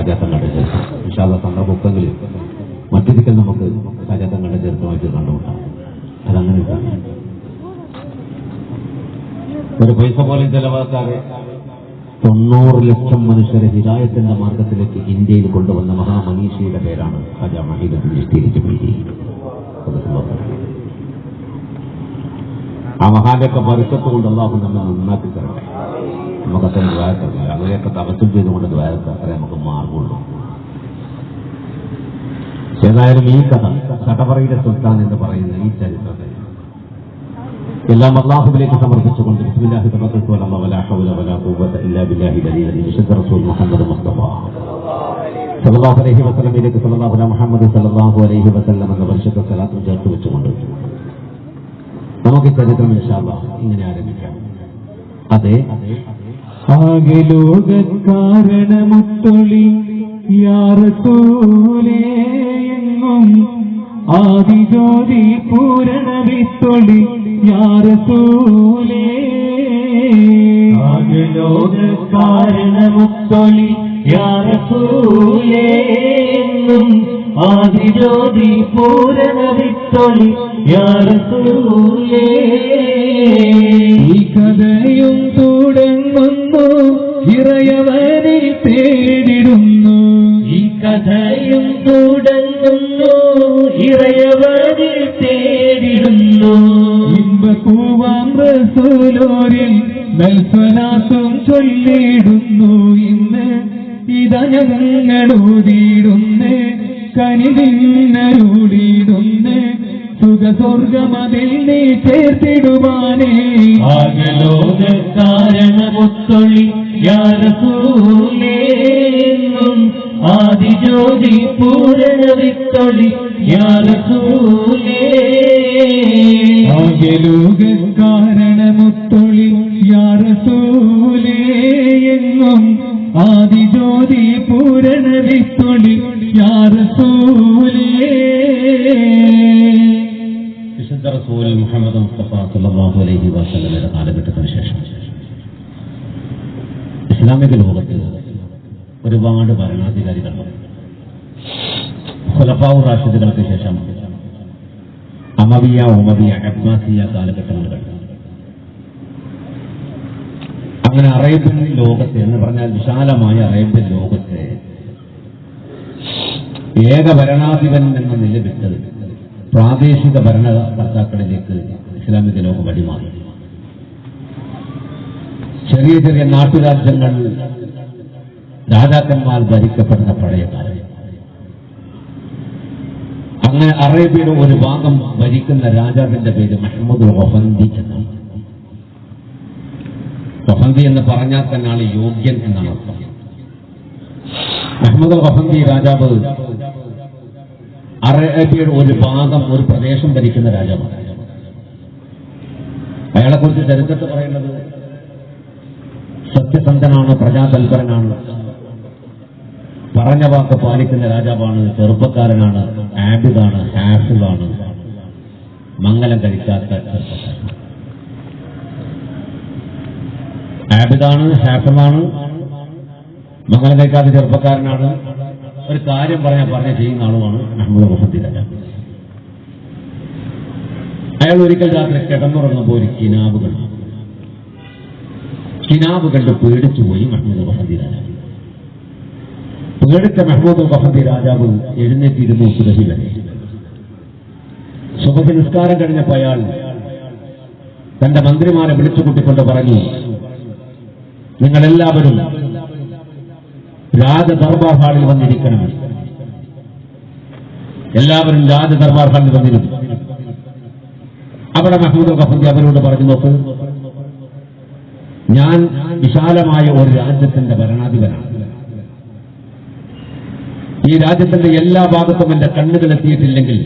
ഖാജാത്തങ്ങളുടെ ചരിത്രം ഇൻഷാ അല്ലാഹ് സന്ദർഭങ്ങളിൽ മറ്റൊരിക്കൽ നമുക്ക് ഖാജാത്തങ്ങളുടെ ചരിത്രമായിട്ട് കണ്ടുമുട്ടാം. അതങ്ങനെ ഒരു പൈസ പോലും ചെലവാക്കാതെ 90 ലക്ഷം മനുഷ്യരെ ഹിദായത്തിന്റെ മാർഗത്തിലേക്ക് ഇന്ത്യയിൽ കൊണ്ടുവന്ന മഹാമനീഷിയുടെ പേരാണ് ഖാജാ മഹീദുദ്ദീൻ ചിശ്തി ജുമൈലി. ആ മഹാന്റെയൊക്കെ ബർക്കത്ത് കൊണ്ട് അല്ലാഹു നമ്മെ നന്നാക്കി തരട്ടെ. നമുക്കത്ര ദ്വാരക്കറില്ല, അവരെയൊക്കെ തപസ്സും ചെയ്തുകൊണ്ട് ദ്വാരക്ക അത്രേ നമുക്ക് മാർഗമുള്ളൂ. ഏതായാലും ഈ കഥപറയുടെ സുൽത്താൻ എന്ന് പറയുന്ന ഈ ചരിത്രത്തെ എല്ലാം അല്ലാഹുവിലേക്ക് സമർപ്പിച്ചുകൊണ്ട് ബിസ്മില്ലാഹി തവക്കൽതു അലല്ലാഹി വലാ ഹൗല വലാ ഖുവത ഇല്ലാ ബില്ലാഹിൽ അലിയിൽ വിശുദ്ധ റസൂൽ മുഹമ്മദ് മുസ്തഫ സല്ലല്ലാഹു അലൈഹി വസല്ലമയിലേക്ക് സല്ലല്ലാഹു അലൈഹി മുഹമ്മദ് സല്ലല്ലാഹു അലൈഹി വസല്ലം എന്ന പരിശുദ്ധ സലാത്തും ചേർത്ത് വെച്ചുകൊണ്ട് നമുക്ക് ചരിത്രം ഇൻഷാ അല്ലാഹ് ഇങ്ങനെ ആരംഭിക്കാം. അതെ, ആകെ ലോകക്കാരണമുത്തൊളി യാ റസൂലേ എങ്ങും ആദിജ്യോതി പൂരണവിത്തൊളി യാ റസൂലേ. ആകെ ലോകക്കാരണമുത്തൊളി യാ റസൂലേ എങ്ങും ആദിജ്യോതി പൂരണവിത്തൊളി യാ റസൂലേ. ഈ കഥയും തുടങ്ങുന്നു ഇറയവനെ തേടിടുന്നു. ഈ കഥയും തുടങ്ങുന്നു ഇറയവനെ തേടിടുന്നു. ഇമ്പപ്പൂവാം റസൂലോരിൽ നൽസ്വലാത്തും ചൊല്ലിടുന്നു. ഇന്ന് ഇതാ ഞങ്ങളോടിയിടുന്ന് കനിതിന്നരുളിടുന്ന് സുഖസ്വർഗമതിൽ നീ ചേർത്തിടുവാനേ. ആകെ ലോകക്കാരണമുത്തൊളി യാ റസൂലേ എങ്ങും ആദിജ്യോതി പൂരണവിത്തൊളി യാ റസൂലേ. ആകെ ലോകക്കാരണമുത്തൊളി യാ റസൂലേ എങ്ങും ആദിജ്യോതി പൂരണവിത്തൊളി യാ റസൂലേ. വിശുദ്ധ റസൂൽ മുഹമ്മദ് മുസ്തഫ സല്ലല്ലാഹു അലൈഹി വസല്ലമയുടെ കാലഘട്ടത്തിന് ശേഷം ഇസ്ലാമിക ലോകത്തിൽ ഒരുപാട് ഭരണാധികാരികൾ ഖുലഫാഉ റാഷിദുകൾക്ക് ശേഷം അമവിയ, ഉമവിയ, അബ്ബാസിയ കാലഘട്ടങ്ങൾ കഴിഞ്ഞു. അങ്ങനെ അറേബ്യൻ ലോകത്തെ എന്ന് പറഞ്ഞാൽ വിശാലമായ അറേബ്യൻ ലോകത്തെ ഏക ഭരണാധിപൻ എന്ന നില വിട്ടത് പ്രാദേശിക ഭരണകർത്താക്കളിലേക്ക് ഇസ്ലാമിക ലോകം വഴിമാറി. ചെറിയ ചെറിയ നാട്ടുരാജ്യങ്ങൾ രാജാക്കന്മാർ ഭരിക്കപ്പെടുന്ന പഴയ കാലം. അങ്ങനെ അറേബ്യയുടെ ഒരു ഭാഗം ഭരിക്കുന്ന രാജാവിന്റെ പേര് മഹ്മൂദ് ഖഫന്തി എന്നാണ്. ഖഫന്തി എന്ന് പറഞ്ഞാൽ തന്നെയാണ് യോഗ്യൻ എന്നാണ് അർത്ഥം. മഹ്മൂദ് ഖഫന്തി രാജാവ് അറേബ്യയുടെ ഒരു ഭാഗം, ഒരു പ്രദേശം ഭരിക്കുന്ന രാജാവാണ്. അയാളെക്കുറിച്ച് ചരിത്രത്തിൽ പറയുന്നത് സത്യസന്ധനാണ്, പ്രജാതൽപരനാണ്, പറഞ്ഞ വാക്ക് പാലിക്കുന്ന രാജാവാണ്, ചെറുപ്പക്കാരനാണ്, ആബിദാണ്, ഹാഫിളാണ്, മംഗലം കഴിക്കാത്ത ചെറുപ്പക്കാരൻ. ആബിദാണ്, ഹാഫിളാണ്, മംഗലം കഴിക്കാത്ത ചെറുപ്പക്കാരനാണ്, ഒരു കാര്യം പറഞ്ഞ ചെയ്യുന്ന ആളുമാണ് മഹ്മൂദ് ഖഫന്തി രാജാവ്. അയാൾ ഒരിക്കൽ രാത്രി കിടന്നുറങ്ങുമ്പോൾ ഒരു കിനാബ് കണ്ടു. കിനാബ് കണ്ട് പേടിച്ചുപോയി മഹ്മൂദ് ഖഫന്തി രാജാവ്. പേടിച്ച മഹ്മൂദ് ഖഫന്തി രാജാവ് എഴുന്നേറ്റിരുന്നു സുബഹി വരെ. സുബഹി നിസ്കാരം കഴിഞ്ഞപ്പോൾ അയാൾ തന്റെ മന്ത്രിമാരെ വിളിച്ചുകൂട്ടിക്കൊണ്ട് പറഞ്ഞു, നിങ്ങളെല്ലാവരും രാജദർബാർ ഹാളിൽ വന്നിരിക്കണം. എല്ലാവരും രാജദർബാർ ഹാളിൽ വന്നിരുന്നു. അവിടെ മഹ്മൂദ് ഖഫന്തി അവരോട് പറഞ്ഞു, നോക്ക്, ഞാൻ വിശാലമായ ഒരു രാജ്യത്തിന്റെ ഭരണാധിപനാണ്. ഈ രാജ്യത്തിന്റെ എല്ലാ ഭാഗത്തും എന്റെ കണ്ണുകൾ എത്തിയിട്ടില്ലെങ്കിൽ,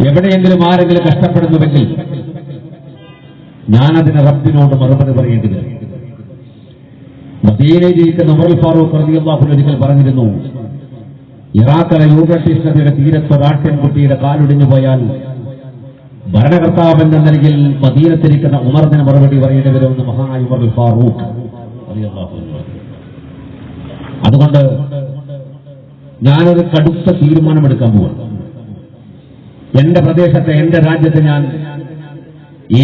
എവിടെയെങ്കിലും ആരെങ്കിലും കഷ്ടപ്പെടുന്നുവെങ്കിൽ ഞാനതിന് റബ്ബിനോട് മറുപടി പറയേണ്ടി വരും. മദീനയിലിരിക്കുന്ന ഉമർ ഫാറൂഖ് റളിയല്ലാഹു അൻഹു ഒരിക്കൽ പറഞ്ഞിരുന്നു, ഇറാഖിലെ യൂഫ്രട്ടീസ് നദിയുടെ തീരത്ത് ഒരാട്ടിൻകുട്ടിയുടെ കാലൊടിഞ്ഞു പോയാൽ ഭരണകർത്താവ് എന്ന നിലയിൽ മദീനത്തിരിക്കുന്ന ഉമറിന് മറുപടി പറയേണ്ടി വരുമെന്ന് മഹാനായ ഉമർ ഫാറൂഖ് റളിയല്ലാഹു അൻഹു. അതുകൊണ്ട് ഞാനൊരു കടുത്ത തീരുമാനമെടുക്കാൻ പോവാണ്. എന്റെ പ്രദേശത്തെ, എന്റെ രാജ്യത്തെ ഞാൻ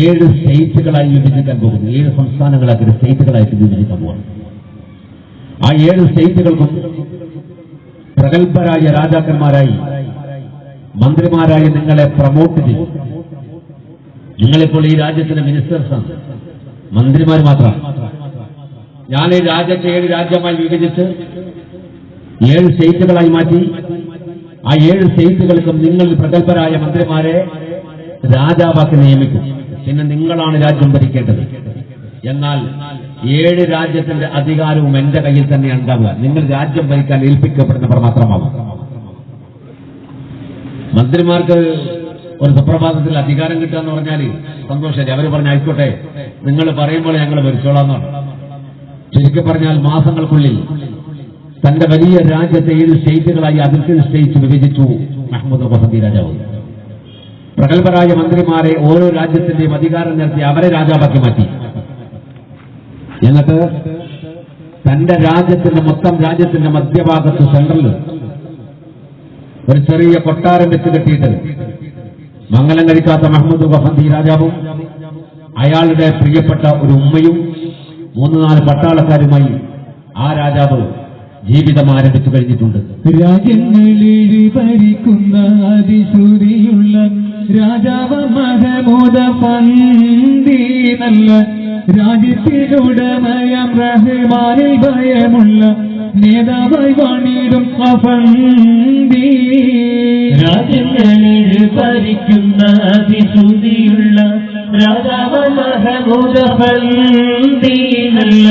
7 സ്റ്റേറ്റുകളായി വിഭജിക്കാൻ പോകുന്നു. 7 സംസ്ഥാനങ്ങളാക്കി സ്റ്റേറ്റുകളായിട്ട് വിഭജിക്കാൻ പോവാണ്. ആ 7 സ്റ്റേറ്റുകൾക്കും പ്രഗത്ഭരായ രാജാക്കന്മാരായി, മന്ത്രിമാരായി നിങ്ങളെ പ്രമോട്ട് ചെയ്യും. നിങ്ങളിപ്പോൾ ഈ രാജ്യത്തിന്റെ മിനിസ്റ്റേഴ്സാണ്, മന്ത്രിമാർ മാത്രമാണ്. ഞാൻ ഈ രാജ്യത്തെ 7 രാജ്യമായി വിഭജിച്ച് 7 സ്റ്റേറ്റുകളായി മാറ്റി. ആ 7 സ്റ്റേറ്റുകൾക്കും നിങ്ങൾ പ്രഗത്ഭരായ മന്ത്രിമാരെ രാജാവാക്കി നിയമിക്കും. പിന്നെ നിങ്ങളാണ് രാജ്യം ഭരിക്കേണ്ടത്. എന്നാൽ 7 രാജ്യത്തിന്റെ അധികാരവും എന്റെ കയ്യിൽ തന്നെ ഉണ്ടാവുക. നിങ്ങൾ രാജ്യം ഭരിക്കാൻ ഏൽപ്പിക്കപ്പെടുന്നവർ മാത്രമാകും. മന്ത്രിമാർക്ക് ഒരു സുപ്രഭാതത്തിൽ അധികാരം കിട്ടുക എന്ന് പറഞ്ഞാൽ സന്തോഷമല്ലേ? അവർ പറഞ്ഞ ആയിക്കോട്ടെ, നിങ്ങൾ പറയുമ്പോൾ ഞങ്ങൾ ഭരിച്ചോളാന്നാണ്. ചുരുക്കി പറഞ്ഞാൽ മാസങ്ങൾക്കുള്ളിൽ തന്റെ വലിയ രാജ്യത്തെ 7 സ്റ്റേറ്റുകളായി അതിർത്തി നിശ്ചയിച്ച് വിഭജിച്ചു മഹ്മൂദ് ഗഫൂരി രാജാവ്. പ്രഗത്ഭരായ മന്ത്രിമാരെ ഓരോ രാജ്യത്തിന്റെയും അധികാരം നിർത്തി അവരെ രാജാവാക്കി മാറ്റി. എന്നിട്ട് തന്റെ രാജ്യത്തിന്റെ മൊത്തം രാജ്യത്തിന്റെ മധ്യഭാഗത്ത് സെൻട്രലിൽ ഒരു ചെറിയ കൊട്ടാരം വെച്ച് കെട്ടിയിട്ട് മംഗലം കഴിക്കാത്ത മഹ്മൂദ് ഗഫൂരി രാജാവും അയാളുടെ പ്രിയപ്പെട്ട ഒരു ഉമ്മയും 3-4 പട്ടാളക്കാരുമായി ആ രാജാവ് ജീവിതം ആരംഭിച്ചു കഴിഞ്ഞിട്ടുണ്ട്. രാജ്യങ്ങളിൽ ഭരിക്കുന്ന അതിശ്രുതിയുള്ള രാജാവ് മഹമൂദ ഫന്തി, നല്ല രാജ്യത്തിനുടമയം റഹ്മാനിൽ ഭയമുള്ള നേതാവായി വാണിടും അഫന്തി. രാജ്യങ്ങളിൽ ഭരിക്കുന്ന അതിശ്രുതിയുള്ള രാജാവ് മഹമൂദ ഫന്തി, നല്ല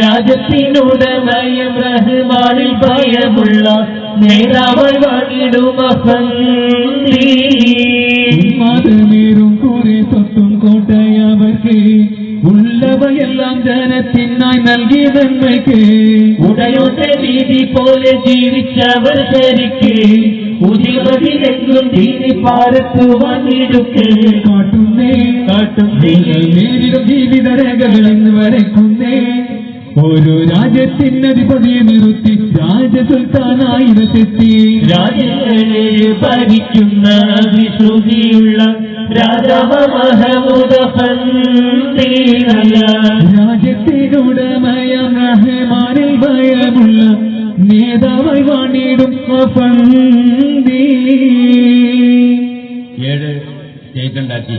രാജ്യത്തിനുടമയം റഹ്മാനിൽ ഭയമുള്ള നേതാവായി വാണിടും അഫന്തി. മതമേറും കുറെ സ്വത്തും കോട്ടയവർക്ക്, ഉള്ളവയെല്ലാം ജനത്തിനായി നൽകി നന്മയ്ക്ക്. ഉടയോട്ടെ രീതി പോലെ ജീവിച്ചവർ ശരിക്ക്, ഉജിവതിലെങ്ങും ദീനി പാരത്തുവാൻ ഇടുക്ക്. കാട്ടുന്നേ നേരിടും ജീവിത രേഖകൾ എന്ന് വരയ്ക്കുന്നേ. ഓരോ രാജ്യത്തിനധിപതിയെ നിർത്തി രാജസുൽത്താനായി എത്തി. രാജ്യങ്ങളെ ഭരിക്കുന്ന വിശ്രുതിയുള്ള രാജാവ് മഹമൂദ് ഫന്തി, രാജ്യത്തിനുടമയം റഹ്മാനിൽ ഭയമുള്ള നേതാവായി വാണിടും അഫന്തി. 7 സ്റ്റേറ്റ് ഉണ്ടാക്കി.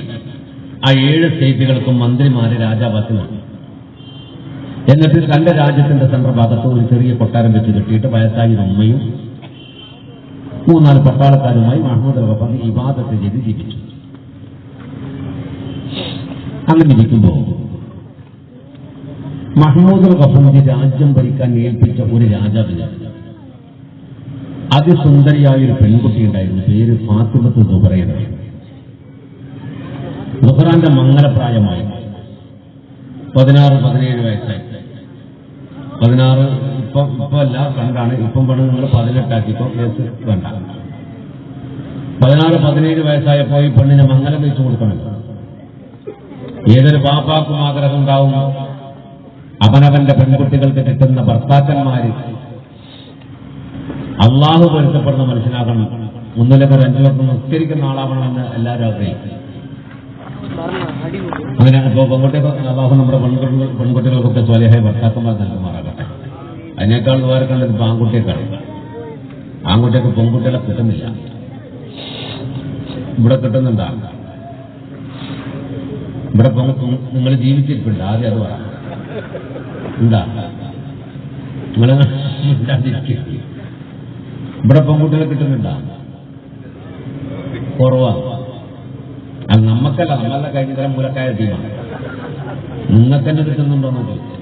ആ 7 സ്റ്റേറ്റുകൾക്കും മന്ത്രിമാരെ രാജാവാക്കുന്നു. എന്നിട്ട് തന്റെ രാജ്യത്തിന്റെ സെൻട്രൽ ഭാഗത്ത് ഒരു ചെറിയ കൊട്ടാരം വെച്ച് കെട്ടിയിട്ട് വയസ്സായ ഉമ്മയും 3-4 പട്ടാളക്കാരുമായി മഹ്മൂദ് ഗഫൂരി ഇബാദത്ത് ചെയ്ത് ജീവിച്ചു. അങ്ങനെ ഇരിക്കുമ്പോൾ മഹ്മൂദ് ഗഫൂരി രാജ്യം ഭരിക്കാൻ ഏൽപ്പിച്ച ഒരു രാജാവിന് അതിസുന്ദരിയായൊരു പെൺകുട്ടി ഉണ്ടായിരുന്നു. പേര് ഫാത്തിമത്ത് സുഹറയാണ്. സുഹറാന്റെ മംഗലപ്രായമായി 16-17 വയസ്സായി. 16 ഇപ്പൊ അല്ല, കണ്ടാണ്. ഇപ്പം പണ്ട് നിങ്ങൾ 18 ആക്കിക്കോ, കേസ് വേണ്ട. 16-17 വയസ്സായപ്പോ ഈ പെണ്ണിനെ മംഗലം വെച്ചു കൊടുക്കണം. ഏതൊരു ബാപ്പാക്കും ആഗ്രഹം ഉണ്ടാവും അവനവന്റെ പെൺകുട്ടികൾക്ക് കിട്ടുന്ന ഭർത്താക്കന്മാര് അള്ളാഹു പൊരുത്തപ്പെടുന്ന മനുഷ്യനാകണം, 3-5 വക്ത് നിസ്കരിക്കുന്ന ആളാവണമെന്ന് എല്ലാവരും ആഗ്രഹിക്കും. അങ്ങനെ ഇപ്പോൾ അള്ളാഹു നമ്മുടെ പെൺകുട്ടികൾക്കൊക്കെ സ്വലിഹായ ഭർത്താക്കന്മാർ നൽകുമാറാകട്ടെ. അതിനേക്കാൾ വേർക്കേണ്ടത് ഇപ്പൊ ആൺകുട്ടിയേക്കാൾ. ആൺകുട്ടിയൊക്കെ പെൺകുട്ടികളെ കിട്ടുന്നില്ല. ഇവിടെ കിട്ടുന്നുണ്ടാ? ഇവിടെ നിങ്ങൾ ജീവിച്ചിരിപ്പുണ്ട്, ആദ്യം അത് പറയാം. ഉണ്ടാ? നിങ്ങൾ ഇവിടെ പെൺകുട്ടികളെ കിട്ടുന്നുണ്ടാ? കുറവാണ്. അത് നമ്മക്കല്ല, നമ്മളുടെ കഴിഞ്ഞ തരം മൂലക്കായ ടീമാണ്. നിങ്ങൾക്ക് തന്നെ കിട്ടുന്നുണ്ടോന്ന് ചോദിച്ചു.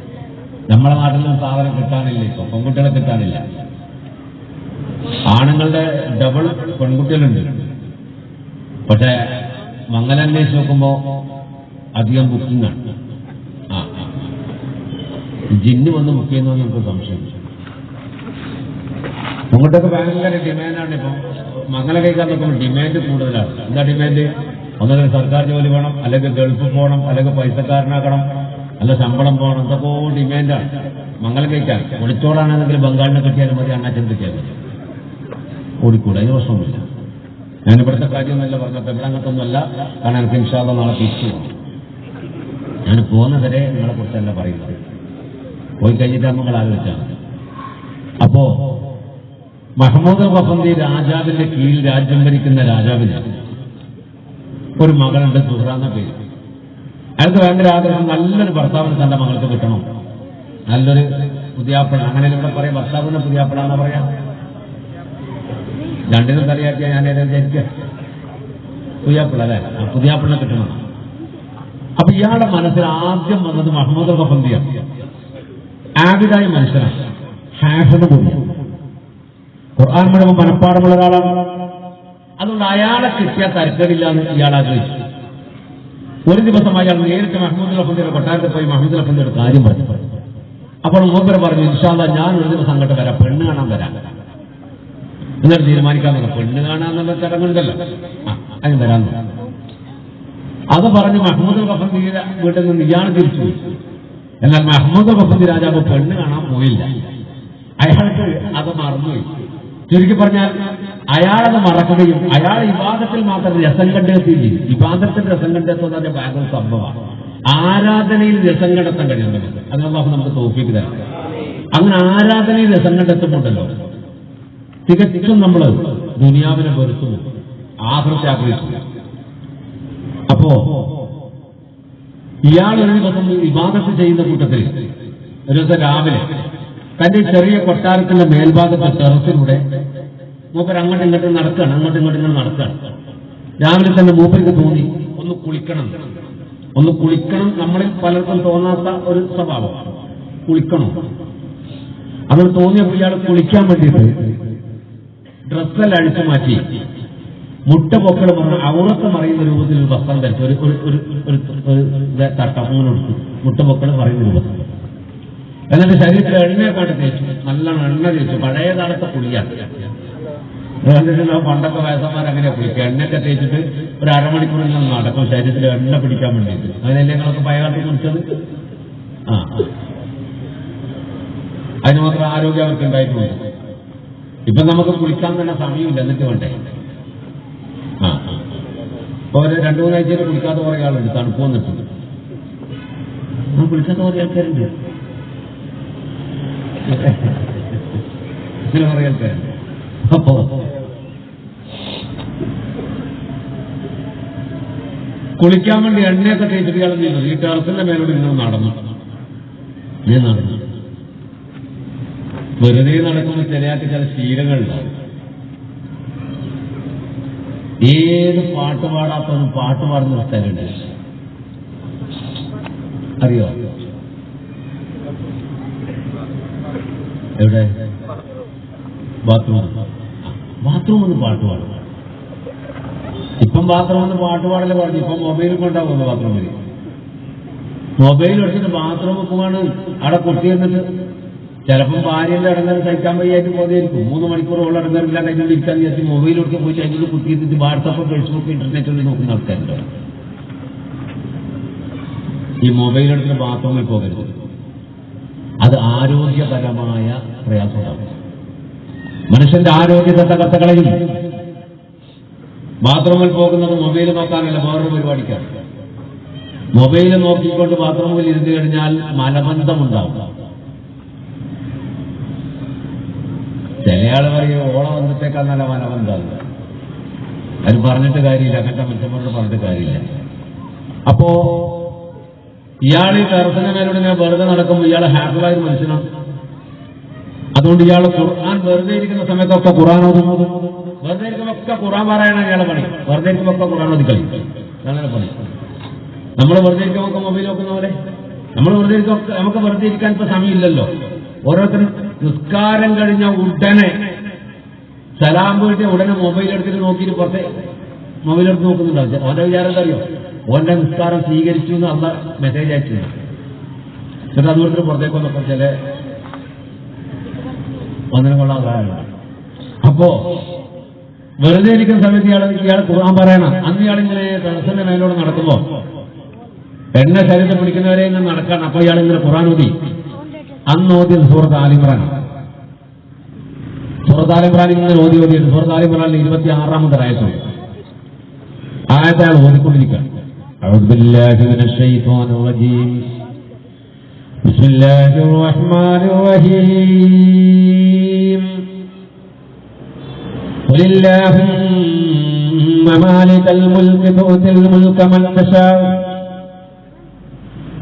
നമ്മളെ നാട്ടിലും സാധനം കിട്ടാനില്ല. ഇപ്പൊ പെൺകുട്ടികളെ കിട്ടാനില്ല. ആണുങ്ങളുടെ ഡബിൾ പെൺകുട്ടികളുണ്ട്. പക്ഷെ മംഗലന്വേഷിച്ച് നോക്കുമ്പോ അധികം ബുക്കിംഗ് ആണ്. ജിന്ന് വന്ന് ബുക്ക് ചെയ്യുന്നതെന്ന് നമുക്ക് സംശയം. പെൺകുട്ടിയൊക്കെ ഭയങ്കര ഡിമാൻഡാണ്. ഇപ്പം മംഗലം കഴിക്കാൻ നോക്കുമ്പോൾ ഡിമാൻഡ് കൂടുതലാണ്. എന്താ ഡിമാൻഡ്? ഒന്നുകിൽ സർക്കാർ ജോലി വേണം, അല്ലെങ്കിൽ ഗൾഫിൽ പോകണം, അല്ലെങ്കിൽ പൈസക്കാരനാക്കണം, നല്ല ശമ്പളം പോകണം, എന്തൊക്കെ ഡിമാൻഡാണ്. മംഗലം കഴിക്കാൻ ഒളിച്ചോടാണെന്നെങ്കിൽ ബംഗാളിനെ കിട്ടിയാലും മതി, അണ്ണാച്ചൻ കിട്ടിയാലും മതി, ഓടിക്കൂടെ, അതിന് പ്രശ്നമൊന്നുമില്ല. ഞാൻ ഇവിടുത്തെ കാര്യമൊന്നുമല്ല പറഞ്ഞത്, ഇവിടെ അങ്ങനത്തൊന്നുമല്ല. കാരണം എനിക്ക് ഇൻഷാ അല്ലാഹ് നാളെ തിരിച്ചു പോകും. ഞാൻ പോകുന്നവരെ നിങ്ങളെ കുറിച്ചല്ല പറയുന്നത്, പോയി കഴിഞ്ഞിട്ട് നമ്മൾ ആലോചിച്ചാണ്. അപ്പോ മഹ്മൂദ് ഖഫന്തി രാജാവിന്റെ കീഴിൽ രാജ്യം ഭരിക്കുന്ന രാജാവിന് ഒരു മകളുണ്ട്, സുഹ്റ എന്ന പേര്. അയാൾക്ക് ഭയങ്കര ആഗ്രഹം, നല്ലൊരു ഭർത്താവിന് തന്റെ മകൾക്ക് കിട്ടണം, നല്ലൊരു പുതിയാപ്പിള. അങ്ങനെ ഇവിടെ പറയാം, ഭർത്താവിന് പുതിയാപ്പിള എന്നാ പറയാ. രണ്ടിനും തലയാക്കിയാൽ ഞാൻ ഏതായാലും വിചാരിക്കുക പുതിയാപ്പിള അല്ലെ, ആ പുതിയാപ്പിളിനെ കിട്ടണം. അപ്പൊ ഇയാളുടെ മനസ്സിൽ ആദ്യം വന്നത് മഹ്മൂദ് ഖഫന്തിയാണ്. ആബിദായ മനുഷ്യനാണ്, ഹാഫിദ് കൂടിയാണ്, ഖുർആൻ മുഴുവൻ മനഃപ്പാടമുള്ള ഒരാളാണ്. അതുകൊണ്ട് അയാളെ കിട്ടിയാൽ തരക്കേടില്ല എന്ന് ഇയാൾ ആഗ്രഹിച്ചു. ഒരു ദിവസം അയാൾ നേരിട്ട് മഹ്മൂദ് ഖഫന്തിയുടെ കൊട്ടാരത്തിൽ പോയി മഹ്മൂദ് ഖഫന്തിയുടെ കാര്യം പറഞ്ഞു. അപ്പോൾ മൂപ്പര് പറഞ്ഞു, ഇൻഷാ അല്ലാഹ് ഞാൻ ഒരു ദിവസം അങ്ങോട്ട് വരാം, പെണ്ണ് കാണാൻ വരാം. എന്നിട്ട് തീരുമാനിക്കാമെന്ന്. പെണ്ണ് കാണാന്നുള്ള ചടങ്ങുണ്ടല്ലോ, അതിന് വരാന്ന്. അത് പറഞ്ഞ് മഹ്മൂദ് ഖഫന്തിയുടെ വീട്ടിൽ നിന്ന് ഇയാൾ തിരിച്ചു. എന്നാൽ മഹ്മൂദ് ഖഫന്തി രാജാവ് പെണ്ണ് കാണാൻ പോയില്ല. അയാൾക്ക് അത് മറന്നുപോയി. ചുരുക്കി പറഞ്ഞാൽ അയാളത് മറക്കുകയും അയാൾ ഇബാദത്തിൽ മാത്രം രസം കണ്ടെത്തുകയും ചെയ്യും. ഇബാദത്തിൽ രസം കണ്ടെത്തുന്നതിന്റെ ഭയങ്കര സംഭവമാണ്. ആരാധനയിൽ രസം കണ്ടെത്താൻ കഴിയുന്നത് അത് അല്ലാഹു നമുക്ക് തൗഫീഖ് തരാം. അങ്ങനെ ആരാധനയിൽ രസം കണ്ടെത്തുന്നുണ്ടല്ലോ, തികച്ചും നമ്മൾ ദുനിയാവിനെ വെറുത്തുന്നു, ആഖിറത്തെ ആഗ്രഹിച്ചു. അപ്പോ ഇയാൾ ഒരു ദിവസം ഇബാദത്ത് ചെയ്യുന്ന കൂട്ടത്തിൽ ഒരു ദിവസം രാവിലെ തന്റെ ചെറിയ കൊട്ടാരത്തിന്റെ മേൽഭാഗത്തെ ടെറസിലൂടെ മൂപ്പർ അങ്ങോട്ടും ഇങ്ങോട്ടും നടക്കുകയാണ്, അങ്ങോട്ടും ഇങ്ങോട്ടും ഇങ്ങനെ നടക്കുകയാണ്. രാവിലെ തന്നെ മൂപ്പർക്ക് തോന്നി ഒന്ന് കുളിക്കണം. നമ്മളിൽ പലർക്കും തോന്നാത്ത ഒരു സ്വഭാവമാണ് കുളിക്കണം. അങ്ങനെ തോന്നിയപ്പോൾ ഇയാൾ കുളിക്കാൻ വേണ്ടിയിട്ട് ഡ്രസ്സെല്ലാം അഴിച്ചു മാറ്റി മുട്ട പൊക്കൾ ഔറത്ത് മറിയുന്ന രൂപത്തിൽ ഒരു വസ്ത്രം ധരിച്ചു, ഒരു തട്ടം അങ്ങനെ എടുത്തു, മുട്ട പൊക്കൾ മറിയുന്ന രൂപത്തിൽ. എന്നിട്ട് ശരീരത്തിൽ എണ്ണയെക്കാട്ട് തേച്ചു, നല്ലോണം എണ്ണ തേച്ചു. പഴയ കാലത്തെ കുളിയാണ്. പണ്ടൊക്കെ വയസ്സന്മാർ അങ്ങനെ കുളിക്കുക, എണ്ണയൊക്കെ തേച്ചിട്ട് ഒരു അരമണിക്കൂറിൽ നിന്ന് നടക്കും ശരീരത്തിൽ എണ്ണ പിടിക്കാൻ വേണ്ടിയിട്ട്. അങ്ങനെയല്ലേ നിങ്ങളൊക്കെ പഴയ കാലത്ത് കുളിച്ചത്? അതിന് മാത്രം ആരോഗ്യം അവർക്ക് ഉണ്ടായിട്ടുണ്ട്. ഇപ്പൊ നമുക്ക് കുളിക്കാൻ തന്നെ സമയമില്ല, എന്നിട്ട് വേണ്ടേ. ഇപ്പൊ ഒരു 2-3 ആഴ്ചയിൽ കുളിക്കാത്ത കുറെ ആളുണ്ട്, തണുപ്പ് വന്നിട്ടുണ്ട്. കുളിക്കാത്ത കുറെ ആൾക്കാരുണ്ട്, ചില കുറെ ആൾക്കാരുണ്ട്. അപ്പോ കുളിക്കാൻ വേണ്ടി എണ്ണയൊക്കെ തേച്ചിട്ട് ഇയാൾ ചെയ്യുന്നു. ഈ ടെറസിന്റെ മേലോട് ഇങ്ങനെ നടന്നു. വെറുതെ നടക്കുമ്പോൾ ചിലയാൾക്ക് ചില ശീലങ്ങളുണ്ടാവും. ഏത് പാട്ട് പാടാത്തതും പാട്ട് പാടുന്ന സ്ഥലമുണ്ട്, അറിയോ? എവിടെ? ബാത്റൂം ഒന്ന് പാട്ട് പാടും. ഇപ്പം ബാത്റൂമിൽ പാട്ട് പാടല് പറഞ്ഞു. ഇപ്പം മൊബൈലിൽ കൊണ്ടാവുന്നു ബാത്റൂമിൽ. മൊബൈൽ എടുത്തിട്ട് ബാത്റൂമിൽ പോവാണ്. അവിടെ കുട്ടി എന്നിട്ട് ചിലപ്പം ഭാര്യയുടെ ഇടങ്ങാൻ സഹിക്കാൻ വയ്യായിട്ട് പോകായിരിക്കും. 3 മണിക്കൂറോളം ഇടങ്ങാറില്ല കഴിഞ്ഞിട്ട് ഇരിക്കാൻ വിചാരിച്ച് മൊബൈൽ എടുത്ത് പോയി അതിൽ കുത്തിയിട്ട് വാട്സപ്പ്, ഫേസ്ബുക്ക്, ഇന്റർനെറ്റിൽ നോക്കുന്ന ആൾക്കാരുണ്ട്. ഈ മൊബൈൽ എടുത്തിട്ട് ബാത്റൂമിൽ പോകരുത്. അത് ആരോഗ്യപരമായ പ്രയാസമാണ്. മനുഷ്യന്റെ ആരോഗ്യത്തെ തകർത്തകളയും. ബാത്റൂമിൽ പോകുന്നത് മൊബൈൽ നോക്കാനല്ല, വേറൊരു പരിപാടിക്കാണ്. മൊബൈൽ നോക്കിക്കൊണ്ട് ബാത്റൂമിൽ ഇരുന്ന് കഴിഞ്ഞാൽ മലബന്ധമുണ്ടാവും. ചിലയാൾ പറയും ഓളം വന്നിട്ടേക്കാൾ നല്ല മലബന്ധമാണ്. അത് പറഞ്ഞിട്ട് കാര്യമില്ല, അങ്ങനത്തെ മനുഷ്യന്മാരോട് പറഞ്ഞിട്ട് കാര്യമില്ല. അപ്പോ ഇയാൾ ഈ ടെറസിന്റെ മേലോട് ഞാൻ വെറുതെ നടക്കുമ്പോൾ ഇയാളെ ഹാപ്പിളായ മനുഷ്യനാണ്. അതുകൊണ്ട് ഇയാൾ ഖുർആൻ വെറുതെ ഇരിക്കുന്ന സമയത്തൊക്കെ ഖുർആൻ ഓതുന്നത്, വെറുതെ ഇരിക്കുമ്പൊക്കെ ഖുർആൻ പറയണ ഇയാളെ പണി. വെറുതെ ഇരിക്കുമ്പൊക്കെ ഖുർആൻ ഓതി കളി, അങ്ങനെ പണി. നമ്മൾ വെറുതെ ഇരിക്കുമ്പോൾ മൊബൈൽ നോക്കുന്ന പോലെ നമ്മൾ വെറുതെ ഇരിക്കുമ്പോൾ നമുക്ക് വെറുതെ ഇരിക്കാൻ ഇപ്പൊ സമയമില്ലല്ലോ. ഓരോരുത്തരും നിസ്കാരം കഴിഞ്ഞ ഉടനെ സലാം പോയിട്ട് ഉടനെ മൊബൈൽ എടുത്തിട്ട് നോക്കിയിട്ട് പുറത്തെ മൊബൈൽ എടുത്ത് നോക്കുന്നുണ്ടാവും. ഓന്റെ വിചാരം എന്താ അറിയോ? ഓന്റെ നിസ്കാരം സ്വീകരിച്ചു എന്ന് അമ്മ മെസ്സേജ് അയച്ചിട്ടുണ്ട്. എന്നിട്ട് അതുകൊണ്ട് പുറത്തേക്ക് വന്നപ്പോൾ ചില ഒന്നിനും കൊള്ളാൻ. അപ്പോ വെറുതെ ഇരിക്കുന്ന സമയത്ത് ഇയാൾ ഖുർആൻ പറയണം. അന്ന് ഇയാളിങ്ങനെ ടെറസിന്റെ മേലോട് നടക്കുമ്പോ എണ്ണ ശരീരത്തെ പിടിക്കുന്നവരെ ഇങ്ങനെ നടക്കാൻ. അപ്പൊ ഇയാൾ ഇങ്ങനെ ഖുർആൻ ഓതി. അന്ന് ഓതിയത് സൂറത്ത് ആലിമ്രാൻ. സൂറത്ത് ആലിമ്രാൻ ഇങ്ങനെ ഓതിയത്. സൂറത്ത് ആലിമ്രാനിൽ 26-ാമത്തെ ആയത്ത് അയാൾ ഓതിക്കൊണ്ടിരിക്കുകയാണ്. അഊദു ബില്ലാഹി മിനശ് ശൈത്വാനിർ റജീം. ബിസ്മില്ലാഹിർ റഹ്മാനിർ റഹീം. ഖുലില്ലാഹുമ്മ മാലികൽ മുൽകി തു'തിൽ മുൽക മൻ തശാ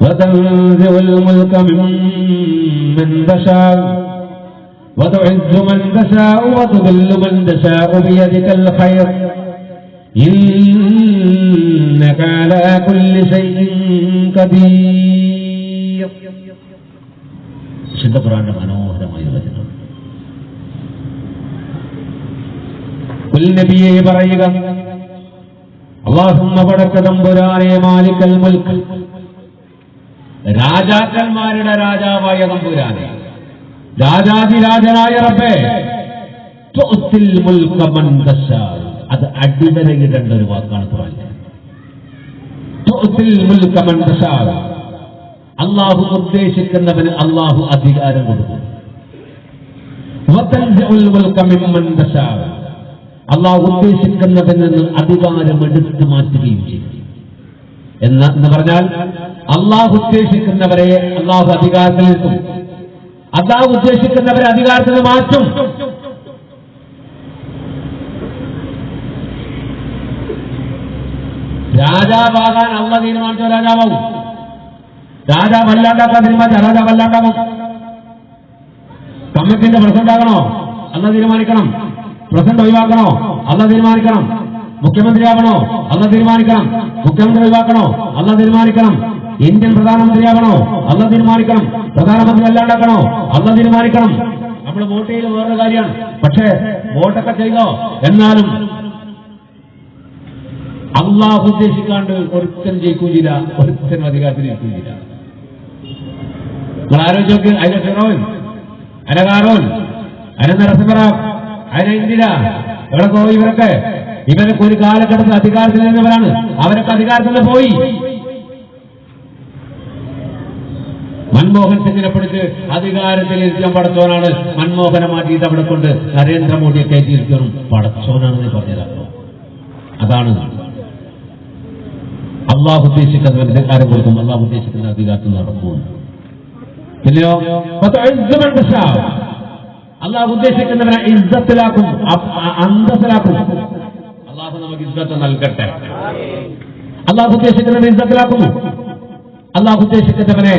وتنزع الملك ممن تشاء وتعز من تشاء وتذل من تشاء بيدك الخير إنك على كل شيء قدير. വിശുദ്ധ ഖുർആന്റെ മനോഹരമായ വചനം. ഖുൽ നബിയെ പറയുക, അല്ലാഹുമ്മ പടച്ച തമ്പുരാനെ മാലിക്കൽ മുൽക്ക്, രാജാക്കന്മാരുടെ രാജാവായ തമ്പുരാനെ, രാജാതിരാജനായ റബ്ബേ, തുഅ്തിൽ മുൽക മൻ തശാ. അത് അടിവരയിടേണ്ട ഒരു വാക്കാണ് ഖുർആനിൽ. തുഅ്തിൽ മുൽക മൻ തശാ. അല്ലാഹു ഉദ്ദേശിക്കുന്നവന് അല്ലാഹു അധികാരം കൊടുക്കും. വതൻസിഉൽ മുൽക മിമ്മൻ തശാ. അല്ലാഹു ഉദ്ദേശിക്കുന്നവനിൽ നിന്ന് അധികാരം എടുത്തു മാറ്റുകയും ചെയ്യും. എന്ന് പറഞ്ഞാൽ അള്ളാഹു ഉദ്ദേശിക്കുന്നവരെ അള്ളാഹു അധികാരത്തിൽ നിർത്തും, അള്ളാഹു ഉദ്ദേശിക്കുന്നവരെ അധികാരത്തിൽ മാറ്റും. രാജാവാകാൻ അള്ളാഹ് തീരുമാനിച്ച രാജാവാകും. രാജാവല്ലാണ്ടാക്കാൻ തീരുമാനിച്ച രാജാവല്ലാണ്ടാകും. കമ്മിറ്റിന്റെ പ്രസിഡന്റ് ആകണോ? അള്ളാഹ് തീരുമാനിക്കണം. പ്രസിഡന്റ് ഒഴിവാക്കണോ? അള്ളാഹ് തീരുമാനിക്കണം. മുഖ്യമന്ത്രിയാവണോ? അള്ളാഹ് തീരുമാനിക്കണം. മുഖ്യമന്ത്രി ഒഴിവാക്കണോ? അള്ളാഹ് തീരുമാനിക്കണം. ഇന്ത്യൻ പ്രധാനമന്ത്രിയാവണോ? അള്ളാഹ് തീരുമാനിക്കണം. പ്രധാനമന്ത്രി അല്ലാണ്ടാക്കണോ? അള്ളാഹ് തീരുമാനിക്കണം. നമ്മൾ വോട്ട് ചെയ്ത് വേറൊരു കാര്യമാണ്. പക്ഷേ വോട്ടൊക്കെ ചെയ്തോ, എന്നാലും അള്ളാഹു ഉദ്ദേശിക്കാണ്ട് ഒരുത്തൻ ജയിക്കുകയില്ല, ഒരുത്തനും അധികാരത്തിൽ ജയിക്കുകയില്ല. നിങ്ങൾ ആലോചിച്ച് നോക്ക്. അതിലെ ഫിറോൻ, അതിലെ കാറൂൻ, അതിലെ നരസിംഹറാവ്, അതിലെ ഇന്ദിര, എവിടെ പോയി ഇവരൊക്കെ? ഇവരൊക്കെ ഒരു കാലഘട്ടത്തിൽ അധികാരത്തിൽ നിന്നവരാണ്. അവരൊക്കെ അധികാരത്തിൽ പോയി. മൻമോഹൻ സിംഗിനെ പിടിച്ച് അധികാരത്തിൽ ഇരുത്താൻ പടച്ചോനാണ്. മൻമോഹനെ മാറ്റിയിട്ട് അവിടെ കൊണ്ട് നരേന്ദ്രമോദിയെ കയറ്റിയിരിക്കണം. പടച്ചോനാണെന്ന് പറഞ്ഞതാണോ? അതാണ് അള്ളാഹു ഉദ്ദേശിക്കുന്നവർ അധികാരം കൊടുക്കും. അള്ളാഹു ഉദ്ദേശിക്കുന്ന അധികാരത്തിൽ നടക്കും. പിന്നെയോ അള്ളാഹു ഉദ്ദേശിക്കുന്നവരെ ഇസ്സത്തിലാക്കും, അന്തസ്സിലാക്കും. അള്ളാഹു നമുക്ക് ഇസ്സത്ത് നൽകട്ടെ. അള്ളാഹു ഉദ്ദേശിക്കുന്നവരെ ഇസ്സത്തിലാക്കുന്നു. അള്ളാഹു ഉദ്ദേശിക്കുന്നവനെ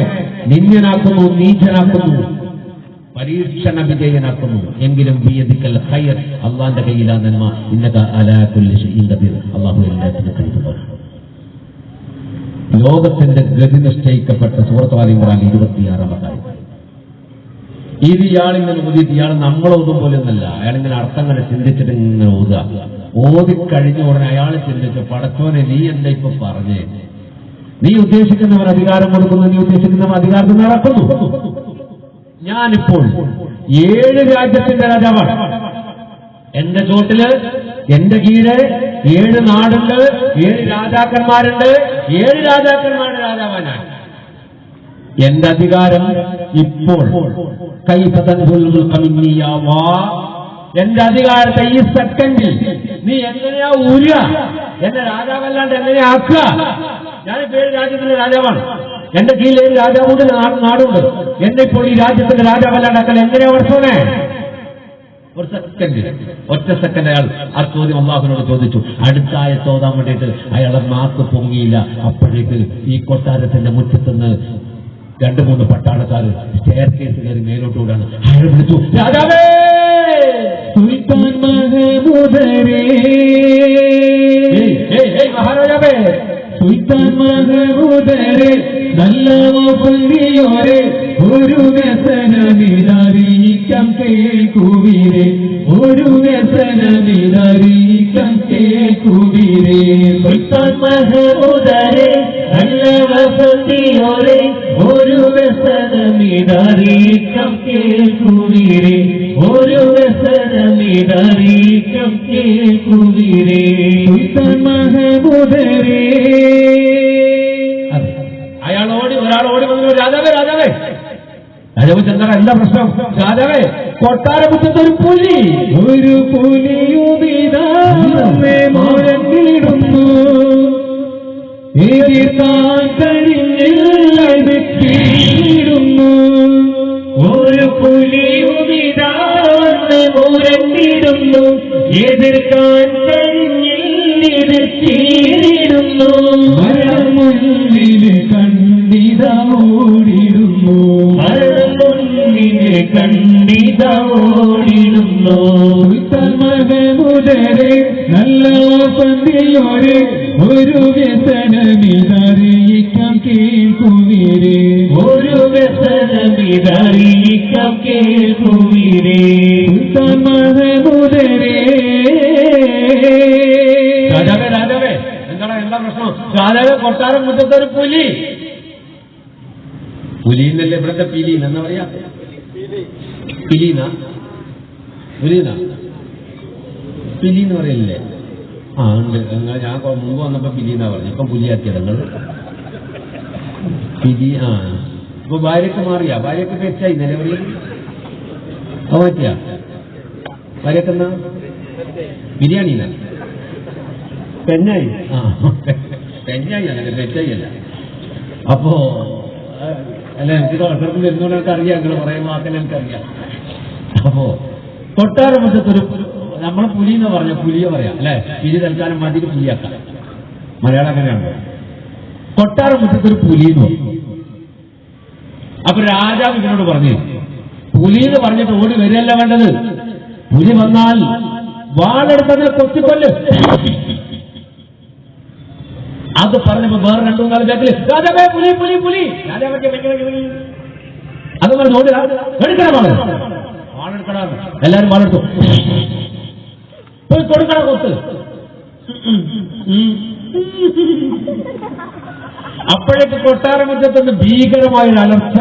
നിന്ദ്യനാക്കുന്നു, നീചനാക്കുന്നു, പരീക്ഷണ വിജയനാക്കുന്നു. എങ്കിലും ബിയദിക്കൽ ഖൈർ, അള്ളാന്റെ കയ്യിലാ നന്മ. ഇന്നക അലാ കുല്ലി ഷൈഇൻ ഖദീർ. അള്ളാഹു എല്ലാത്തിനും കഴിവുള്ളവനാണ്. ലോകത്തിന്റെ ഗതി നിശ്ചയിക്കപ്പെട്ട സൂറത്ത് ആൽ ഇംറാൻ 26-ാമത്തെ ആയത്ത്. ഇത് ഇയാളിങ്ങനെ ഓതിയിട്ട് ഇയാൾ നമ്മളോതും പോലെ ഒന്നല്ല. അയാളിങ്ങനെ അർത്ഥങ്ങളെ ചിന്തിച്ചിട്ട് ഇങ്ങനെ ഓതുക. ഓതിക്കഴിഞ്ഞ ഉടനെ അയാൾ ചിന്തിച്ചു, പടച്ചോനെ നീ എന്താ ഇപ്പൊ പറഞ്ഞേ? നീ ഉദ്ദേശിക്കുന്നവർ അധികാരം കൊടുക്കുന്നു, നീ ഉദ്ദേശിക്കുന്നവർ അധികാരത്തിൽ നടക്കുന്നു. ഞാനിപ്പോൾ 7 രാജ്യത്തിന്റെ രാജാവാണ്. എന്റെ ചോട്ടില്, എന്റെ കീഴ് 7 നാടുണ്ട്, 7 രാജാക്കന്മാരുണ്ട്. 7 രാജാക്കന്മാരുടെ രാജാവാണ് ഞാൻ. എന്റെ അധികാരം ഇപ്പോൾ എന്റെ അധികാരത്തെ ഈ സെക്കൻഡിൽ നീ എങ്ങനെയാ ഊരുക? എന്നെ രാജാവല്ലാണ്ട് എങ്ങനെയാ ആക്കുക? ഞാനിപ്പോ 7 രാജ്യത്തിന്റെ രാജാവാണ്. എന്റെ കീഴിൽ 7 രാജാവുണ്ട്, നാടുണ്ട്. എന്നെ ഇപ്പോൾ ഈ രാജ്യത്തിന്റെ രാജാവല്ലാണ്ടാക്കൽ എങ്ങനെയാ വർഷോനെ? ഒരു സെക്കൻഡ്, ഒറ്റ സെക്കൻഡ് അയാൾ ആ ചോദ്യം അല്ലാഹുവിനോട് ചോദിച്ചു. അടുത്ത ആയത്ത് ഓതാൻ വേണ്ടിയിട്ട് അയാളെ നാക്ക് പൊങ്ങിയില്ല. അപ്പോഴേക്ക് ഈ കൊട്ടാരത്തിന്റെ മുറ്റത്തുനിന്ന് 2-3 പട്ടാളക്കാർ സ്റ്റെയർ കേസ് കയറി മേലോട്ട് വിടാണ്. അയാൾ വിളിച്ചു, രാജാവേ, മഹാരാജാവേ, സുൽത്താൻ മഹമൂദരെ, നല്ല പൊങ്ങിയോരെ, ഒരു വ്യസനമിതറിയിക്കാം കേൾക്കുവീരെ, ഒരു വ്യസനമിതറിയിക്കാം കേൾക്കുവീരെ. സുൽത്താൻ മഹമൂദരെ, നല്ല പൊങ്ങിയോരെ, ഒരു വ്യസനമിതറിയിക്കാം കേൾക്കുവീരെ, ഒരു വ്യസനമിതറിയിക്കാം കേൾക്കുവീരെ. സുൽത്താൻ മഹമൂദരെ, ഒരാൾ ഓടി വന്നു, രാജാവേ രാജാവേ. രാജാവ് ചെന്നാൽ എന്താ പ്രശ്നം? രാജാവേ, കൊട്ടാരമുറ്റത്ത് ഒരു പുലി മുഴങ്ങിടുന്നു, എതിർക്കാൻ കഴിഞ്ഞിടുന്നു. ഒരു പുലിയുമിതാന്ന് മുഴങ്ങിടുന്നു, എതിർക്കാൻ കഴിഞ്ഞിടുന്നു. മരണം മുന്നിൽ കണ്ടിതമോടിടുന്നു, മരണം മുന്നിൽ കണ്ടിതമോടിടുന്നു. സുൽത്താൻ മഹമൂദരെ നല്ല സന്ധ്യയോരെ ഒരു വ്യസനമിതറിയിക്കാം കേൾക്കുവീരേ, ഒരു വ്യസനമിതറിയിക്കാം കേൾക്കുവീരേ. സുൽത്താൻ മഹമൂദരെ. രാജാവേ രാജാവേ, എന്താണ് എന്താ പ്രശ്നം? രാജാവേ, കൊട്ടാരം മുറ്റത്തൊരു പുലി. പുലിന്നല്ലേ ഇവിടുത്തെ പിലീന എന്നാ പറയാ? പിലീന പുലീന പിലീന്ന് പറയല്ലേ? ആ ഉണ്ട്. ഞാൻ മുമ്പ് വന്നപ്പോ പിലീന്നാ പറഞ്ഞു, ഇപ്പം പുലിയാക്കിയത് നിങ്ങൾ പിലി. ആ ഇപ്പൊ ഭാര്യക്ക് മാറിയാ? ഭാര്യക്ക് പെറ്റായി നിലവിളി മാറ്റിയാ? ഭാര്യക്കെന്നാ ബിരിയാണി പെഞ്ഞായി? ആ പെഞ്ഞായി അങ്ങനെ പെറ്റായി അല്ല. അപ്പോ അല്ല, എനിക്ക് ഡോക്ടർക്ക് വരുന്നോണ്ട് എനിക്കറിയാം, നിങ്ങൾ പറയുന്ന വാക്കിൽ എനിക്കറിയാം. അപ്പോ കൊട്ടാരമുറ്റത്തൊരു നമ്മളെ പുലി എന്ന് പറഞ്ഞ പുലിയെ പറയാം അല്ലെ? പിലി തൽക്കാലം മാറ്റിട്ട് പുലിയാക്കാം. മലയാളം അങ്ങനെയാണോ? കൊട്ടാരമുറ്റത്തൊരു പുലി എന്ന് പറയും. അപ്പൊ രാജാവ് ഇവനോട് പറഞ്ഞു, പുലി എന്ന് പറഞ്ഞിട്ട് ഓടി വരികയല്ല വേണ്ടത്, പുലി വന്നാൽ വാളെടുത്തതിനെ കൊത്തിക്കൊല്ല്. അത് പറഞ്ഞപ്പോ വേറെ രണ്ടു നാല് ബാക്കിൽ രാജാവേ പുലി പുലി പുലി. രാജാവ് അത് പറഞ്ഞു ഓടി എടുക്കണം, വാളെടുക്കണം. എല്ലാരും വാളെടുത്തു, പോയി കൊടുക്കണ കൊത്ത്. അപ്പോഴേക്ക് കൊട്ടാരമുറ്റത്തുനിന്ന് ഭീകരമായൊരു അലർച്ച.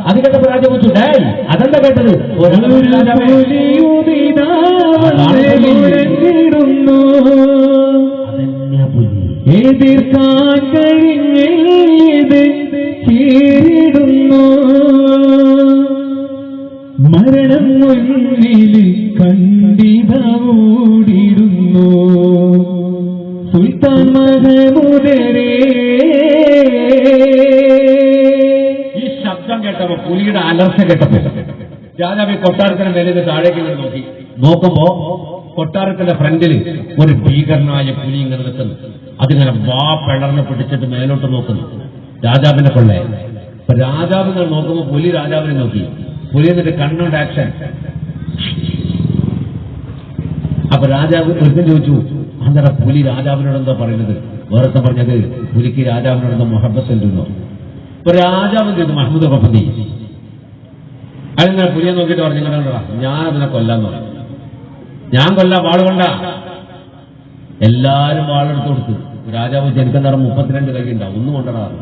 അത് കേട്ടപ്പോ രാജാവ് ചോദിച്ചു, ഡേ അതെന്താ കേട്ടത്? എതിർക്കാൻ കഴിഞ്ഞത് കീറിടുന്നു, മരണം മുന്നിൽ കണ്ടിതമോടിടുന്നു. സുൽത്താൻ മഹമൂദരെ. ഈ ശബ്ദം കേട്ടപ്പോ, പുലിയുടെ അലർച്ച കേട്ടപ്പോ രാജാവ് കൊട്ടാരത്തിന് മേലെ താഴേക്ക് നോക്കി. നോക്കുമ്പോ കൊട്ടാരത്തിന്റെ ഫ്രണ്ടിൽ ഒരു ഭീകരനായ പുലി ഇങ്ങനെ നിൽക്കുന്നു. അതിങ്ങനെ വാ പിളർന്ന് പിടിച്ചിട്ട് മേലോട്ട് നോക്കുന്നു രാജാവിന്റെ കൊള്ളയെ. അപ്പൊ രാജാവ് ഇങ്ങനെ നോക്കുമ്പോ പുലി രാജാവിനെ നോക്കി. പുലി എന്നിട്ട് കണ്ണുണ്ട് ആക്ഷൻ. അപ്പൊ രാജാവ് ഒരിക്കലും ചോദിച്ചു, അന്നേരം പുലി രാജാവിനോട് എന്താ പറയുന്നത്? വേറത്തെ പറഞ്ഞത് പുലിക്ക് രാജാവിനോട് എന്താ മുഹബത്ത് ഉണ്ടെന്നോ. ഇപ്പൊ രാജാവ് ചെയ്തു മഹ്മൂദ് റഫി. അതിങ്ങനെ പുലിയെ നോക്കിയിട്ട് പറഞ്ഞു, ഇങ്ങനെ ഞാൻ അതിനെ കൊല്ലാന്ന് പറഞ്ഞു. ഞാൻ കൊല്ലാ, വാളുകൊണ്ട. എല്ലാരും വാളെടുത്ത് കൊടുത്തു. രാജാവ് ജനിക്കുന്നേരം 32 കൈ ഉണ്ടാവും, ഒന്നും കൊണ്ടിടാറ്.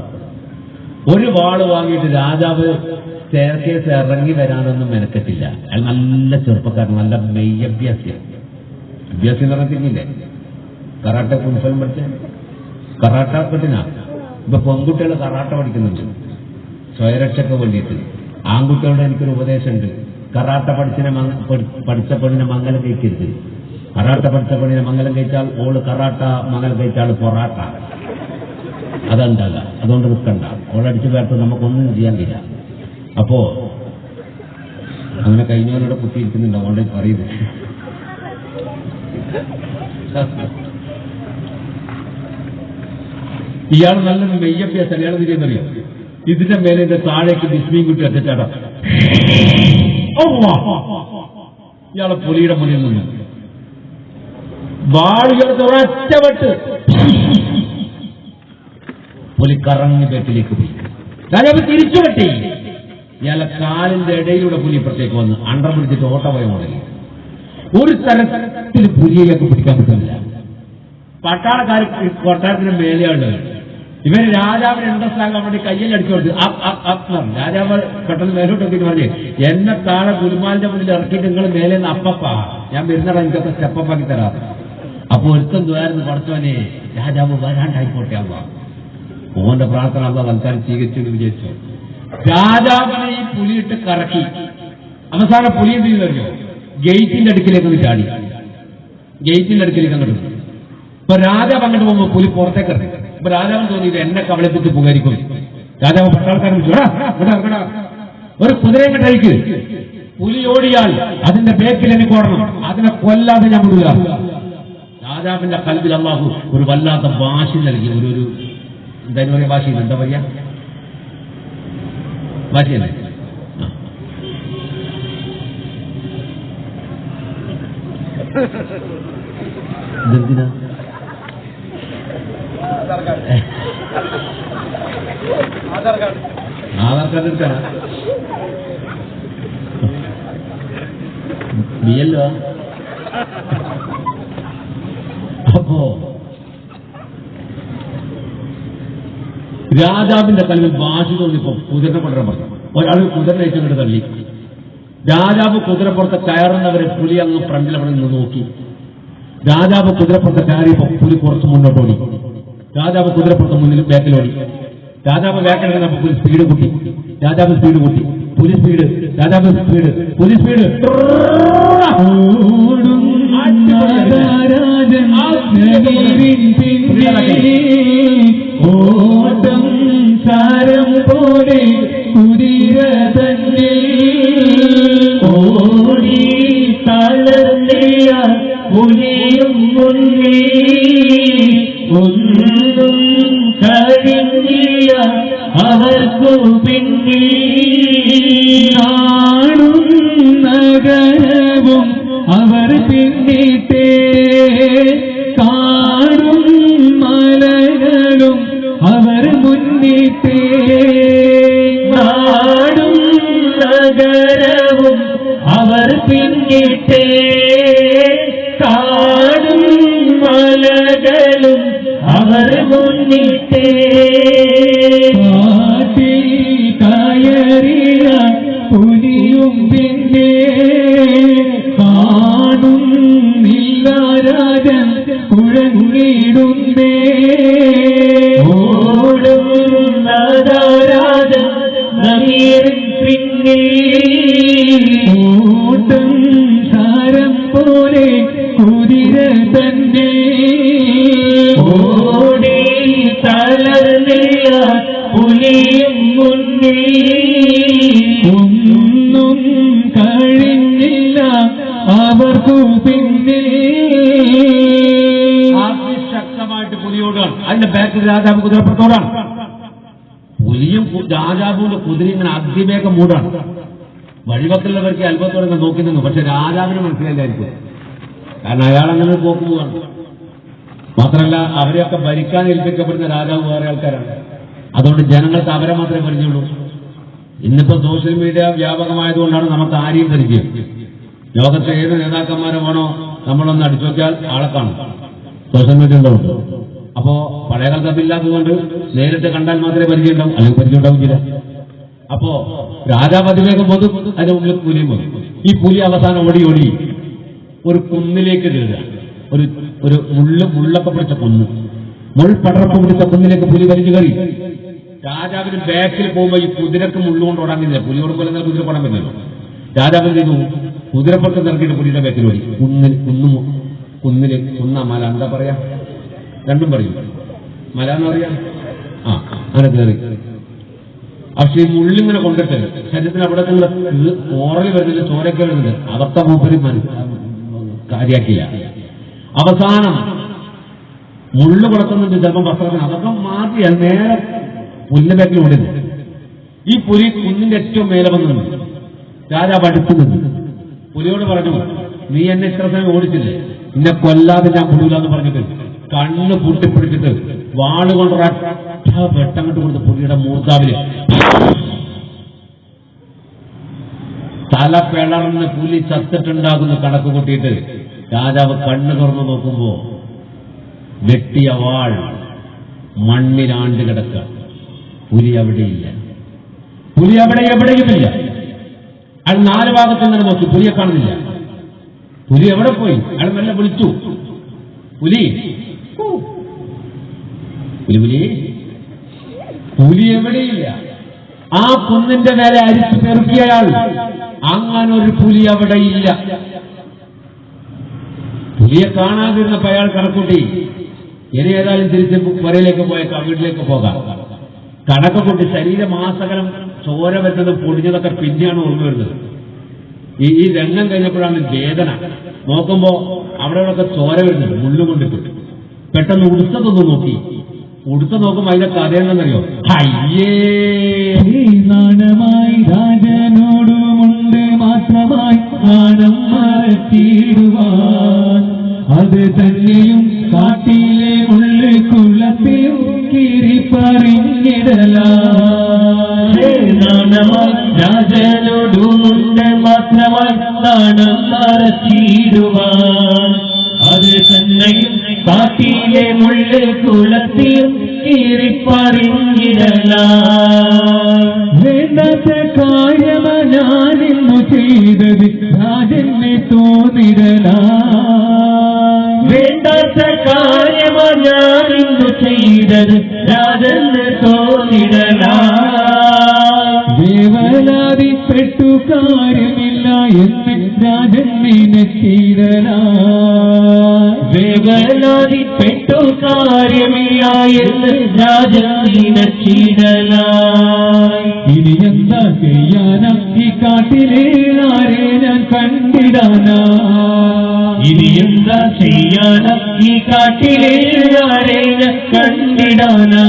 ഒരു വാള് വാങ്ങിയിട്ട് രാജാവ് സ്റ്റെയർകേസ് ഇറങ്ങി വരാനൊന്നും മെനക്കെട്ടില്ല. അയാൾ നല്ല ചെറുപ്പക്കാരൻ, നല്ല മെയ്യഭ്യാസിയാണ്. അഭ്യാസം എന്ന് പറഞ്ഞിട്ടില്ലേ? കറാട്ട കുൻഫലം പഠിച്ച കറാട്ട പെട്ടിനാ. ഇപ്പൊ പെൺകുട്ടികൾ കറാട്ട പഠിക്കുന്നുണ്ട് സ്വയരക്ഷയ്ക്ക് വേണ്ടിയിട്ട്. ആൺകുട്ടികളുടെ എനിക്കൊരു ഉപദേശമുണ്ട്, കറാട്ട പഠിച്ച പെണ്ണിനെ മംഗലം കഴിക്കരുത്. കറാട്ട പഠിച്ച പെണ്ണിനെ മംഗലം കഴിച്ചാൽ ഓള് കറാട്ട, മംഗലം കഴിച്ചാൽ പൊറാട്ട. അതുണ്ടാകുക. അതുകൊണ്ട് നിൽക്കണ്ട. ഓളടിച്ചു പേർത്ത് നമുക്കൊന്നും ചെയ്യാൻ കഴിയില്ല. അപ്പോ അങ്ങനെ കഴിഞ്ഞവരോട് കുത്തിയിരിക്കുന്നുണ്ട്, അതുകൊണ്ട് പറയുന്നത്. ഇയാൾ നല്ലൊരു മെയ്യഭ്യാസം. ഇയാൾ തിരിയെന്നറിയോ? ഇതിന്റെ മേലെ താഴേക്ക് ബിസ്മിയും കുട്ടി ഒറ്റച്ചാടാം. ഇയാളെ പുലിയുടെ മുന്നിൽ നിന്ന് വാളുകളുടെ ഒരൊറ്റവെട്ട്. പുലി കറങ്ങി ബേക്കിലേക്ക് പോയി. രാജാവ് തിരിച്ചു വെട്ടി. ഇയാളെ കാലിന്റെ ഇടയിലൂടെ പുലി ഇപ്പുറത്തേക്ക് വന്ന് അണ്ടർ പിടിച്ചിട്ട് ഓട്ട പോയ മുടങ്ങി. ഒരു തരത്തിൽ പുലിയിലേക്ക് പിടിക്കാൻ പറ്റുന്നില്ല. പട്ടാളക്കാർ കൊട്ടാരത്തിന് മേലെയാണ്. ഇവര് രാജാവിന് ഇൻട്രസ്റ്റ് ആകാൻ വേണ്ടി കയ്യിൽ അടിച്ചു കൊടുത്തു. രാജാവ് പെട്ടെന്ന് മേലോട്ട് നോക്കിയിട്ട് പറഞ്ഞു, എന്നെ താഴെ ഗുരുമാലിന്റെ മുന്നിൽ ഇറക്കിയിട്ട് നിങ്ങൾ മേലെ നിന്ന് അപ്പപ്പാ, ഞാൻ വരുന്നടാ എനിക്കൊക്കെ സ്റ്റെപ്പാക്കി തരാം. അപ്പൊ ഒരുത്തം ദ്വാരുന്ന് പഠിച്ചവനെ രാജാവ് വരാണ്ടായിക്കോട്ടെ. ആവുക ഓന്റെ പ്രാർത്ഥന അള്ളാഹ് തൽക്കാലം സ്വീകരിച്ചു എന്ന് വിചാരിച്ചു. രാജാവിനെ ഈ പുലിയിട്ട് കറക്കി. അവസാനം പുലി എന്ത് ചെയ്യുന്നറിയോ? ഗേറ്റിന്റെ അടുക്കിലേക്ക് ഒന്ന് ചാടി. ഗേറ്റിന്റെ അടുക്കിലേക്ക് അങ്ങോട്ട്. ഇപ്പൊ രാജാവ് അങ്ങോട്ട് പോകുമ്പോ പുലി പുറത്തേക്ക് ഇറങ്ങി. ഇപ്പൊ രാജാവിന് തോന്നി ഇത് എന്നെ കവളിപ്പിച്ച് പുകരിക്കും. രാജാവ് പട്ടാൾക്കാരൻ ഒരു കുതിരയെ കണ്ടഴിക്ക്. പുലി ഓടിയാൽ അതിന്റെ ബേക്കിൽ എനിക്ക് ഓടണം, അതിനെ കൊല്ലാതെ ഞാൻ വിടുക. രാജാവിന്റെ കൽബിൽ അല്ലാഹു ഒരു വല്ലാത്ത ഭാഷ നൽകി. ഒരു എന്താ പറയാ, ഭാഷയിൽ എന്താ പറയാ, ഭാഷയല്ലേ? ഇതെന്തിനാ? ആധാർ കാർഡ് എടുക്കാനാ? ബിയല്ലോ. അപ്പോ രാജാവിന്റെ കൽവിൽ ഭാഷ തോന്നിപ്പോ കുതിരനെ കൊണ്ടുവരാൻ പറഞ്ഞു. ഒരാൾ കുതിരനെ അയച്ചുകൊണ്ട് തള്ളി. രാജാവ് കുതിരപ്പുറത്ത് കയറുന്നവരെ പുലി അങ്ങ് ഫ്രണ്ടിൽ അവിടെ നിന്ന് നോക്കി. രാജാവ് കുതിരപ്പുറത്ത് കയറിയപ്പോ പുലി കുറച്ച് മുന്നോട്ടോടി. രാജാവ് കുതിരപ്പുറത്ത് മുന്നിൽ ബാക്കിലോടി. രാജാവ് ബാക്കിൽ നിന്നപ്പോ പുലി സ്പീഡ് കൂട്ടി. രാജാവ് സ്പീഡ് കൂട്ടി. പുലി സ്പീഡ്. രാജാവ് സ്പീഡ്. പുലി സ്പീഡ്. ഓട്ടം സാരം പോലെ കുതിര തന്നെ ഓടി തളർന്നിയ പുലിയും മുന്നേ ഒന്നും കഴിഞ്ഞില്ല അവർക്കു പിന്നെ. നാടും നഗരവും അവർ പിന്നിട്ടേ കാടും മലകളും അവർ മുന്നിട്ടേ. നാടും നഗരവും അവർ പിന്നിട്ടേ കാടും മലകളും അവർ മുന്നിട്ടേ. കാട്ടിൽ കയറിയ പുലിയും പിന്നെ കാണുന്നില്ല രാജൻ കുഴങ്ങിടുന്നേ. ഓടുന്നതാ രാജൻ നവീരൻ പിന്നെ ഓട്ടം സാരം പോലെ കുതിര തന്നെ ഓടി തളർന്നില്ല പുലിയും മുന്നേ ഒന്നും കഴിഞ്ഞില്ല അവർക്കു പിന്നെ. ശക്തമായിട്ട് പുലിയോടാണ്. അതിന്റെ ബാക്കിൽ രാജാവ് കുതിരപ്പുറത്തോടാണ്. പുലിയും രാജാവിന്റെ കുതിരയും ഇങ്ങനെ അതിവേഗം മൂടാണ്. വഴിവക്കുള്ളവർക്ക് അത്ഭുതത്തോടെ നോക്കി നിന്നു. പക്ഷെ രാജാവിന് മനസ്സിലായില്ലായിരിക്കും. കാരണം അയാൾ അങ്ങനെ പോക്ക് പോവാണ്. മാത്രമല്ല അവരെയൊക്കെ ഭരിക്കാൻ ഏൽപ്പിക്കപ്പെടുന്ന രാജാവ് വേറെ ആൾക്കാരാണ്. അതുകൊണ്ട് ജനങ്ങൾക്ക് അവരെ മാത്രമേ പരിചയമുള്ളൂ. ഇന്നിപ്പോ സോഷ്യൽ മീഡിയ വ്യാപകമായതുകൊണ്ടാണ് നമുക്ക് ആരെയും പരിചയം. ലോകത്തെ ഏത് നേതാക്കന്മാരെ വേണോ നമ്മളൊന്ന് അടിച്ചു നോക്കിയാൽ ആളെ കാണും. സോഷ്യൽ മീഡിയ ഉണ്ടാവും. അപ്പോ പഴയകാലത്ത് അതില്ലാത്തതുകൊണ്ട് നേരിട്ട് കണ്ടാൽ മാത്രമേ പരിചയം ഉണ്ടാവും, അല്ലെങ്കിൽ പരിചയം ഉണ്ടാവില്ല. അപ്പോ രാജാവ് അതിവേഗം പോതും, അതിന്റെ ഉള്ളിൽ പുലിയും പോതും. ഈ പുലി അവസാനം ഓടി ഓടി ഒരു കുന്നിലേക്ക് കയറുക. ഒരു മുള്ളൊക്കെ പിടിച്ച കുന്ന്, മുൾപടർപ്പ് പിടിച്ച കുന്നിലേക്ക് പുലി വലിച്ചു കയറി. രാജാവിന് ബാക്കിൽ പോകുമ്പോൾ ഈ കുതിരക്ക് മുള്ളുകൊണ്ട് ഓടാൻ കഴിയില്ല. പുലിയോട് പോലെ കുതിര പോടാൻ പറ്റില്ലല്ലോ. രാജാവ് എന്ത് ചെയ്തു? കുതിരപ്പുറത്ത് നിറക്കിയിട്ട് പുലിയുടെ ബാക്കിൽ ഓടി. കുന്നില് മല എന്താ പറയാ, രണ്ടും പറയും. മല എന്ന് പറയാ, അങ്ങനെ കയറി. പക്ഷെ ഈ മുള്ളിങ്ങനെ കൊണ്ടിട്ട് ശരീരത്തിന് അവിടെ ഓറൽ വരുന്നില്ല, ചോരയ്ക്ക് വരുന്നില്ല. അതൊക്കെ മൂപ്പര് കാര്യാക്കില്ല. അവസാനം മുള്ളു കൊടുക്കുന്നുണ്ട് ചിലപ്പോൾ വസ്ത്രത്തിന്, അതൊക്കെ മാറ്റി നേരെ പുല്ലിന്റെ ബാക്കിൽ ഓടുന്നു. ഈ പുലി കുന്നിന്റെ ഏറ്റവും മേലെ വന്നു. രാജാവ് അടുത്ത് നിന്നു. പുലിയോട് പറഞ്ഞു, നീ എന്നെ ഇത്ര സമയം ഓടിച്ചില്ലേ, എന്നെ കൊല്ലാതെ ഞാൻ പുലിയില്ലാന്ന് പറഞ്ഞിട്ട് കണ്ണ് പൂട്ടിപ്പിടിച്ചിട്ട് വാളുകൊണ്ടൊരൊറ്റ വെട്ടങ്ങട്ട് കൊടുത്ത് പുലിയുടെ മൂർത്താവില് തല പിളർന്ന് പുലി ചത്തിട്ടുണ്ടാകുന്ന കണക്ക് കൂട്ടിയിട്ട് രാജാവ് കണ്ണ് തുറന്നു നോക്കുമ്പോ വെട്ടിയ വാൾ മണ്ണിലാണ്ട് കിടക്കുക. പുലി അവിടെയില്ല. പുലി അവിടെ എവിടെയുമില്ല. അയാൾ നാല് ഭാഗത്ത് നിന്ന് നോക്കി, പുലിയെ കാണുന്നില്ല. പുലി എവിടെ പോയി? അയാൾ നല്ല വിളിച്ചു, പുലി പുലി പുലി. പുലി എവിടെയില്ല. ആ കുന്നിന്റെ മേലെ അരിച്ചു പെറുക്കിയയാൾ, അങ്ങനെ ഒരു പുലി അവിടെ ഇല്ല. പുലിയെ കാണാതിരുന്നപ്പോ അയാൾ കണക്കൂട്ടി, ഇനി ഏതായാലും തിരിച്ച് പുരയിലേക്ക് പോയേക്കാം, വീട്ടിലേക്ക് പോകാം. കണക്കുകൂട്ടി ശരീരമാസകലം ചോര വരുന്നത് പൊടിഞ്ഞതൊക്കെ പിന്നെയാണ് ഓർമ്മ വരുന്നത്. ഈ രംഗം കഴിഞ്ഞപ്പോഴാണ് വേദന. നോക്കുമ്പോ അവിടെ ചോര വരുന്നുണ്ട്, മുള്ളുകൊണ്ടിട്ട്. പെട്ടെന്ന് ഉടുത്തതൊന്ന് നോക്കി. ഉടുത്ത നോക്കുമ്പോ അതിന്റെ കഥയെന്നറിയോ? അയ്യേ, നാണമായി രാജനോടുമുണ്ട് മാത്രമായി നാണം മറച്ചിടുവാൻ, അത് തന്നെയും കാട്ടിലെ ഉള്ളിൽ കുളത്തിലും നാണമായി രാജനോടുമുണ്ട് മാത്രമായി നാണം മറച്ചിടുവാൻ, അത് തന്നെയും കാട്ടിലെ മുള്ളിൽ കുളത്തിലും വേണ്ടാത്ത കാര്യമ ഞാനിന്നു ചെയ്തത് രാജനെ തോന്നിടല, വേണ്ടാത്ത കാര്യമ ഞാനിന്നു ചെയ്തത് രാജന് തോന്നിടല, വേവലാതിപ്പെട്ടു കാര്യമില്ല എന്ന് രാജൻ നിനച്ചിടല, വേവലാതിപ്പെട്ടു കാര്യമില്ല എന്ന് രാജൻ നിനച്ചിടല. ഇനി എന്താ ചെയ്യാനാ ഈ കാട്ടിലെ ആരെ ഞാൻ കണ്ടിടാനാ, ഇനി എന്താ ചെയ്യാനാ ഈ കാട്ടിലെ ആരെ ഞാൻ കണ്ടിടാനാ.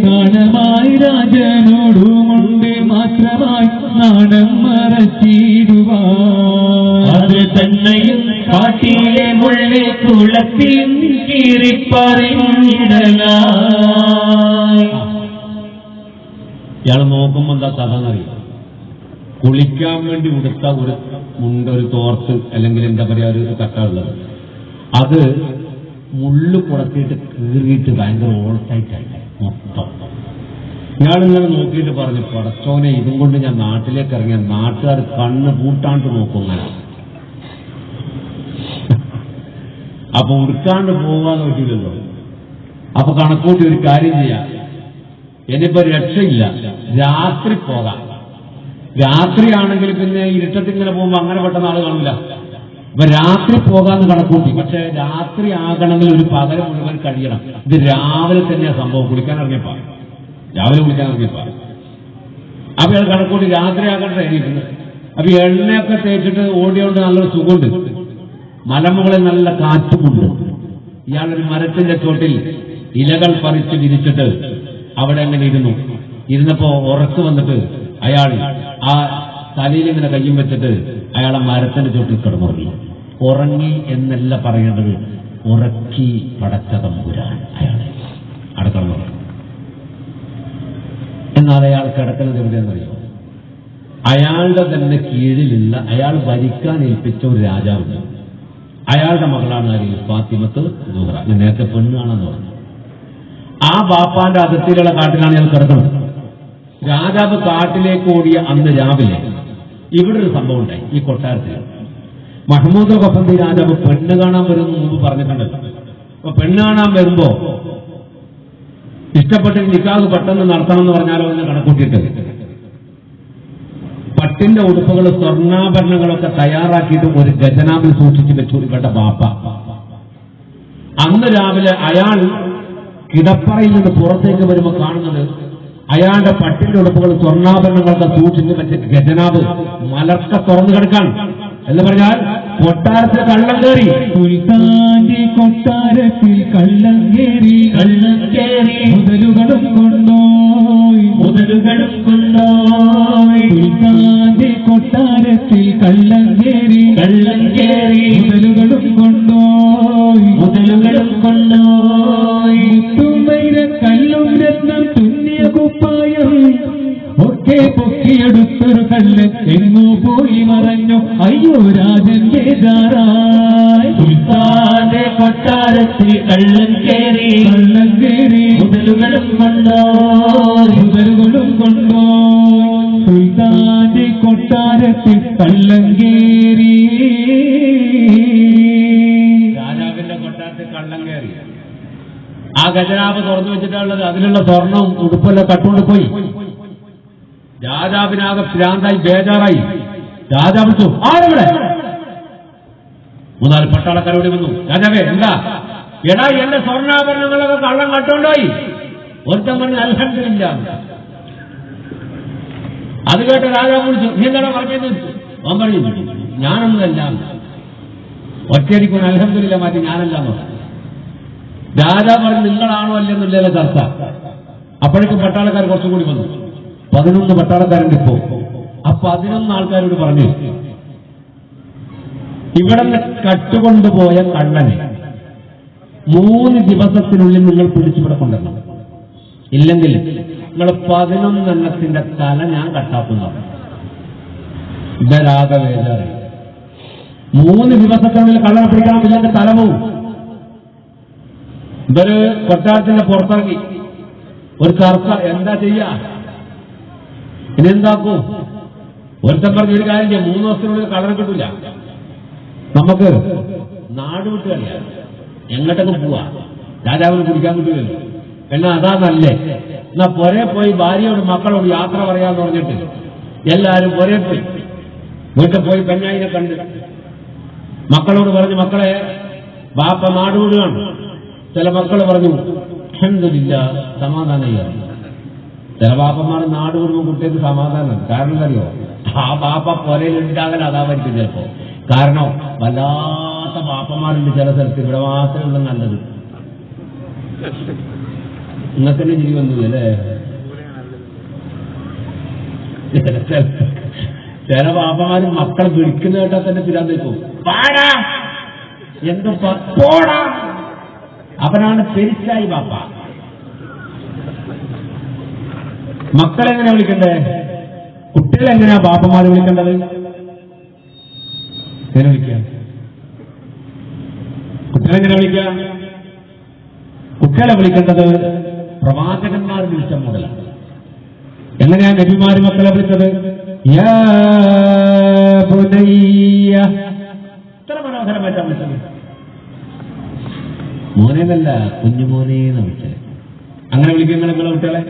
നാണമായി രാജനോടുമുണ്ട് മാത്രമായി നാണം മറച്ചിടുവാൻ, അത് തന്നെയും കാട്ടിലെ മുള്ളിൽ കുളത്തിൽ കീറിപ്പറിഞ്ഞിടല. ഇയാൾ നോക്കുമ്പോ എന്താ കഥ എന്നറിയാം? കുളിക്കാൻ വേണ്ടി ഉടുത്ത ഒരു മുണ്ടൊരു തോർത്ത് അല്ലെങ്കിൽ എന്താ പറയാ ഒരു കട്ടുള്ളത്, അത് മുള്ളു കുളത്തിയിട്ട് കീറിയിട്ട് ഭയങ്കര ഓൾട്ടായിട്ടായി മൊത്തം. ഇയാളിങ്ങനെ നോക്കിയിട്ട് പറഞ്ഞു, പടച്ചോനെ ഇതും കൊണ്ട് ഞാൻ നാട്ടിലേക്ക് ഇറങ്ങിയ നാട്ടുകാർ കണ്ണ് പൂട്ടാണ്ട് നോക്കും. അപ്പൊ ഉടുക്കാണ്ട് പോകാന്ന് പറ്റില്ലല്ലോ. അപ്പൊ കണക്കൂട്ടി ഒരു കാര്യം ചെയ്യാം, ഇനിയിപ്പോ രക്ഷയില്ല, രാത്രി പോകാം. രാത്രിയാണെങ്കിൽ പിന്നെ ഇരുട്ടത്തിങ്ങനെ പോകുമ്പോ അങ്ങനെ പെട്ടെന്ന് ആള് കാണില്ല. അപ്പൊ രാത്രി പോകാന്ന് കണക്കൂട്ടി. പക്ഷെ രാത്രി ആകണമെങ്കിൽ ഒരു പകരം മുഴുവൻ കഴിയണം. ഇത് രാവിലെ തന്നെയാ സംഭവം. കുളിക്കാൻ ഇറങ്ങിയപ്പോ അപ്പൊ ഇയാൾ കണക്കൂട്ടി രാത്രി ആകട്ടെ എണീക്കുന്നത്. അപ്പൊ എണ്ണയൊക്കെ തേച്ചിട്ട് ഓടിയോണ്ട് നല്ലൊരു സുഖമുണ്ട്. മലമുകളിൽ നല്ല കാറ്റുമുണ്ട്. ഇയാളൊരു മരത്തിന്റെ ചോട്ടിൽ ഇലകൾ പറിച്ച് വിരിച്ചിട്ട് അവിടെ അങ്ങനെ ഇരുന്നപ്പോ ഉറച്ചു വന്നിട്ട് അയാൾ ആ തലയിൽ ഇങ്ങനെ കയ്യും വെച്ചിട്ട് അയാളെ മരത്തിന്റെ ചോട്ടിൽ കിടന്നുറങ്ങി. ഉറങ്ങി എന്നല്ല പറയേണ്ടത്, ഉറക്കി പടച്ച തമ്പുരാൻ അയാളെ അവിടെ കിടന്നുറങ്ങി. എന്നാൽ അയാൾ കിടക്കുന്നത് എവിടെയെന്നറിയോ? അയാളുടെ തന്നെ കീഴിലുള്ള അയാൾ ഭരിക്കാൻ ഏൽപ്പിച്ച ഒരു രാജാവുണ്ട്. അയാളുടെ മകളാണ് ആര്? ഫാത്തിമത്ത് സുഹറ. ഞാൻ നേരത്തെ പെണ്ണാണെന്ന് പറഞ്ഞു. ആ ബാപ്പാന്റെ അതിർത്തിയിലുള്ള കാട്ടിലാണ് അയാൾ കിടക്കുന്നത്. രാജാവ് കാട്ടിലേക്ക് ഓടിയ അന്ന് രാവിലെ ഇവിടെ ഒരു സംഭവം ഉണ്ടായി. ഈ കൊട്ടാരത്തിൽ മഹ്മൂദ് ഖഫന്തി രാജാവ് പെണ്ണ് കാണാൻ വരുന്ന മുമ്പ് പറഞ്ഞിട്ടുണ്ടല്ലോ. അപ്പൊ പെണ്ണ് കാണാൻ വരുമ്പോ ഇഷ്ടപ്പെട്ട് നിക്കാഹ് പെട്ടെന്ന് നടത്തണം എന്ന് പറഞ്ഞാലോ എന്ന് കണക്കൂട്ടിയിട്ട് പട്ടിന്റെ ഉടുപ്പുകൾ സ്വർണ്ണാഭരണങ്ങളൊക്കെ തയ്യാറാക്കിയിട്ട് ഒരു ഖജനാവിൽ സൂക്ഷിച്ചു വെച്ചു ഇവരുടെ ബാപ്പ. അന്ന് രാവിലെ അയാൾ കിടപ്പറയിൽ നിന്ന് പുറത്തേക്ക് വരുമ്പോൾ കാണുന്നത് അയാളുടെ പട്ടിന്റെ ഉടുപ്പുകൾ സ്വർണ്ണാഭരണങ്ങളൊക്കെ സൂക്ഷിച്ച് വെച്ച് ഖജനാവ് മലർക്ക തുറന്നു കിടക്കാൻ എന്ന് പറഞ്ഞാൽ കൊട്ടാരത്തിൽ കള്ളം കയറി. സുൽത്താന്റെ കൊട്ടാരത്തിൽ കള്ളം കയറി മുതലുകളും കൊണ്ടോയി സുൽത്താന്റെ കൊട്ടാരത്തിൽ കള്ളം കയറി മുതലുകളും കൊണ്ടോയി തുമ്പൈര കല്ലും രത്നം തുന്നിയ കുപ്പായം ഒക്കെ പൊക്കിയെടുത്തൊരു കല്ല് എങ്ങോ പോയി മറഞ്ഞു. അയ്യോ രാജന്റെ ജാറായി. സുൽത്താന്റെ കൊട്ടാരത്തിൽ കള്ളം കയറി മുതലുകളും കൊണ്ടോയി സുൽത്താന്റെ കൊട്ടാരത്തിൽ കള്ളം കയറി. രാജാവിന്റെ കൊട്ടാരത്തിൽ കള്ളം കയറി. ആ ഖജനാവ് തുറന്നു വെച്ചിട്ടുള്ളത് അതിലുള്ള സ്വർണവും ഉടുപ്പെല്ലാം കട്ടുകൊണ്ട് പോയി. രാജാവിനാകെ ഭ്രാന്തായി ബേജാറായി. രാജാവ് വിളിച്ചു, ആരെവിടെ? 3-4 പട്ടാളക്കാരോട് വന്നു. രാജാവേ എന്താ? എടാ എന്റെ സ്വർണ്ണാഭരണങ്ങളൊക്കെ കള്ളം കട്ടുകൊണ്ടുപോയി. ഒരുത്തം പറഞ്ഞ് അൽഹംദുലില്ലാ. അത് കേട്ട രാജാവ് വിളിച്ചു, നീ എന്താണോ പറഞ്ഞത്? അവൻ പറഞ്ഞു, ഞാനൊന്നുമല്ല. ഒറ്റയടിക്കൊന്ന് അൽഹംദുലില്ലാ മാറ്റി ഞാനല്ലാന്ന്. രാജാവ് പറഞ്ഞു, നിങ്ങളാണോ അല്ലെന്നില്ലല്ലോ ചർച്ച. അപ്പോഴേക്കും പട്ടാളക്കാർ കുറച്ചും കൂടി വന്നു. 11 പട്ടാളക്കാരുണ്ട് ഇപ്പോ. ആ 11 ആൾക്കാരോട് പറഞ്ഞു, ഇവിടെ കട്ടുകൊണ്ടുപോയ കള്ളനെ 3 ദിവസത്തിനുള്ളിൽ നിങ്ങൾ പിടിച്ചുവിടെ കൊണ്ടുവരണം. ഇല്ലെങ്കിൽ നിങ്ങൾ 11 എണ്ണത്തിന്റെ തല ഞാൻ കട്ടാക്കുന്നതാണ്. ഇവരാകെ വേദാറി. 3 ദിവസത്തിനുള്ളിൽ കള്ളനെ പിടിക്കണം, ഇല്ലെങ്കിൽ തല പോവും. ഇവര് കൊട്ടാരത്തിന്റെ പുറത്തിറങ്ങി ഒരു ചർച്ച, എന്താ ചെയ്യാ, ഇനെന്താക്കൂ? ഒരുത്തൻ പറഞ്ഞ ഒരു കാര്യം ചെയ്യാം, 3 ദിവസത്തിനുള്ളിൽ കള്ളനെ കിട്ടൂല, നമുക്ക് നാട് വിട്ട് കളിയാ, എങ്ങോട്ടൊക്കെ പോവാ, രാജാവിന് കുടിക്കാൻ കിട്ടുമല്ലോ. എന്നാ അതാ നല്ലേ. എന്നാ പുരേ പോയി ഭാര്യയോട് മക്കളോട് യാത്ര പറയാന്ന് പറഞ്ഞിട്ട് എല്ലാരും പുരേ പോയി. വീട്ടിൽ പോയി പെണ്ണായിനെ കണ്ട് മക്കളോട് പറഞ്ഞു, മക്കളെ ബാപ്പ നാട് വിടുകയാണ്. ചില മക്കൾ പറഞ്ഞു, അൽഹംദുലില്ലാ, സമാധാനമായി. ചില ബാപ്പന്മാർ നാട് വിടുമ്പോൾ കുട്ടികൾക്ക് സമാധാനം. കാരണം അറിയോ, ആ ബാപ്പ പുരയിൽ ഉണ്ടാകല അതാവായിരിക്കും ചിലപ്പോ. കാരണം വല്ലാത്ത ബാപ്പന്മാരുണ്ട് ചില സ്ഥലത്ത്. ഇവിടെ മാത്രമേ നല്ലത്. നിങ്ങൾക്ക് തന്നെ ചിരി വന്നു അല്ലേ? ചില ബാപ്പന്മാര് മക്കളെ വിളിക്കുന്ന കേട്ടാൽ തന്നെ തിരാന്തേക്കും, പാടാ എന്തോ പോടാ. അവനാണ് പെരിച്ചായി ബാപ്പ. മക്കളെങ്ങനെയാ വിളിക്കണ്ടേ? കുട്ടികളെങ്ങനെയാ ബാപ്പന്മാര് വിളിക്കേണ്ടത്? വിളിക്കുക കുട്ടികളെങ്ങനെ വിളിക്കുക? കുട്ടികളെ വിളിക്കേണ്ടത് പ്രവാചകന്മാർ വിളിച്ച മോഡലാണ്. എങ്ങനെയാ നബിമാര് മക്കളെ വിളിച്ചത്? യാ ബുനയ്യ. എത്ര മനോഹരമായിട്ടാണ് വിളിച്ചത്. മോനെന്നല്ല, കുഞ്ഞുമോനേന്ന് വിളിച്ചത്. അങ്ങനെ വിളിക്കുന്ന നിങ്ങളെ കുട്ടികളെ,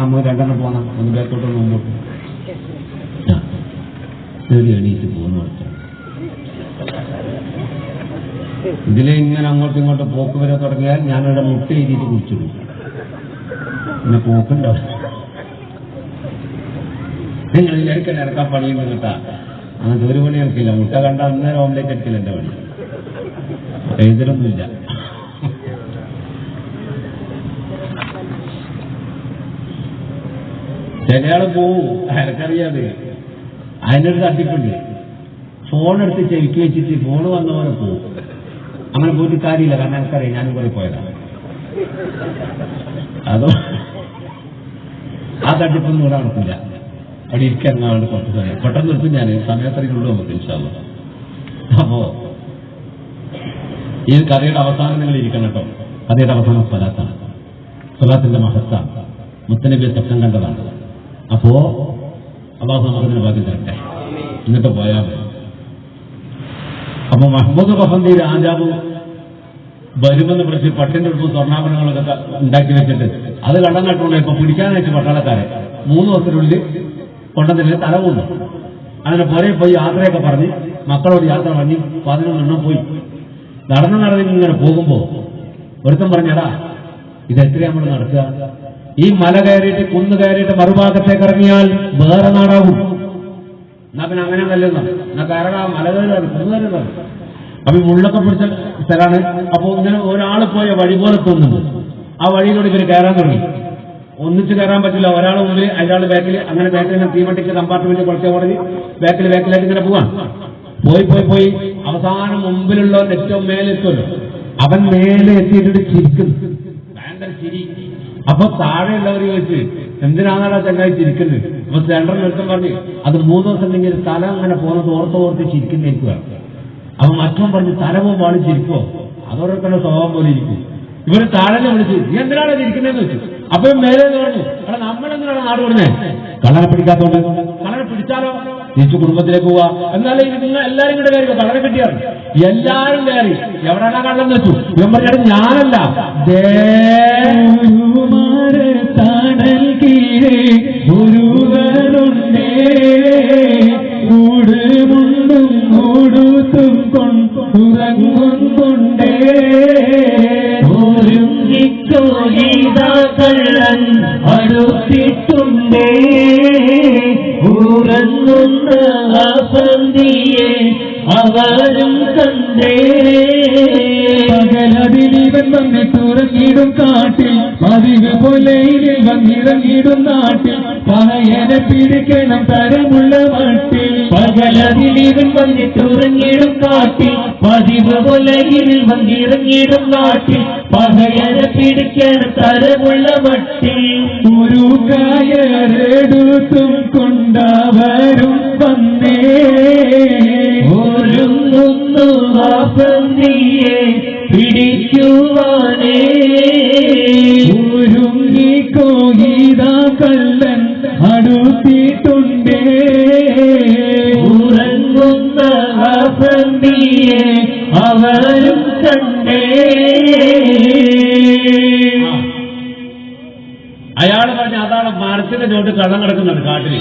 അമ്മ 2 എണ്ണം പോന്ന, ഒന്ന് ബാക്കോട്ടൊന്ന് മുമ്പോട്ട് എണീറ്റ് പോകുന്നു. ഇതിലെ ഇങ്ങനെ അങ്ങോട്ടും ഇങ്ങോട്ടും പോക്ക് വരെ തുടങ്ങിയാൽ ഞാനിവിടെ മുട്ട എഴുതിയിട്ട് കുടിച്ചിടും. പിന്നെ പോക്കുണ്ടാവും. നിങ്ങൾ വിചാരിക്കാൻ ഇറക്കാൻ പണിയുണ്ട് കേട്ടാ. അങ്ങനത്തെ ഒരു പണി ഇറക്കില്ല. മുട്ട കണ്ട അന്നേരം ഓംലേറ്റ് അടിക്കില്ല എന്റെ പണി. എഴുതലൊന്നുമില്ല. ചിലയാള് പോവും, അയാൾക്കറിയാതെ. അതിനൊരു തട്ടിപ്പുണ്ട്. ഫോണെടുത്ത് ചെവിക്ക് വെച്ചിട്ട് ഫോണ് വന്ന പോലെ പോവും. അങ്ങനെ പോയിട്ട് കാര്യമില്ല. കാരണം എനിക്കറിയാം, ഞാനും കുറെ പോയതാണ്. അതോ ആ തട്ടിപ്പൊന്നും ഇവിടെ നടക്കില്ല. അവിടെ ഇരിക്കാറുണ്ട് കുറച്ച് സമയം. പെട്ടെന്ന് നിർത്തും ഞാൻ, സമയത്തറിയുള്ളൂ നമുക്ക് ഇൻഷാല്ലാ. അപ്പോ ഈ കഥയുടെ അവസാനം നിങ്ങൾ ഇരിക്കണം കേട്ടോ. കഥയുടെ അവസാനം സ്വലാത്താണ്. സ്വലാത്തിന്റെ മഹത്താണ്. മുത്തനബിയെ സ്വപ്നം കണ്ടതാണ്. അപ്പോ അള്ളാഹു നമുക്കതിന് ഭാഗ്യം തരട്ടെ. എന്നിട്ട് പോയാൽ മതി. അപ്പൊ മഹ്മൂദ് ബഫന്തി രാജാവ് വരുമെന്ന് വിളിച്ച് പട്ടിന്റെ അടുത്ത് സ്വർണ്ണാഭരണങ്ങളൊക്കെ ഉണ്ടാക്കി വെച്ചിട്ട് അത് കള്ളം കട്ടുകൊണ്ട് ഇപ്പൊ പിടിക്കാനായിട്ട് പട്ടാളക്കാരെ 3 ദിവസത്തിനുള്ളിൽ കൊണ്ടതിന് തല കൊണ്ടു. അങ്ങനെ പുറേ പോയി യാത്രയൊക്കെ പറഞ്ഞ് മക്കളോട് യാത്ര പറഞ്ഞ് 11 എണ്ണം പോയി. നടന്ന് ഇങ്ങനെ പോകുമ്പോ ഒരുത്തം പറഞ്ഞടാ, ഇതെത്രയാ നമ്മൾ നടക്കുക? ഈ മല കയറിയിട്ട് കുന്ന് കയറിയിട്ട് മറുഭാഗത്തേക്ക് ഇറങ്ങിയാൽ വേറെ നാടാവും. എന്നാ പിന്നെ അങ്ങനെ നല്ലതാണ്. എന്നാ കാരണം ആ മല കയറാണ്, കുന്ന് കയറുന്നതാണ്. അപ്പൊ മുള്ളൊക്കെ പിടിച്ച സ്ഥലമാണ്. അപ്പൊ ഇങ്ങനെ ഒരാൾ പോയ വഴി പോലെ തോന്നുന്നു. ആ വഴിയിലൂടെ ഇവര് കയറാൻ തുടങ്ങി. ഒന്നിച്ച് കയറാൻ പറ്റില്ല. ഒരാൾ മുമ്പിൽ, അയാൾ ബാക്കിൽ. അങ്ങനെ ബാക്കിൽ തീവണ്ടിക്ക് കമ്പാർട്ട്മെന്റ് കുറച്ച് കുറഞ്ഞ് ബാക്കിലായിട്ട് ഇങ്ങനെ പോവാൻ പോയി അവസാനം മുമ്പിലുള്ള ഏറ്റവും മേലെ എത്തുമല്ലോ. അവൻ മേലെ എത്തിയിട്ട് ചിരിക്കുന്നു. ഭയങ്കര ചിരി. അപ്പൊ താഴെയുള്ളവർ ചോദിച്ച്, എന്തിനാണാ ചങ്ങായി ചിരിക്കുന്നത്? അപ്പൊ സെൻട്രൽ നൃത്തം പറഞ്ഞു, അത് 3 ദിവസം ഇങ്ങനെ തല അങ്ങനെ പോകുന്നത് ഓർത്ത് ചിരിക്കുന്നേക്കുവാണ്. അപ്പൊ മറ്റവൻ പറഞ്ഞു, തല പോകുമ്പോൾ ആള് ചിരിക്കുവോ? അതോടൊക്കെ സ്വഭാവം പോലെ ഇരിക്കും. ഇവര് താഴെ വിളിച്ചു, നീ എന്തിനാണ് ചിരിക്കുന്നതെന്ന് വെച്ചു. അപ്പൊ മേലെ പറഞ്ഞു, അവിടെ നമ്മളെന്തിനാണ് നാട് വിടുന്നത്? കള്ളനെ പിടിക്കാത്തോണ്ട്. കള്ളനെ പിടിച്ചാലോ തിരിച്ചു കുടുംബത്തിലേക്ക് പോവാ. എന്നാലും നിങ്ങൾ എല്ലാരും കൂടെ കയറി കള്ളനെ കിട്ടിയാണ്. എല്ലാരും കയറി എവിടെയാണ് കള്ളെന്ന് വെച്ചു. ഇവൻ പറഞ്ഞാൽ ഞാനല്ല തണൽ കീഴേ ഗുരുവരുണ്ടേ കൂട് മുണ്ടും മൂടുത്തും കൊണ്ടുറങ്ങുന്നുണ്ടേ കള്ളൻ അടുത്തിട്ടുണ്ടേ ഉറങ്ങുന്ന സന്ധിയെ അവരും കണ്ടേ പകലതിലിവൻ വന്നിട്ടുറങ്ങിടും കാട്ടിൽ പതിവ് പോലെ വന്നിറങ്ങിടും നാട്ടിൽ പഹയനെ പിടിക്കണം തരമുള്ള മട്ടിൽ പകലതിലിവൻ വന്നിട്ടുറങ്ങിടും കാട്ടിൽ പതിവ് പോലെ വന്നിറങ്ങിടും നാട്ടിൽ പഹയനെ പിടിക്കണം തരമുള്ള മട്ടിൽ ഒരു കയറെടുത്തും കൊണ്ടവരും വന്നേ ഒരുങ്ങുന്നു വാസന്തിയെ പിടിക്കുവാനേ ഒരുങ്ങിക്കോ ഗീതാ കള്ളൻ അടുത്തിട്ടുണ്ടേ ഉറങ്ങുന്ന വാസന്തിയെ അവരും കണ്ടേ. അയാൾ പറഞ്ഞ അതാണ് മരത്തിന്റെ ചോട്ട് കള്ളം കിടക്കുന്നുണ്ട് കാട്ടില്.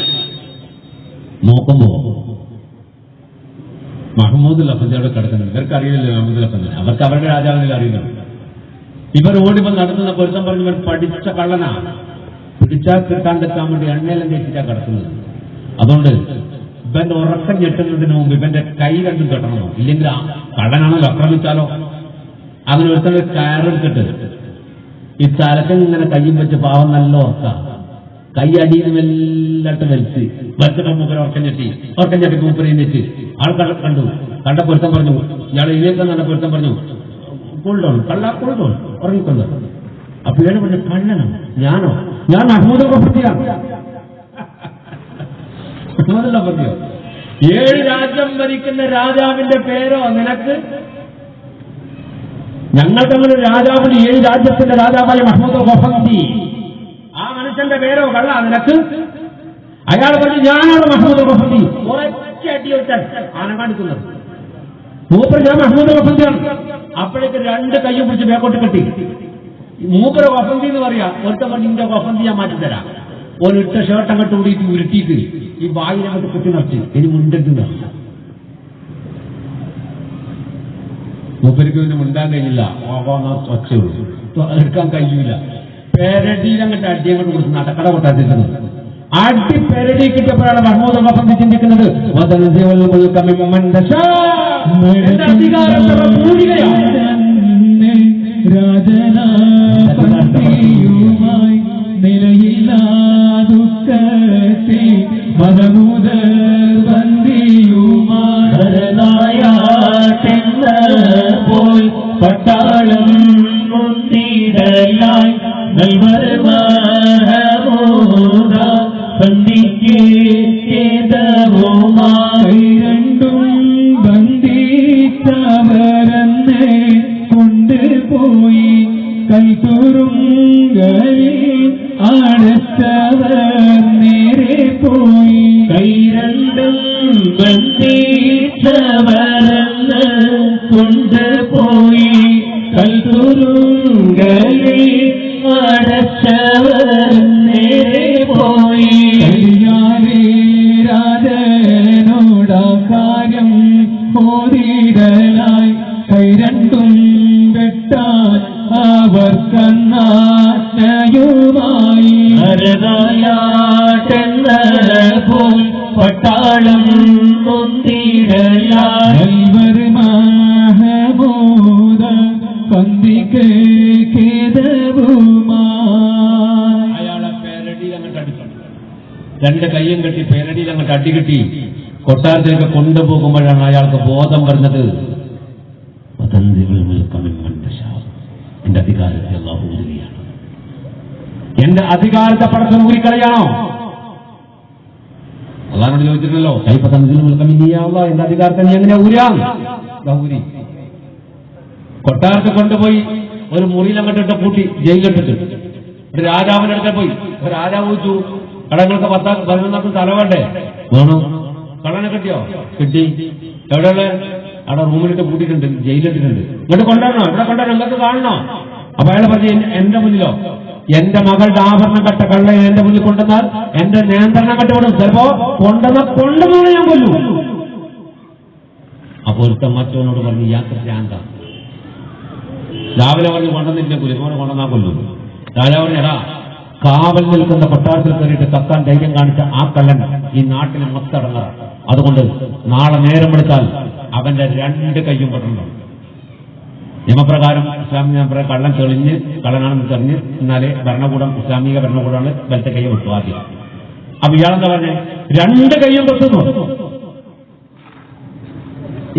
നോക്കുമ്പോ മഹമ്മൂദ് ലഫൻസ് അവിടെ കിടക്കുന്നുണ്ട്. ഇവർക്ക് അറിയില്ലല്ലോ മഹമ്മൂദ് ലഫൻസ്, അവർക്ക് അവരുടെ രാജാവിനെ അറിയുന്നത്. ഇവർ ഓടിപ്പോ നടത്തുന്ന പൊരുത്തം പറഞ്ഞ് ഇവർ പഠിച്ച കള്ളനാ. പിടിച്ചാൽ കിട്ടാണ്ടെത്താൻ വേണ്ടി എണ്ണയെല്ലാം തേച്ചിട്ടാ കിടക്കുന്നത്. അതുകൊണ്ട് ഇവന്റെ ഉറക്കം ഞെട്ടുന്നതിന് മുമ്പ് ഇവന്റെ കൈ രണ്ടും കെട്ടണമോ, ഇല്ലെങ്കിൽ ആ കള്ളനാണല്ലോ ആക്രമിച്ചാലോ. അങ്ങനെ ഒരുത്തന്നെ കയറെടുത്തിട്ട് ഈ തലക്കൻ ഇങ്ങനെ കയ്യും വെച്ച് പാവം നല്ല ഉറക്ക കൈ അടിയിൽ മെല്ലാട്ട് വലിച്ച് വലിച്ചിട്ട് മൂപ്പര ഉറക്കം ഞെട്ടി മൂപ്പരയും വെച്ച് ആൾ കണ്ടു. കണ്ട പൊരുത്തം പറഞ്ഞു, ഇയാൾ ഇതിലേക്ക് നല്ല പൊരുത്തം പറഞ്ഞു, കൊള്ളോൺ കള്ള കൊള്ളോൺ ഉറങ്ങിക്കൊണ്ടു. അപ്പൊ ഇയാൾ പറഞ്ഞു, കള്ളനോ ഞാനോ? ഞാൻ മഹ്മൂദ് ലഫൻസിയാണ്. 7 രാജ്യം ഭരിക്കുന്ന രാജാവിന്റെ പേരോ നിനക്ക്? ഞങ്ങൾ തമ്മിൽ രാജാവിന് 7 രാജ്യത്തിന്റെ രാജാവായ മഹ്മൂദ് ലഫൻസി, ആ മനുഷ്യന്റെ പേരോ കള്ള നിനക്ക്? അയാൾ പറഞ്ഞു, ഞാനാണ് മഹ്മൂദ് ലഫൻസി. ഒരൊറ്റ അടി വെച്ചാൽ ആന കാണിക്കുന്നത് മൂപ്പർ, ഞാൻ മഹ്മൂദ് ലഫൻസിയാണ്. അപ്പോഴേക്ക് 2 കയ്യും പിടിച്ച് ബേക്കോട്ട് കെട്ടി. മൂപ്പര വസന്തി എന്ന് പറയാ. ഒരുത്ത പറഞ്ഞ് ഇന്റെ വസന്തി ഞാൻ മാറ്റിത്തരാം. ഒരിട്ട ഷർട്ട് അങ്ങോട്ട് കൂടിയിട്ട് ഉരുട്ടിയിട്ട് ഈ വായിൽ അങ്ങോട്ട് കുത്തി നിറച്ച് ഇനി മുണ്ടെടുക്കുന്ന മൂപ്പർക്ക് പിന്നെ മുണ്ടാൻ കഴിയില്ല. ഒച്ചയുള്ളൂ, എടുക്കാൻ കഴിയൂല. പെരടിയിൽ അങ്ങോട്ട് അടി അങ്ങോട്ട് കൊടുത്ത് നടക്കട കൊട്ടാത്തിരിക്കുന്നത്. അടി പെരടി കിട്ടിയപ്പോഴാണ് മഹ്മൂദ് ലഫൻസി ചിന്തിക്കുന്നത്, അധികാരത്തെ രാജനായി നിലയില്ലാതുക്കത്തെ മഹമൂദ് ബന്ദിയുമായാട്ടെന്ന പോൽ പട്ടാളം മുന്തിടലായി നൽവർ മഹമൂദ ബന്ദിക്ക് േദവുമായി രണ്ടും ബന്ധിച്ചവരെന്നെ കൊണ്ടുപോയി കൈത്തുറുങ്കലിൽ അടച്ചവർ നേരെ പോയി. കൈ രണ്ടും ബന്ധിച്ചവരെന്ന് കൊണ്ടുപോയി കൈത്തുറുങ്കലിൽ അടച്ചവർ നേരെ പോയി. രാജനോടാ കാര്യം ഓരിടലായി കൈ രണ്ടും വെട്ടാൻ അവർ കണ്ണാശയുമായി അരനായാട്ടെന്ന പോൽ പട്ടാളം മുന്തിടലായി മഹമൂദ ബന്ദിക്ക് ഖേദവുമായി. അയാളെ പേരടിയിൽ അങ്ങോട്ട് അടിച്ചു, 2 കയ്യും കെട്ടി പേരടിയിൽ അങ്ങോട്ട് അടികെട്ടി കൊട്ടാരത്തിലേക്ക് കൊണ്ടുപോകുമ്പോഴാണ് അയാൾക്ക് ബോധം വരുന്നത്. എന്റെ അധികാരത്തെ അല്ലാഹു ഊരുകയാണ്. എന്റെ അധികാരത്തെ പടച്ച് ഊരിക്കളയാണോ? അള്ളാഹുനോട് ചോദിച്ചിട്ടുണ്ടല്ലോ, എന്റെ അധികാരത്തെ നീ എങ്ങനെ ഊരാം? ഊരി കൊട്ടാരത്തെ കൊണ്ടുപോയി ഒരു മുറിയിൽ അങ്ങോട്ടിട്ട് പൂട്ടി ജയിലിലിട്ടിട്ട് രാജാവിന്റെ അടുത്ത് പോയി. രാജാവ് ചോദിച്ചു, കടങ്ങൾക്ക് 11 തല വേണ്ടേ? വേണം. കള്ളനെ കിട്ടിയോ? കിട്ടി. എവിടെയുള്ള അവിടെ റൂമിലിട്ട് കൂട്ടിയിട്ടുണ്ട്, ജയിലിട്ടിട്ടുണ്ട്. ഇങ്ങോട്ട് കൊണ്ടുവരണോ? ഇവിടെ കൊണ്ടുവരണം, നിങ്ങൾക്ക് കാണണോ? അപ്പൊ അയാൾ പറഞ്ഞു, എന്റെ മുന്നിലോ എന്റെ മകളുടെ ആഭരണം കെട്ട കള്ളയെ എന്റെ മുന്നിൽ കൊണ്ടുവന്നാൽ എന്റെ നിയന്ത്രണം കെട്ടുവിടും. ചിലപ്പോ കൊണ്ടുവന്ന് ഞാൻ കൊല്ലു. അപ്പൊ ഒരുത്തം മറ്റവനോട് പറഞ്ഞു, യാത്ര ശാന്ത. രാവിലെ പറഞ്ഞ് കൊണ്ടുവന്നില്ല കുലിമോനെ കൊണ്ടുവന്നാ കൊല്ലു. രാജാവ് പറഞ്ഞു, എടാ കാവൽ നിൽക്കുന്ന കൊട്ടാരത്തിൽ കയറിയിട്ട് കത്താൻ ധൈര്യം കാണിച്ച ആ കള്ളൻ ഈ നാട്ടിന് മൊത്തടങ്ങാറ്. അതുകൊണ്ട് നാളെ നേരം എടുത്താൽ അവന്റെ 2 കൈയും പെടണം. നിയമപ്രകാരം ഇസ്ലാമിക നിയമപ്രകാരം കള്ളൻ തെളിഞ്ഞ് കള്ളനാണെന്ന് തെളിഞ്ഞ് എന്നാലേ ഭരണകൂടം ഇസ്ലാമിക ഭരണകൂടമാണ് വലത്തെ കൈ വെട്ടു ആദ്യം. അപ്പൊ ഇയാളെന്താ പറഞ്ഞേ? 2 കൈയും വെട്ടുന്നു.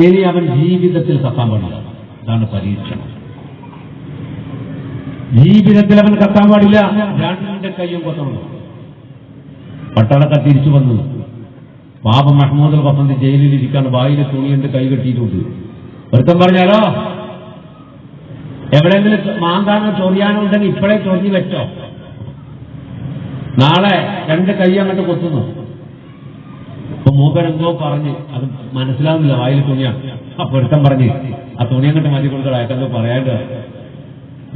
ഇനി അവൻ ജീവിതത്തിൽ കത്താൻ പാടില്ല. അതാണ് പരീക്ഷണം. ജീവിതത്തിൽ അവൻ കത്താൻ പാടില്ല. 2 കൈയും കൊത്തണം. പട്ടാളക്കാർ തിരിച്ചു വന്നു. ബാബ മഹ്മൂദ് വസന്ത് ജയിലിലിരിക്കാണ്. വായിൽ തുണിയുണ്ട്, കൈ കെട്ടിയിട്ടുണ്ട്. ഒരുത്തം പറഞ്ഞാലോ, എവിടെയെങ്കിലും മാന്താനോ ചൊറിയാനോ ഉണ്ടെങ്കിൽ ഇപ്പോഴേ ചൊറിഞ്ഞു വെച്ചോ, നാളെ 2 കൈ അങ്ങോട്ട് കൊത്തുന്നു. അപ്പൊ മൂപ്പരെന്തോ പറഞ്ഞ് അത് മനസ്സിലാവുന്നില്ല, വായിൽ തുണിയാണ്. അപ്പൊ ഒരുത്തം പറഞ്ഞ് ആ തുണി അങ്ങോട്ട് മാറ്റി കൊടുക്കണം, അയക്കെന്തോ പറയാണ്ട്.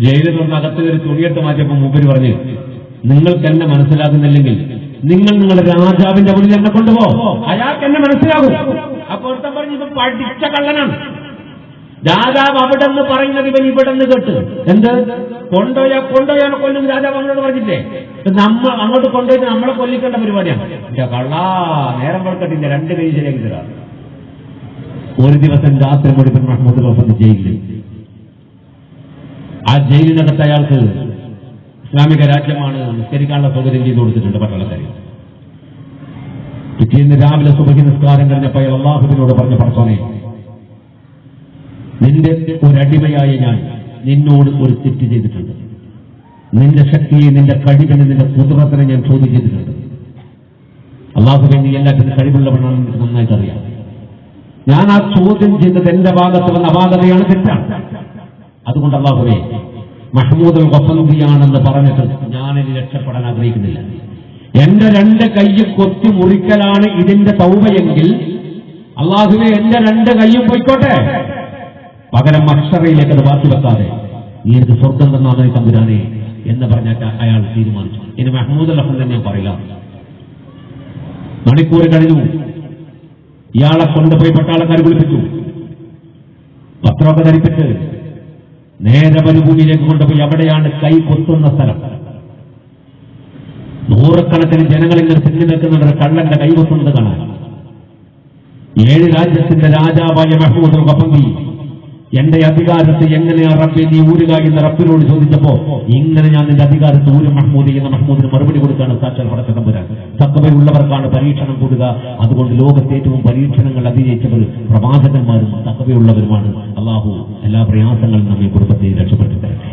ജയിലിൽ തുറന്ന് അകത്ത് കയറി തുണിയിട്ട് മാറ്റിയപ്പോ മൂപ്പര് പറഞ്ഞ്, നിങ്ങൾക്ക് എന്നെ മനസ്സിലാകുന്നില്ലെങ്കിൽ നിങ്ങൾ നിങ്ങളുടെ രാജാവിന്റെ മുന്നിൽ എന്നെ കൊണ്ടുപോകും, അയാൾക്ക് എന്നെ മനസ്സിലാകും. അപ്പൊ ഒരുത്തം പറഞ്ഞ്, ഇത് പഠിച്ച കള്ളനാണ്. രാജാവ് അവിടെ നിന്ന് പറയുന്നത് ഇവൻ ഇവിടെ നിന്ന് കേട്ട്. എന്ത് കൊണ്ടുപോയാൽ കൊല്ലും രാജാവ് അങ്ങോട്ട് പറഞ്ഞില്ലേ? നമ്മൾ അങ്ങോട്ട് കൊണ്ടുപോയിട്ട് നമ്മളെ കൊല്ലിക്കേണ്ട പരിപാടിയാണ്. കള്ളാ നേരം വെളുക്കട്ടില്ല, 2 കൈ ശരിയാക്കി തരാം. ഒരു ദിവസം രാത്രി മുഴുവൻ മഹ്മൂദ് വസന്ത് ജയിലിൽ. ആ ജയിലിനകത്ത് അയാൾക്ക് ഇസ്ലാമിക രാജ്യമാണ്, നിസ്കരിക്കാനുള്ള സൗകര്യം ചെയ്തു കൊടുത്തിട്ടുണ്ട് പട്ടാളക്കാരി. പിറ്റേന്ന് രാവിലെ സുബഹി നിസ്കാരം കഴിഞ്ഞപ്പോൾ അയാൾ അല്ലാഹുവിനോട് പറഞ്ഞ, പടച്ചോനെ, നിന്റെ ഒരടിമയായ ഞാൻ നിന്നോട് ഒരു തെറ്റ് ചെയ്തിട്ടുണ്ട്. നിന്റെ ശക്തിയെ, നിന്റെ കഴിവിനെ, നിന്റെ കുതിരത്തിനെ ഞാൻ ചോദ്യം ചെയ്തിട്ടുണ്ട്. അല്ലാഹുവേ, നീ എല്ലാത്തിനും കഴിവുള്ളവനാണെന്ന് എനിക്ക് നന്നായിട്ട് അറിയാം. ഞാൻ ആ ചോദ്യം ചെയ്തത് എന്റെ ഭാഗത്ത് വന്ന അപാകതയാണ്, തെറ്റാണ്. അതുകൊണ്ട് അല്ലാഹുവേ, മഹ്മൂദ് വസന്തിയാണെന്ന് പറഞ്ഞിട്ട് ഞാനിനി രക്ഷപ്പെടാൻ ആഗ്രഹിക്കുന്നില്ല. എന്റെ 2 കൈയ്യ് കൊത്തി മുറിക്കലാണ് ഇതിന്റെ തൗബയെങ്കിൽ അല്ലാഹുവേ, എന്റെ 2 കൈയ്യും പോയിക്കോട്ടെ, പകരം മഹ്ശറയിലേക്ക് അത് ബാക്കി വെക്കാതെ നീ എനിക്ക് സ്വർഗം തന്നാണ് തമ്പുരാനെ എന്ന് പറഞ്ഞിട്ട് അയാൾ തീരുമാനിച്ചു. ഇനി മഹ്മൂദ് വസന്ത് ഞാൻ പറയില്ല. മണിക്കൂർ കഴിഞ്ഞു. ഇയാളെ കൊണ്ടുപോയി പട്ടാളക്കാർ വിളിപ്പിച്ചു. പത്രമൊക്കെ ധരിപ്പിച്ച് നേരെ മരുഭൂമിയിലേക്ക് കൊണ്ടുപോയി. അവിടെയാണ് കൈ കൊത്തുന്ന സ്ഥലം. 100 കണക്കിന് ജനങ്ങൾ ഇങ്ങനെ തിരിഞ്ഞു നിൽക്കുന്നുണ്ട്, കള്ളന്റെ കൈ കൊത്തുന്നത് കാണാൻ. 7 രാജ്യത്തിന്റെ രാജാവായ മഹ്മൂദ് വസന്തി എന്റെ അധികാരത്തെ എങ്ങനെയാ റബ്ബേ നീ ഊരുക എന്ന് റബ്ബിനോട് ചോദിച്ചപ്പോ, ഇങ്ങനെ ഞാൻ നിന്റെ അധികാരത്തെ ഊരും മഹ്മൂദ് എന്ന മഹ്മൂദിന് മറുപടി കൊടുക്കാണ് സാക്ഷാൽ പടച്ച തമ്പുരാൻ. തഖ്വയുള്ളവർക്കാണ് പരീക്ഷണം കൂടുക. അതുകൊണ്ട് ലോകത്തെ ഏറ്റവും പരീക്ഷണങ്ങൾ അതിജയിച്ചവർ പ്രവാചകന്മാരും തഖ്വയുള്ളവരുമാണ്. അല്ലാഹു എല്ലാ പ്രയാസങ്ങളും നമ്മെ കുടുംബത്തെ രക്ഷപ്പെട്ടു തരട്ടെ.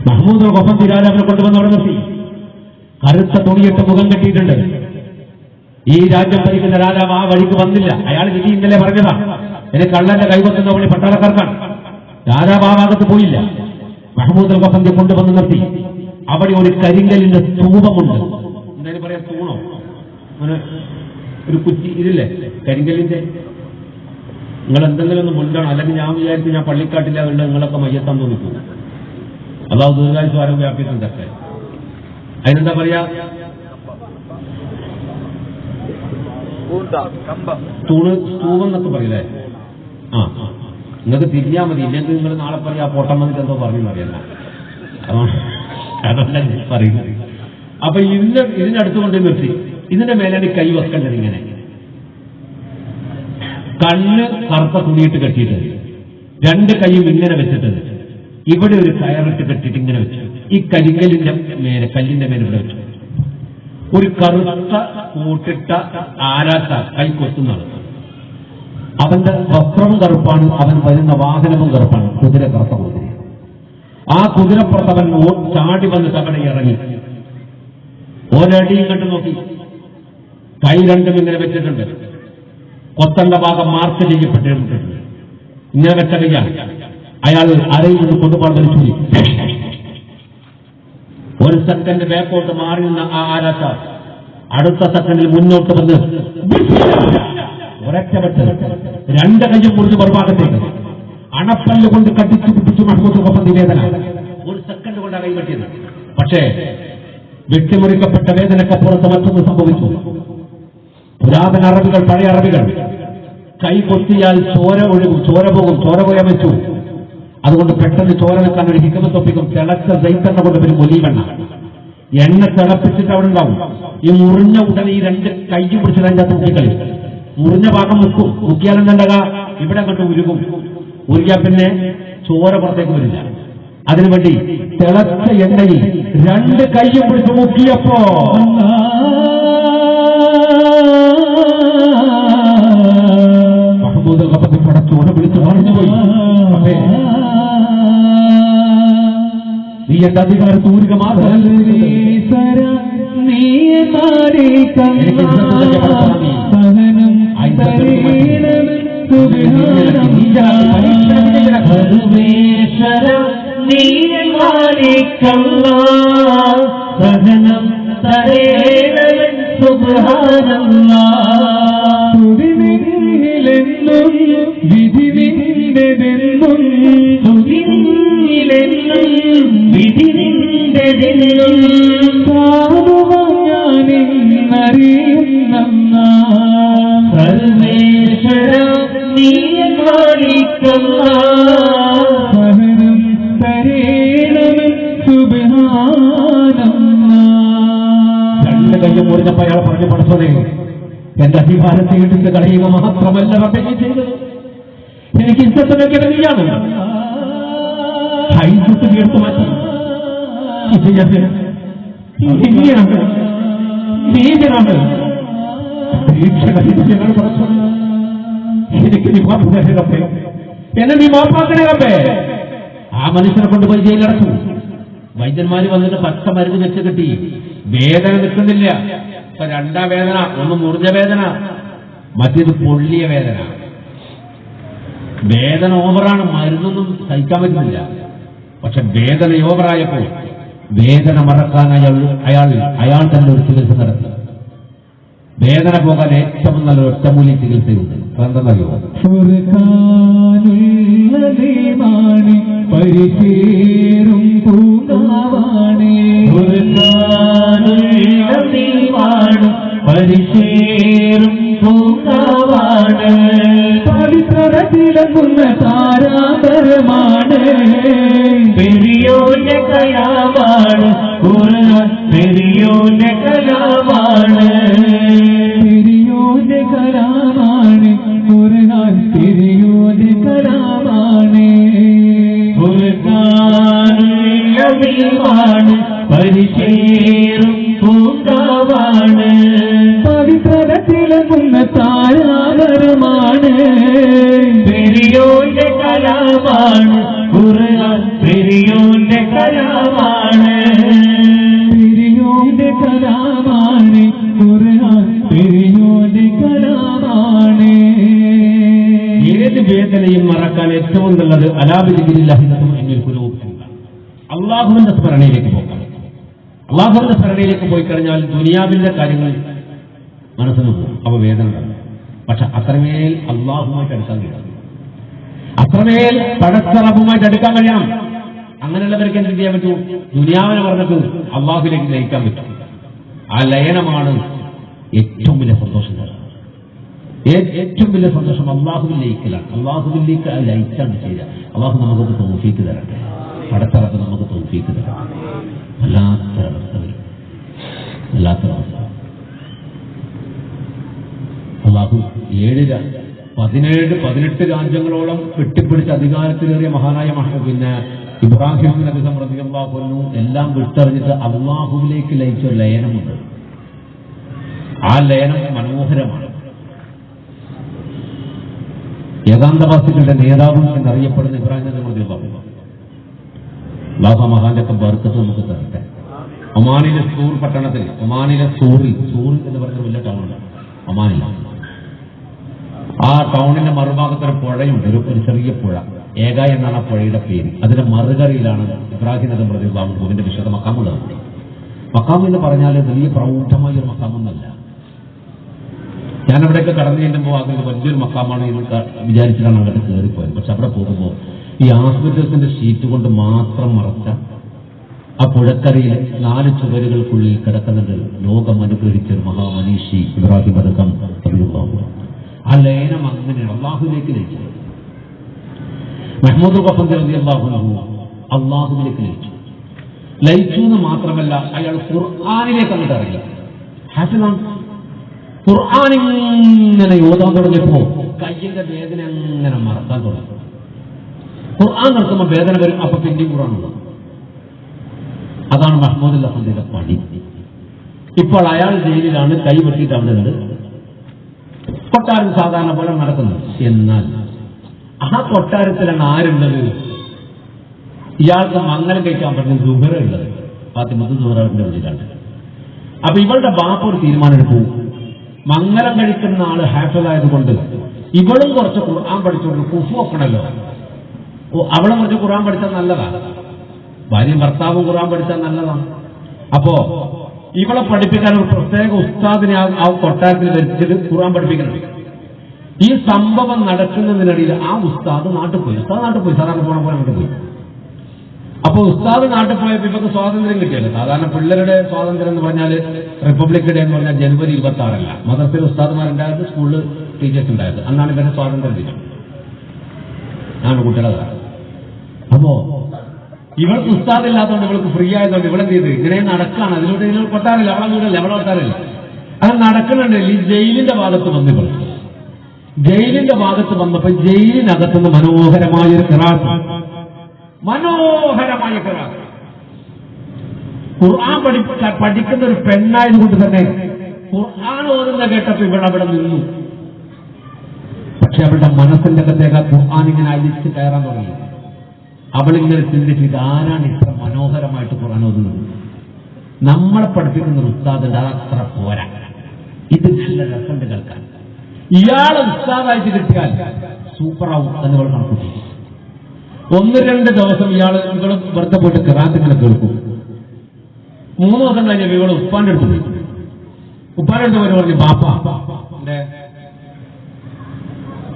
മഹ്മൂദ് വസന്തി രാജാവിനെ കൊണ്ടുവന്ന് അവിടെ നിർത്തി. കറുത്ത തുണിയിട്ട് മുഖം കെട്ടിയിട്ടുണ്ട്. ഈ രാജ്യം ഭരിക്കുന്ന രാജാവ് ആ വഴിക്ക് വന്നില്ല. അയാൾ വിധി ഇന്നലെ പറഞ്ഞതാ, എന്നെ കള്ളന്റെ കൈകൊത്തുന്ന വഴി പട്ടാളക്കാർക്കാണ്. രാജാവ് ആ ഭാഗത്ത് പോയില്ല. മഹ്മൂദ് വസന്തി കൊണ്ടുവന്ന് നിർത്തി. അവിടെ ഒരു കരിങ്കലിന്റെ സ്തൂപമുണ്ട്. എന്തായാലും പറയാം, തൂണോ അങ്ങനെ ഒരു കുറ്റി ഇതില്ലേ കരിങ്കലിന്റെ. നിങ്ങൾ എന്തെങ്കിലും ഒന്ന് മുണ്ടണം, അല്ലെങ്കിൽ ഞാൻ വിചാരിച്ചു ഞാൻ പള്ളിക്കാട്ടില്ല അതുകൊണ്ട് നിങ്ങളൊക്കെ മയ്യത്താൻ തോന്നിക്കും. അല്ലാഹു ദീർഘായുസ്സും ആരോഗ്യം വ്യാപിക്കുന്നുണ്ടൊക്കെ. അതിനെന്താ പറയാ, തൂണ്, സ്തൂപം എന്നൊക്കെ പറയില്ലേ? ആ, നിങ്ങൾക്ക് തിരിഞ്ഞാൽ മതി. ഇല്ലെങ്കിൽ നിങ്ങൾ നാളെ പറയാ പൊട്ടം വന്നിട്ട് എന്തോ പറഞ്ഞു അറിയല്ല. അതല്ല പറയുന്നത്. അപ്പൊ ഇതിനടുത്ത് കൊണ്ട് നിർത്തി. ഇതിന്റെ മേലാണ് കൈ വെക്കേണ്ടത്. ഇങ്ങനെ കണ്ണ് കറുത്ത തുണിയിട്ട് കെട്ടിയിട്ട് 2 കൈയും ഇങ്ങനെ വെച്ചിട്ട് ഇവിടെ ഒരു കയറിട്ട് കെട്ടിയിട്ട് ഇങ്ങനെ വെച്ചു. ഈ കരിങ്കലിന്റെ മേലെ, കല്ലിന്റെ മേലെ ഇവിടെ വെച്ചു. ഒരു കറുത്ത കൂട്ടിട്ട ആരാട്ട കൈ കൊത്തുന്നത്. അവന്റെ വസ്ത്രവും കറുപ്പാണ്, അവൻ വരുന്ന വാഹനവും കറുപ്പാണ്. കുതിര, കറുത്ത കുതിര. ആ കുതിരപ്പുറത്ത് അവൻ ചാടി വന്നിട്ട് അവിടെ ഇറങ്ങി. ഒരടിയും കണ്ടു നോക്കി. കൈ 2 ഇങ്ങനെ വെച്ചിട്ടുണ്ട്. കൊത്തണ്ട ഭാഗം മാർക്ക് ചെയ്യപ്പെട്ടിട്ടുണ്ട്. ഇങ്ങനെ വെച്ച കൈയാണ്. അയാൾ അരയിൽ നിന്ന് കൊണ്ടുപോകാൻ വലിച്ചു. ഒരു സെക്കൻഡ് ബാക്കോട്ട് മാറി നിന്ന ആ ആരാച്ച അടുത്ത സെക്കൻഡിൽ മുന്നോട്ട് വന്ന് ഒരൊറ്റപ്പെട്ട് രണ്ട് കയ്യും മുറിച്ച് പുറഭാഗത്തേക്ക് അണപ്പല്ല് കൊണ്ട് കടിച്ചു പിടിച്ചു മഹ്മൂദ് വേദന ഒരു സെക്കൻഡ് കൊണ്ടാണ് കൈപറ്റിയത്. പക്ഷേ വെട്ടിമുറിക്കപ്പെട്ട വേദനക്കപ്പുറത്ത് മറ്റൊന്ന് സംഭവിച്ചു. പുരാതന അറബികൾ, പഴയ അറബികൾ കൈ കൊത്തിയാൽ ചോര ഒഴുകും, ചോര പോകും, ചോര പോയാൻ വെച്ചു. അതുകൊണ്ട് പെട്ടെന്ന് ചോര വെക്കാൻ ഒരു ഹിക്കമത്തൊപ്പിക്കും. തിളച്ച ദൈത്തെണ്ണ കൊണ്ട് വരും ഒലീവെണ്ണ, എണ്ണ തിളപ്പിച്ചിട്ട് അവിടെ ഉണ്ടാവും. ഈ മുറിഞ്ഞ ഉടനെ ഈ രണ്ട് കൈയും പിടിച്ചിട്ട് അതിന്റെ തൂക്കിക്കളി മുറിഞ്ഞ ഭാഗം മുക്കും. മുക്കിയാലെന്നുണ്ടാക ഇവിടെ അങ്ങോട്ട് ഉരുകും. ഉരുകിയാൽ പിന്നെ ചോര പുറത്തേക്ക് വരില്ല. അതിനുവേണ്ടി തിളച്ച എണ്ണയിൽ രണ്ട് കൈയും പിടിച്ച് മുക്കിയപ്പോ മഹ്മൂദ് കപ്പത്തി പടച്ചോടെ വിളിച്ച് പറഞ്ഞുപോയി, നീ എന്റെ അധികാരത്ത് ഊരുക മാത്രം സഹനം തരേണവൻ സുബ്ഹാനല്ലാഹ്. തുതിനിലെന്നും വിധി നിന്റെതെന്നും, തുതിനിലെന്നും വിധി നിന്റെതെന്നും ഞാനിന്നറിയുന്ന സർവേശ്വര നീ മാലിക്കല്ലാഹ്. സഹനം തരേണവൻ സുബ്ഹാനല്ലാഹ്. രണ്ട് കയ്യും മുറിഞ്ഞപ്പോ അയാൾ പറഞ്ഞു, പഠിച്ചതേ എന്റെ അധികാരത്തെ എടുത്ത് കളയുക മാത്രമല്ല റബ്ബേ ചെയ്തത്, എനിക്ക് ഇഷ്ടത്തിനൊക്കെ നീയാണ് ഹൈദത്ത് തീർത്തു മാറ്റി. ഇങ്ങനെയാണ് നീതിനാണ് എനിക്ക് നീ മാപ്പാക്കണേ റബ്ബേ, എന്നെ നീ മാപ്പാക്കണേ റബ്ബേ. ആ മനുഷ്യനെ കൊണ്ടുപോയി ജയിലടച്ചു. വൈദ്യന്മാര് വന്നിട്ട് 10 മരുന്ന് വെച്ച് കിട്ടി, വേദന നിൽക്കുന്നില്ല. ഇപ്പൊ രണ്ടാം വേദന, ഒന്ന് മുറിഞ്ഞ വേദന, മറ്റേത് പൊള്ളിയ വേദന. വേദന ഓവറാണ്, മരുന്നൊന്നും സഹിക്കാൻ പറ്റുന്നില്ല. പക്ഷെ വേദന ഓവറായപ്പോൾ വേദന മറക്കാൻ അയാൾ തന്നെ ഒരു ചികിത്സ നടത്തി. വേദന പോകാൻ ഏറ്റവും നല്ല ഒറ്റമൂല്യ ചികിത്സയുണ്ട്. അതെന്തെന്നറിയോ? പരിചേരും പൂങ്കാവാണേ, പരിചേരും പൂങ്കാവാണ്, പവിത്രത്തിലങ്ങുന്ന താരാപരമാണ്, പെരിയോന്റെ കലാമാണ് ഖുർആൻ, പെരിയോന്റെ കലാമാണ്, പെരിയോന്റെ കലാമാണ് ഖുർആൻ, പെരിയോന്റെ കലാമാണ്. ഖുർആൻ പരിചേരും പൂങ്കാവാണ്, പവിത്രത്തിലങ്ങുന്ന താരാപരമാണ്, പെരിയോന്റെ കലാമാണ് ഖുർആൻ, പെരിയോന്റെ കലാമാണ്, പെരിയോന്റെ കലാമാണ് ഖുർആൻ, പെരിയോന്റെ കലാമാണ്. ഏത് വേദനയും മറക്കാൻ ഏറ്റവും നല്ലത് അല്ലാഹുവിന്റെ സ്മരണയിലേക്ക് പോകാം. അല്ലാഹുവിന്റെ സ്മരണയിലേക്ക് പോയി കഴിഞ്ഞാൽ ദുനിയാവിന്റെ കാര്യങ്ങൾ മനസ്സിൽ പോകും, അവ വേദന ഉണ്ടാകും. പക്ഷെ അത്രമേൽ അല്ലാഹുമായിട്ട് അടുക്കാൻ കഴിയണം, അത്രമേൽ പടച്ചറബുമായിട്ട് അടുക്കാൻ കഴിയണം. അങ്ങനെയുള്ളവർക്ക് എന്ത് ചെയ്യാൻ പറ്റൂ? ദുനിയാവിനെ പറഞ്ഞിട്ട് അല്ലാഹുവിലേക്ക് ലയിക്കാൻ പറ്റും. ആ ലയനമാണ് ഏറ്റവും വലിയ സന്തോഷം. ഏറ്റവും വലിയ സന്തോഷം അല്ലാഹുവിൽ ലയിക്കലാണ്. അല്ലാഹുവിലേക്ക് ലയിച്ചാണ് ചെയ്യുക. അല്ലാഹു നമുക്കൊക്കെ തൗഫീക്ക് തരട്ടെ, പടച്ചറബ് നമുക്ക് തൗഫീക്ക് തരട്ടെ. വല്ലാത്തൊരവസ്ഥ വരും, വല്ലാത്തൊരവസ്ഥ. അല്ലാഹു 17-18 രാജ്യങ്ങളോളം വെട്ടിപ്പിടിച്ച് അധികാരത്തിലേറിയ മഹാനായ ഇബ്രാഹിം നബി റളിയല്ലാഹു അൻഹു എല്ലാം വിട്ടെറിഞ്ഞിട്ട് അല്ലാഹുവിലേക്ക് ലയിച്ച ഒരു ലയനമുണ്ട്. ആ ലയനം മനോഹരമാണ്. ഏകാന്തവാസികളുടെ നേതാവ് എന്നറിയപ്പെടുന്ന ഇബ്രാഹിം നബി റളിയല്ലാഹു അൻഹു, അല്ലാഹു മഹാന്റെ ബർക്കത്ത് നമുക്ക് തരട്ടെ. ഒമാനിലെ സൂർ പട്ടണത്തിൽ, ഒമാനിലെ സൂറിൽ എന്ന് പറഞ്ഞ വലിയ ടൗണാണ് ഒമാനിൽ. ആ ടൗണിന്റെ മറുഭാഗത്തൊരു പുഴയുണ്ട്, ഒരു ചെറിയ പുഴ. ഏക എന്നാണ് ആ പുഴയുടെ പേര്. അതിന്റെ മറുകരയിലാണ് ഇബ്രാഹിം നബി റളിയല്ലാഹുവിന്റെ വിശുദ്ധ മഖാമുള്ളത്. മഖാം എന്ന് പറഞ്ഞാൽ വലിയ പ്രൗഢമായ ഒരു മഖാമൊന്നല്ല. ഞാൻ അവിടെയൊക്കെ കടന്നു ചെല്ലുമ്പോൾ അതിന് വലിയൊരു മഖാമാണ് എന്ന് വിചാരിച്ചിട്ടാണ് അങ്ങോട്ട് കയറിപ്പോയത്. പക്ഷെ അവിടെ പോകുമ്പോൾ ഈ ആസ്പത്രിയത്തിന്റെ ഷീറ്റ് കൊണ്ട് മാത്രം മറച്ച ആ പുഴക്കരയിൽ 4 ചുവരുകൾക്കുള്ളിൽ കിടക്കുന്നത് ലോകം അനുഗ്രഹിച്ച ഒരു മഹാമനീഷി ഇബ്രാഹിം അദ്ഹം റളിയല്ലാഹു. ആ ലയനം അങ്ങനെയാണ് അള്ളാഹുവിലേക്ക് ലയിച്ചത്. മഹ്മൂദ് ഖഫന്തി റളിയല്ലാഹു അൻഹു അള്ളാഹുവിലേക്ക് ലയിച്ചു. ലയിച്ചു എന്ന് മാത്രമല്ല, അയാൾ ഖുർആനിലേക്ക് അങ്ങോട്ട് ഇറങ്ങി. ഹാഫിളാണ്. ഖുർആൻ ഇങ്ങനെ ഓതാൻ തുടങ്ങിയപ്പോ കയ്യിന്റെ വേദന അങ്ങനെ മറക്കാൻ തുടങ്ങി. ഖുർആൻ നടത്തുമ്പോൾ വേദന വരും, അപ്പൊ പിന്നെയും ഖുർആൻ ഉണ്ട്. അതാണ് മഹ്മൂദ് ഖഫന്തിയുടെ പണി. ഇപ്പോൾ അയാൾ ജയിലിലാണ്, കൈ വെട്ടിയിട്ട് അവിടെ ഉണ്ട്. കൊട്ടാരം സാധാരണ പോലെ നടക്കുന്നത്. എന്നാൽ ആ കൊട്ടാരത്തിലാണ് ആരുള്ളത്? ഇയാൾക്ക് മംഗലം കഴിക്കാൻ പറ്റുന്ന സുഹറ ഉള്ളത്. ഫാത്തിമത്ത് സുഹറയുടെ ഉള്ളിലാണ്. അപ്പൊ ഇവളുടെ ബാപ്പ ഒരു തീരുമാനം എടുത്തു. മംഗലം കഴിക്കുന്ന ആള് ഹാഫിളായതുകൊണ്ട് ഇവളും കുറച്ച് ഖുർആൻ പഠിച്ചോണ്ട് കുഫു വെക്കണല്ലോ. അവളും കുറച്ച് ഖുർആൻ പഠിച്ചാൽ നല്ലതാണ്. ഭാര്യയും ഭർത്താവും ഖുർആൻ പഠിച്ചാൽ നല്ലതാണ്. അപ്പോ ഇവളെ പഠിപ്പിക്കാൻ ഒരു പ്രത്യേക ഉസ്താദിനെ ആ കൊട്ടാരത്തിൽ ധരിച്ചത് ഖുർആൻ പഠിപ്പിക്കണം. ഈ സംഭവം നടക്കുന്നതിനിടയിൽ ആ ഉസ്താദ് നാട്ടിൽ പോയി. സാധാരണ പോണ പോലെ അങ്ങോട്ട് പോയി. അപ്പൊ ഉസ്താദ് നാട്ടിൽ പോയപ്പോ ഇവർക്ക് സ്വാതന്ത്ര്യം കിട്ടിയല്ലോ. സാധാരണ പിള്ളേരുടെ സ്വാതന്ത്ര്യം എന്ന് പറഞ്ഞാൽ റിപ്പബ്ലിക് ഡേ എന്ന് പറഞ്ഞാൽ ജനുവരി 26 മദ്രസയിൽ ഉസ്താദുമാരുണ്ടായത്, സ്കൂളിൽ ടീച്ചേഴ്സ് ഉണ്ടായത്. അന്നാണ് ഇവരുടെ സ്വാതന്ത്ര്യം ദിനം. ആണ് കുട്ടികളെ. അപ്പോ ഇവൾക്ക് ഉസ്താദില്ലാത്തതുകൊണ്ട് ഇവൾക്ക് ഫ്രീ ആയതുകൊണ്ട് ഇവളെന്ത് ചെയ്ത് ഇങ്ങനെ നടക്കാണ്. അതിലൂടെ ഇതിൽ കൊട്ടാറില്ല, അവളെ വീടല്ല, അവളെ കൊട്ടാറില്ല. അത് നടക്കുന്നുണ്ടെങ്കിൽ ഈ ജയിലിന്റെ ഭാഗത്ത് വന്ന് ഇവൾ ജയിലിന്റെ ഭാഗത്ത് വന്നപ്പോ ജയിലിനകത്തുനിന്ന് മനോഹരമായൊരു ഖിറാഅത്ത്, മനോഹരമായ ഖിറാഅത്ത്. ഖുർആൻ പഠിക്കുന്ന ഒരു പെണ്ണായതുകൊണ്ട് തന്നെ ഖുർആൻ ഓതുന്ന കേട്ടപ്പോ ഇവളവിടെ നിന്നു. പക്ഷെ അവളുടെ മനസ്സിന്റെ അകത്തേക്ക് ഖുർആൻ ഇങ്ങനെ അലിച്ച് കയറാൻ തുടങ്ങി. അവളിങ്ങനെ ചിന്തിച്ച് ഇതാരാണ് ഇത്ര മനോഹരമായിട്ട് ഖുർആൻ ഓതുന്നത്? നമ്മളെ പഠിപ്പിക്കുന്ന ഒരു ഉസ്താദിന്റെ അത്ര പോരാ, ഇത് നല്ല രസമുണ്ട് കേൾക്കാൻ. ഇയാളെ ഉസ്താദായിട്ട് കിട്ടിയാൽ സൂപ്പറാവും എന്ന് ഇവൾ കണക്കൂട്ടി. 1-2 ദിവസം ഇയാള് ഇവള് വെറുതെ പോയിട്ട് ഖിറാഅത്ത് ഇങ്ങനെ കേൾക്കും. 3 ദിവസം കഴിഞ്ഞ ഇവള് ഉപ്പാന്റെ അടുത്ത് പോയി. ഉപ്പാന്റെ അടുത്ത് പോയി പറഞ്ഞു, ബാപ്പാ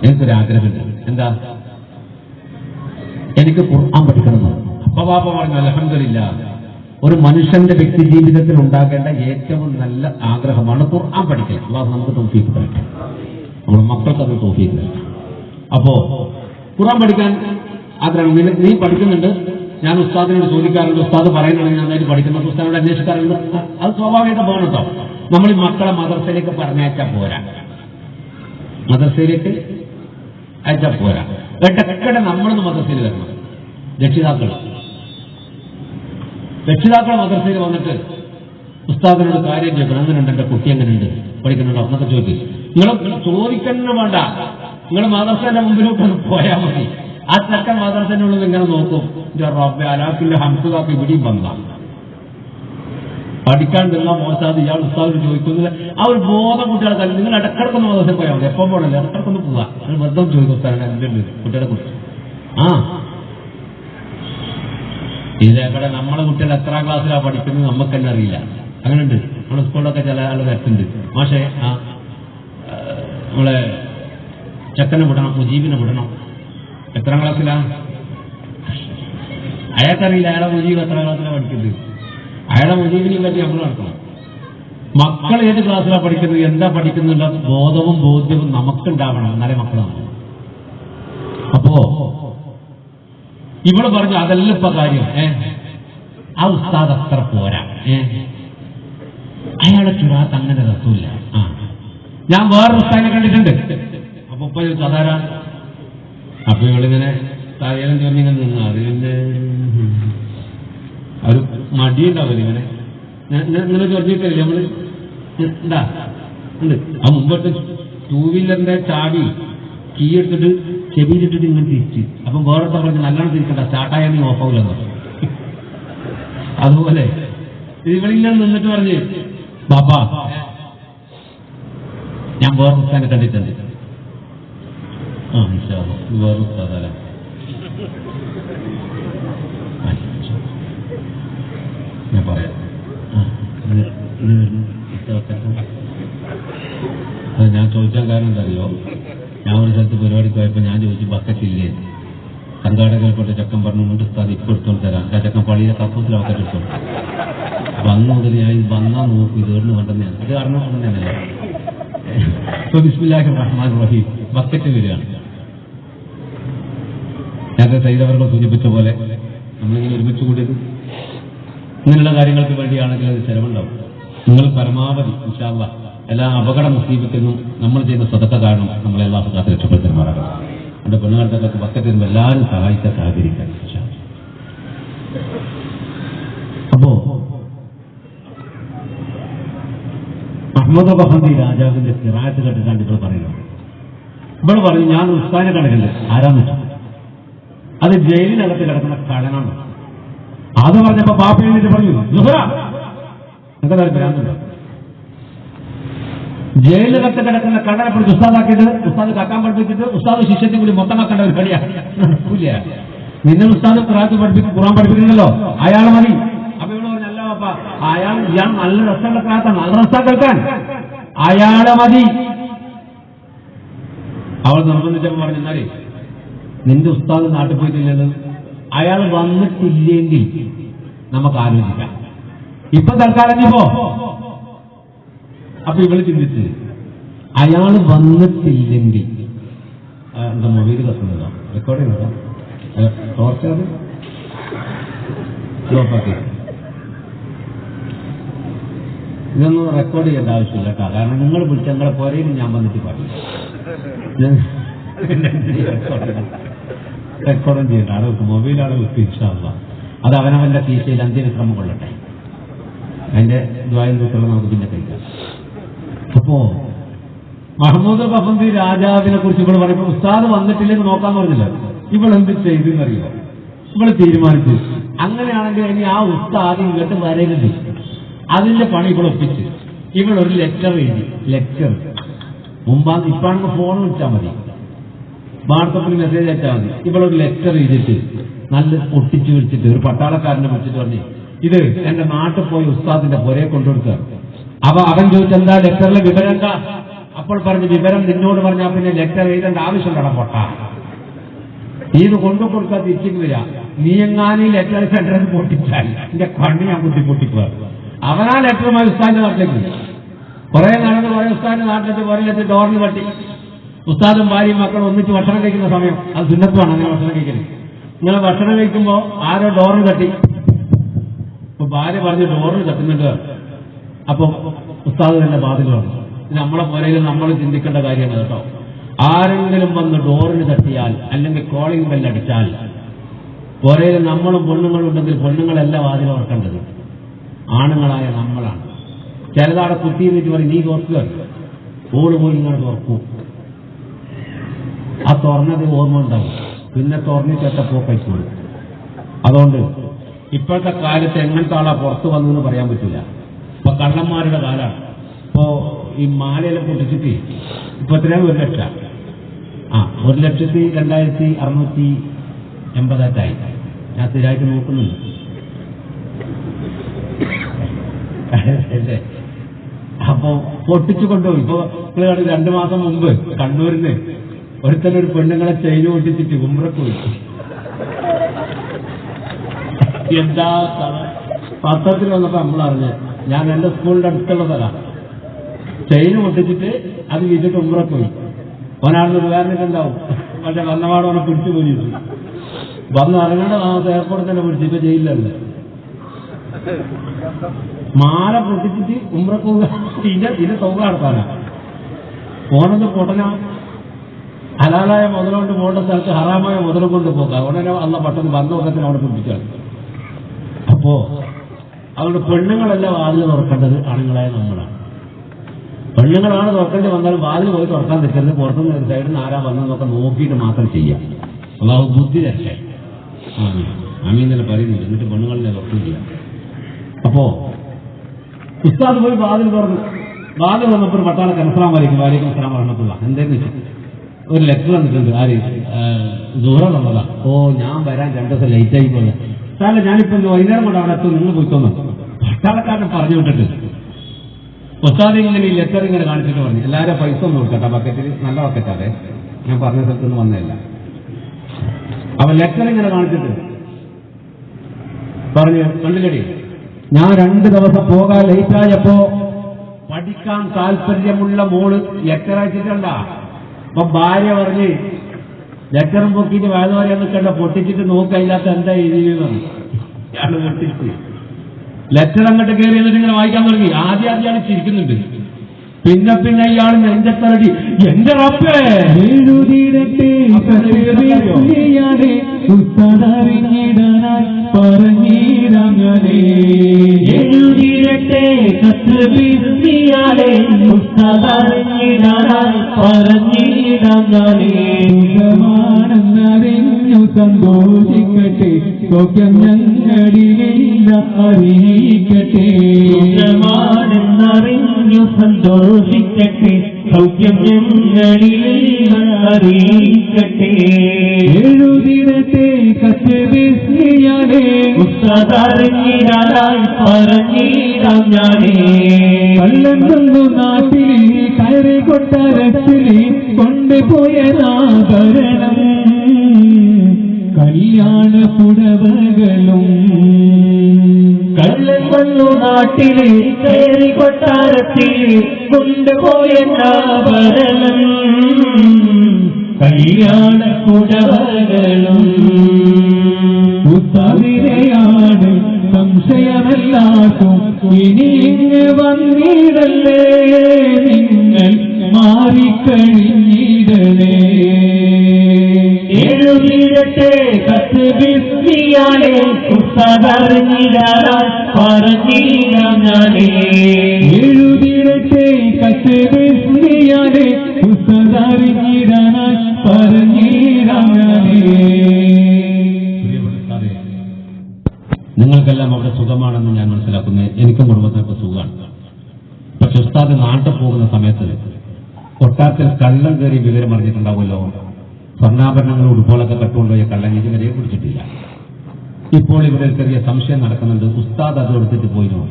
എനിക്കൊരാഗ്രഹമുണ്ട്. എന്താ? എനിക്ക് ഖുർആൻ പഠിക്കണം. അപ്പൊ ബാപ്പ പറഞ്ഞു, അൽഹംദുലില്ലാഹ്, ഒരു മനുഷ്യന്റെ വ്യക്തി ജീവിതത്തിൽ ഉണ്ടാകേണ്ട ഏറ്റവും നല്ല ആഗ്രഹമാണ് ഖുർആൻ പഠിക്കൽ. അല്ലാഹു നമുക്ക് തൗഫീഖ് തരട്ടെ, നമ്മുടെ മക്കൾക്ക് അത് തൗഫീഖ് തരട്ടെ. അപ്പോ ഖുർആൻ പഠിക്കാൻ ആഗ്രഹം. നീ പഠിക്കുന്നുണ്ട്? ഞാൻ ഉസ്താദിനോട് ചോദിക്കാറുണ്ട്, ഉസ്താദ് പറയുന്നുണ്ടെങ്കിൽ നന്നായിട്ട് പഠിക്കുന്നത്. ഉസ്താദിനോട് അന്വേഷിക്കാറുണ്ട്. അത് സ്വാഭാവികമായിട്ട് പോകണട്ടോ. നമ്മൾ ഈ മക്കളെ മദ്രസയിലേക്ക് പറഞ്ഞയച്ചാൽ പോരാ, മദ്രസയിലേക്ക് അയച്ചാൽ പോരാ. ഇടയ്ക്കിടെ നമ്മളൊന്ന് മദ്രസയിൽ വരണം. രക്ഷിതാക്കളെ മദ്രസയിൽ വന്നിട്ട് ഉസ്താദിനോട് കാര്യം ചോദിക്കണം. അങ്ങനെയുണ്ട്, എന്റെ കുട്ടി എങ്ങനെയുണ്ട്, പഠിക്കുന്നുണ്ടോ എന്നൊക്കെ ചോദിക്കും. നിങ്ങൾ ചോദിക്കണം വേണ്ട, നിങ്ങൾ മദ്രസയുടെ മുമ്പിലോട്ട് പോയാൽ മതി. ആ ചെക്കൻ മദ്രസേനുള്ളത് ഇങ്ങനെ നോക്കും. റബ്ബേ അലാഖിന്റെ ഹംസുകാർക്ക് ഇവിടെയും വന്ന പഠിക്കാൻ നിന്ന മോശാദ് ഇയാൾ ഉസ്താദിന് ചോദിക്കുന്നില്ല. ആ ഒരു ബോധം കുട്ടികളെ തന്നെ. നിങ്ങൾ ഇടക്കിടക്കൊന്ന് മദ്രസയിൽ പോയാൽ മതി. എപ്പം പോകണല്ലോ, ഇടക്കിടക്കൊന്ന് പോവാ. നിങ്ങൾ വെറുതെ ചോദിക്കും ഉസ്താദിനെ എന്തുണ്ട് കുട്ടികളെ കുറിച്ച്. ഇതിലേക്കടെ നമ്മളെ കുട്ടികൾ എത്രാം ക്ലാസ്സിലാണ് പഠിക്കുന്നത് നമുക്ക് തന്നെ അറിയില്ല. അങ്ങനെയുണ്ട്. നമ്മുടെ സ്കൂളിലൊക്കെ ചില ആൾ വരത്തുണ്ട്. പക്ഷേ നമ്മളെ ചെക്കനെ വിടണം, മുജീബിനെ വിടണം. എത്രാം ക്ലാസ്സിലാണ് അയാൾക്കറിയില്ല. അയാളെ മുജീബ് എത്രാം ക്ലാസ്സിലാണ് പഠിക്കുന്നത്. അയാളെ മുജീബിനെയും പറ്റി നമ്മൾ നടക്കണം. മക്കൾ ഏത് ക്ലാസ്സിലാണ് പഠിക്കുന്നത്, എന്താ പഠിക്കുന്നുണ്ട് ബോധവും ബോധ്യവും നമുക്കുണ്ടാവണം. എന്നാലേ മക്കളാണ്. അപ്പോ ഇവള് പറഞ്ഞു അതല്ല ഇപ്പൊ കാര്യം. ആ ഉസ്താദ് അത്ര പോരാ. അയാളെ ചുരാത്ത് അങ്ങനെ രസമില്ല. ഞാൻ വേറൊരു ഉസ്താദിനെ കണ്ടിട്ടുണ്ട്. അപ്പൊ ഉപ്പ ചോദിച്ചു അതാരാ? അപ്പൊ ഇവളിങ്ങനെ തലയിലും ചൊന്നിങ്ങനെ നിന്നു. അതിന്റെ ഒരു മടിയുണ്ടാവും ഇങ്ങനെ ഇങ്ങനെ ചൊല്ലിട്ടില്ലേ നമ്മള് എന്താ ഉണ്ട്. ആ മുമ്പോട്ട് 2 വീലറിന്റെ ചാവി കീ എടുത്തിട്ട് ചെവിയിലിട്ടിട്ട് ഇങ്ങനെ തിരിച്ച്. അപ്പം വേറെ പറഞ്ഞ് നല്ലോണം തിരിക്കണ്ട, സ്റ്റാർട്ടായാൽ നീ ഓഫാവില്ലെന്ന് പറഞ്ഞു. അതുപോലെ ഇവളിങ്ങനെ നിന്നിട്ട് പറഞ്ഞ് ബാപ്പാ ഞാൻ വേറെ ഉസ്താദിനെ കണ്ടിട്ടുണ്ട്. വേറെ ഉസ്താദല്ല ഞാൻ പറയാം. അത് ഞാൻ ചോദിച്ചാൽ കാരണം എന്താ അറിയോ, ഞാൻ ഒരു സ്ഥലത്ത് പരിപാടിക്ക് പോയപ്പോൾ ഞാൻ ചോദിച്ചു ബക്കറ്റില്ലേ, സംഘാടകയിൽപ്പെട്ട ചെക്കൻ പറഞ്ഞുകൊണ്ട് ഉസ്താദ് ഇപ്പം എടുത്തോണ്ട് തരാം. ആ ചെക്കൻ പള്ളിയിലെ കപ്പൂസിൽ ബക്കറ്റ് എടുത്തോണ്ട് വന്നു മുതൽ ഞാൻ ഇത് വന്നാൽ നോക്കും ഇതേർന്ന് വേണ്ടെന്നാണ്. ഇത് കാരണം തന്നെയല്ലേ. ഇപ്പൊ ബിസ്മില്ലാഹിർ റഹ്മാനിർ റഹീം ബക്കറ്റ് വരികയാണ്. നേരത്തെ സൈദവർഗം സൂചിപ്പിച്ച പോലെ നമ്മളിങ്ങനെ ഒരുമിച്ച് കൂടിയത് ഇങ്ങനെയുള്ള കാര്യങ്ങൾക്ക് വേണ്ടിയാണെങ്കിൽ അത് ചെലവുണ്ടാവും. നിങ്ങൾ പരമാവധി ഇൻഷാ അല്ലാഹ് എല്ലാ അപകട മുസീബത്തിനും നമ്മൾ ചെയ്യുന്ന സ്വതക്ക കാരണം നമ്മളെ അല്ലാഹു കാത്ത് രക്ഷപ്പെടുത്തുമാറാകണം. എന്റെ പെണ്ണുകാലത്തൊക്കെ ബക്കറ്റ് വരുമ്പോൾ എല്ലാവരും സഹായിക്കാൻ സഹകരിക്കാൻ. അപ്പോ അഹ്മദ് ബഹന്തി രാജാവിന്റെ കിറാത്ത് കേട്ടിട്ടാണ് ഇപ്പോൾ പറയുന്നത്. ഇവിടെ പറയും ഞാൻ ഉസ്താദിനെ കണ്ടിട്ടുണ്ട്. ആരാന്ന് വെച്ചു, അത് ജയിലിനകത്ത് കിടക്കുന്ന കള്ളനാണ്. അത് പറഞ്ഞപ്പോ ബാപ്പ എന്നിട്ട് പറഞ്ഞു എന്താ ഭ്രാന്തുണ്ടോ, ജയിലിനകത്ത് കിടക്കുന്ന കള്ളനെ പിടിച്ച് ഉസ്താദാക്കിയിട്ട് ഉസ്താദ് കക്കാൻ പഠിപ്പിച്ചിട്ട് ഉസ്താദ് ശിഷ്യത്തെ കൂടി മൊത്തമാക്കേണ്ട ഒരു കളിയാണ്. നിന്നെ ഉസ്താദ് ഖുർആൻ പഠിപ്പിക്കുന്നല്ലോ, അയാൾ മതി. അപ്പൊ ഇവിടെ പറഞ്ഞ അല്ല പാപ്പ, ഇയാൾ നല്ല രസമുള്ള ക്ലാത്താണ്, നല്ല രസം കേൾക്കാൻ, അയാളെ മതി. അവൾ നിർബന്ധിച്ചപ്പോ പറഞ്ഞാലേ നിന്റെ ഉസ്താദ് നാട്ടിൽ പോയിട്ടില്ലെന്ന്, അയാൾ വന്നിട്ടില്ലെങ്കിൽ നമുക്ക് ആലോചിക്കാം. ഇപ്പൊ തൽക്കാലം ഇപ്പോ അപ്പൊ ഇവള് ചിന്തിച്ച് അയാൾ വന്നിട്ടില്ലെങ്കിൽ എന്താ മൊബൈൽ കത്തുന്നതോ റെക്കോർഡ് ചെയ്യുന്നതോ ടോർച്ചർ ഓഫാക്കി ഇതൊന്നും റെക്കോർഡ് ചെയ്യേണ്ട ആവശ്യമില്ല കേട്ടോ. കാരണം നിങ്ങൾ വിളിച്ച നിങ്ങളെ പോരെയും ഞാൻ വന്നിട്ട് പറയും റെക്കോർഡും ചെയ്യേണ്ട ആളുകൾക്ക് മൊബൈലാണ് വിൽപ്പിച്ചാവുക. അത് അവനവന്റെ കീശയിൽ അന്ത്യവിശ്രമം കൊള്ളട്ടെ. അതിന്റെ ദ്വായം തൊട്ടുള്ള നമുക്ക് പിന്നെ കഴിക്കാം. അപ്പോ മഹ്മൂദ് ബഫന്തി രാജാവിനെ കുറിച്ച് ഇവിടെ പറയുമ്പോൾ ഉസ്താദ് വന്നിട്ടില്ലെന്ന് നോക്കാൻ പറഞ്ഞില്ല. ഇവളെന്ത് ചെയ്തെന്നറിയോ, ഇവള് തീരുമാനിച്ചു അങ്ങനെയാണെങ്കിൽ ഇനി ആ ഉസ്താദ് ഇങ്ങോട്ട് വരരുത്. അതിന്റെ പണി ഇവിടെ ഒപ്പിച്ച് ഇവളൊരു ലെറ്റർ എഴുതി. ലെറ്റർ മുമ്പാണ്, ഇപ്പാണെങ്കിൽ ഫോൺ വിളിച്ചാൽ മതി, വാട്സപ്പിൽ മെസ്സേജ് അയച്ചാൽ മതി. ഇവളൊരു ലെറ്റർ എഴുതിയിട്ട് നല്ല ഒട്ടിച്ചു വിളിച്ചിട്ട് ഒരു പട്ടാളക്കാരനെ വിളിച്ചിട്ട് പറഞ്ഞു ഇത് എന്റെ നാട്ടിൽ പോയി ഉസ്താദിന്റെ പുരയെ കൊണ്ടുകൊടുക്കുക. അപ്പൊ അവൻ ചോദിച്ചെന്താ ലെറ്ററിലെ വിവരം എന്താ? അപ്പോൾ പറഞ്ഞു വിവരം നിന്നോട് പറഞ്ഞാൽ പിന്നെ ലെറ്റർ എഴുതേണ്ട ആവശ്യമുണ്ടോ പൊട്ട, നീ ഇത് കൊണ്ടു കൊടുക്കാൻ തിരിച്ചു വരിക. നീ എങ്ങാനും ഈ ലെറ്റർ സെന്ററിൽ പൊട്ടിച്ചാൽ എന്റെ കണ്ണ് ഞാൻ കുത്തി പൊട്ടിക്കുക. അവനാ ലെറ്ററുമായി ഉസ്താദിന്റെ നാട്ടിലേക്ക് കുറെ നടന്ന് കുറെ ഉസ്താദിന്റെ നാട്ടിലെത്തി പുരയിലെത്തി ഡോറിന് തട്ടി. ഉസ്താദും ഭാര്യയും മക്കളും ഒന്നിച്ച് ഭക്ഷണം കഴിക്കുന്ന സമയം, അത് സുന്നത്തുമാണ് അങ്ങനെ ഭക്ഷണം കഴിക്കല്. നിങ്ങൾ ഭക്ഷണം കഴിക്കുമ്പോ ആരോ ഡോറിന് തട്ടി. അപ്പൊ ഭാര്യ പറഞ്ഞ് ഡോറിന് തട്ടുന്നുണ്ട്. അപ്പൊ ഉസ്താദ് തന്നെ വാതിൽ വന്നു. നമ്മളെ പുരയിൽ നമ്മൾ ചിന്തിക്കേണ്ട കാര്യമാണ് കേട്ടോ. ആരെങ്കിലും വന്ന് ഡോറിന് തട്ടിയാൽ അല്ലെങ്കിൽ കോളിംഗ് ബെല്ലടിച്ചാൽ പുരയിൽ നമ്മളും പെണ്ണുങ്ങളും ഉണ്ടെങ്കിൽ പെണ്ണുങ്ങളല്ല വാതിൽ ഓർക്കേണ്ടത്, ആണുങ്ങളായ നമ്മളാണ്. ചിലതാടെ കുത്തി എന്നിട്ട് പറയും നീ തുറക്കുക, ഓട് പോയി ഇങ്ങനെ തുറക്കൂ. ആ തുറന്നത് ഓർമ്മ ഉണ്ടാവും, പിന്നെ തുറന്നിട്ടപ്പോക്കഴിച്ചോളൂ. അതുകൊണ്ട് ഇപ്പോഴത്തെ കാലത്ത് എങ്ങനത്തെ ആളാ പുറത്ത് വന്നെന്ന് പറയാൻ പറ്റില്ല. ഇപ്പൊ കള്ളന്മാരുടെ കാലാണ്. ഇപ്പോ ഈ മാലയെല്ലാം പൊട്ടിച്ചിട്ട് ഇപ്പൊ എത്രയാണ് 1 ലക്ഷം. 1,26,80,8 ഞാൻ സ്ഥിരമായിട്ട് നോക്കുന്നുണ്ട്. അപ്പൊ പൊട്ടിച്ചു കൊണ്ടുപോയി. ഇപ്പൊ 2 മാസം മുമ്പ് കണ്ണൂരിന് ഒരുത്തനൊരു പെണ്ണുങ്ങളെ ചെയിന് പൊട്ടിച്ചിട്ട് ഉംറക്ക് പോയി. എന്താ പത്രത്തിൽ വന്നപ്പോ നമ്മളറിഞ്ഞ്, ഞാൻ എന്റെ സ്കൂളിന്റെ അടുത്തുള്ള സ്ഥലമാണ്. ചെയിന് പൊട്ടിച്ചിട്ട് അത് വിറ്റിട്ട് ഉംറക്ക് പോയി. ഒരാളിന് വേറെണ്ടാവും, പക്ഷെ വന്നപാട് അവനെ പിടിച്ചു പോയിട്ട് വന്ന് ഇറങ്ങേണ്ട താമസം എയർപോർട്ടിൽ തന്നെ പിടിച്ചു. ഇപ്പൊ ജയിലിലല്ലേ. മാല പൊട്ടിച്ചിട്ട് ഉംറക്ക് പോവുക, ഇത് തുക നടത്താനാ പോണത്. പൊട്ടന ഹലാലായ മുതലുകൊണ്ട് പോകേണ്ട സ്ഥലത്ത് ഹറാമായ മുതലും കൊണ്ട് പോകാം. ഉടനെ അള്ള പെട്ടെന്ന് വന്ന ഉടനെ അവിടെ പിടിച്ചാണ്. അപ്പോ അതുകൊണ്ട് പെണ്ണുങ്ങളല്ല വാതിൽ തുറക്കേണ്ടത്, ആണുങ്ങളായ നമ്മളാണ്. പെണ്ണുങ്ങളാണ് തുറക്കേണ്ടി വന്നാലും വാതിൽ പോയി തുറക്കാൻ നിൽക്കരുത്. പുറത്തുനിന്ന് ഒരു സൈഡിൽ നിന്ന് ആരാ വന്നതെന്നൊക്കെ നോക്കിയിട്ട് മാത്രം ചെയ്യാം. അള്ളാഹു ബുദ്ധി തരട്ടെ. ആമീൻ തന്നെ പറയുന്നില്ല. എന്നിട്ട് പെണ്ണുങ്ങളെ തുറക്കുകയും ചെയ്യാം. അപ്പോ ഉസ്താദ് പോയി വാതിൽ തുറന്നു. വാതിൽ വന്നപ്പോൾ പട്ടാളക്ക് അസ്സലാമു അലൈക്കും. വലൈക്കും അസ്സലാം വറഹ്മത്തുള്ളാഹി. എന്തായിരുന്നു ഒരു ലെറ്റർ വന്നിട്ടുണ്ട്. ആര്? ദൂരം വന്നതാ. ഓ ഞാൻ വരാൻ 2 ദിവസം ലേറ്റ് ആയി പോലെ. സാറേ ഞാനിപ്പോ വൈകുന്നേരം കൊണ്ട് അവിടെ എത്തും, നിങ്ങൾ പോയിത്തോന്നു. പട്ടാളക്കാരൻ പറഞ്ഞു വിട്ടിട്ട് ഉസ്താദ് ഇങ്ങനെ ഈ ലെറ്റർ ഇങ്ങനെ കാണിച്ചിട്ട് പറഞ്ഞു എല്ലാവരും പൈസ ഒന്നും കൊടുക്കട്ടെ, ബക്കറ്റിൽ നല്ല ബക്കറ്റാതെ, ഞാൻ പറഞ്ഞ സ്ഥലത്തൊന്നും വന്നതല്ല. അപ്പൊ ലെറ്റർ ഇങ്ങനെ കാണിച്ചിട്ട് പറഞ്ഞു, കണ്ടില്ലടി ഞാൻ 2 ദിവസം പോകാൻ ലേറ്റായപ്പോ പഠിക്കാൻ താല്പര്യമുള്ള മോള് ലെറ്റർ അയച്ചിട്ടല്ല. അപ്പൊ ഭാര്യ പറഞ്ഞ് ലെറ്ററും പൊക്കിയിട്ട് വേദന പറയാൻ നിൽക്കണ്ട, പൊട്ടിച്ചിട്ട് നോക്കയില്ലാത്ത എന്താ എഴുതിയെന്ന് പറഞ്ഞു. ഇയാള് പൊട്ടിച്ച് ലെറ്റർ അങ്ങോട്ട് കയറി എന്നിട്ട് ഇങ്ങനെ വായിക്കാൻ തുടങ്ങി. ആദ്യം ഇയാൾ ചിരിക്കുന്നുണ്ട്, പിന്നെ ഇയാൾ നെഞ്ചത്തരടി എന്റെ റബ്ബേ എഴുതിടട്ടെ ഉസ്താദറിഞ്ഞിടാനായി പറഞ്ഞിടങ്ങനെ, എഴുതിടട്ടെ കത്തുബിയാലെ ഉസ്താദറിഞ്ഞിടാനായി പറഞ്ഞിടങ്ങനെ, സുഖമാണെന്നറിഞ്ഞു സന്തോഷിക്കട്ടെ സൗഖ്യം ഞങ്ങളിലില്ല അറിയിക്കട്ടെ, സുഖമാണെന്നറിഞ്ഞു സന്തോഷിക്കട്ടെ സൗഖ്യം ഞങ്ങളിലില്ല അറിയിക്കട്ടെ, എഴുതിടട്ടെ കത്തുബിയാലെ ഉസ്താദറിഞ്ഞിടാനായി പറഞ്ഞിടാം ഞാനേ, കല്ലെന്തൊന്നു നാട്ടിൽ കയറി കൊട്ടാരത്തിൽ കൊണ്ടുപോയ ആഭരണം കല്യാണ പുടവകളും, കല്ലെന്തൊന്നു നാട്ടിൽ കയറി കൊട്ടാരത്തിൽ കൊണ്ടുപോയ ആഭരണം കല്യാണ പുടവകളും, ഉസ്താദിനെയാണ് സംശയമല്ലാക്കും ഇനി ഇങ്ങ് വന്നിടല്ലേ നിങ്ങൾ മാറിക്കഴിഞ്ഞിടലേ, എഴുതിടട്ടെ കത്തുബിയാലെ ഉസ്താദറിഞ്ഞിടാനായി പറഞ്ഞിടാം ഞാനേ, എഴുതിടട്ടെ കത്തുബിയാലെ ഉസ്താദറിഞ്ഞിടാനായി പറഞ്ഞിടാം ഞാനേ. നിങ്ങൾക്കെല്ലാം അവിടെ സുഖമാണെന്ന് ഞാൻ മനസ്സിലാക്കുന്നത്. എനിക്കും കുടുംബത്തിനൊക്കെ സുഖമാണ്. പക്ഷെ ഉസ്താദ് നാട്ടിൽ പോകുന്ന സമയത്ത് കൊട്ടാരത്തിൽ കള്ളം കയറി വിവരം അറിഞ്ഞിട്ടുണ്ടാവുമല്ലോ. സ്വർണ്ണാഭരണങ്ങൾ ഉടുപ്പോളൊക്കെ കട്ടുകൊണ്ടുപോയ കള്ളൻ ഇതുവരെ കുടിച്ചിട്ടില്ല. ഇപ്പോൾ ഇവിടെ ചെറിയ സംശയം നടക്കുന്നുണ്ട്, ഉസ്താദ് അത് എടുത്തിട്ട് പോയിരുന്നു.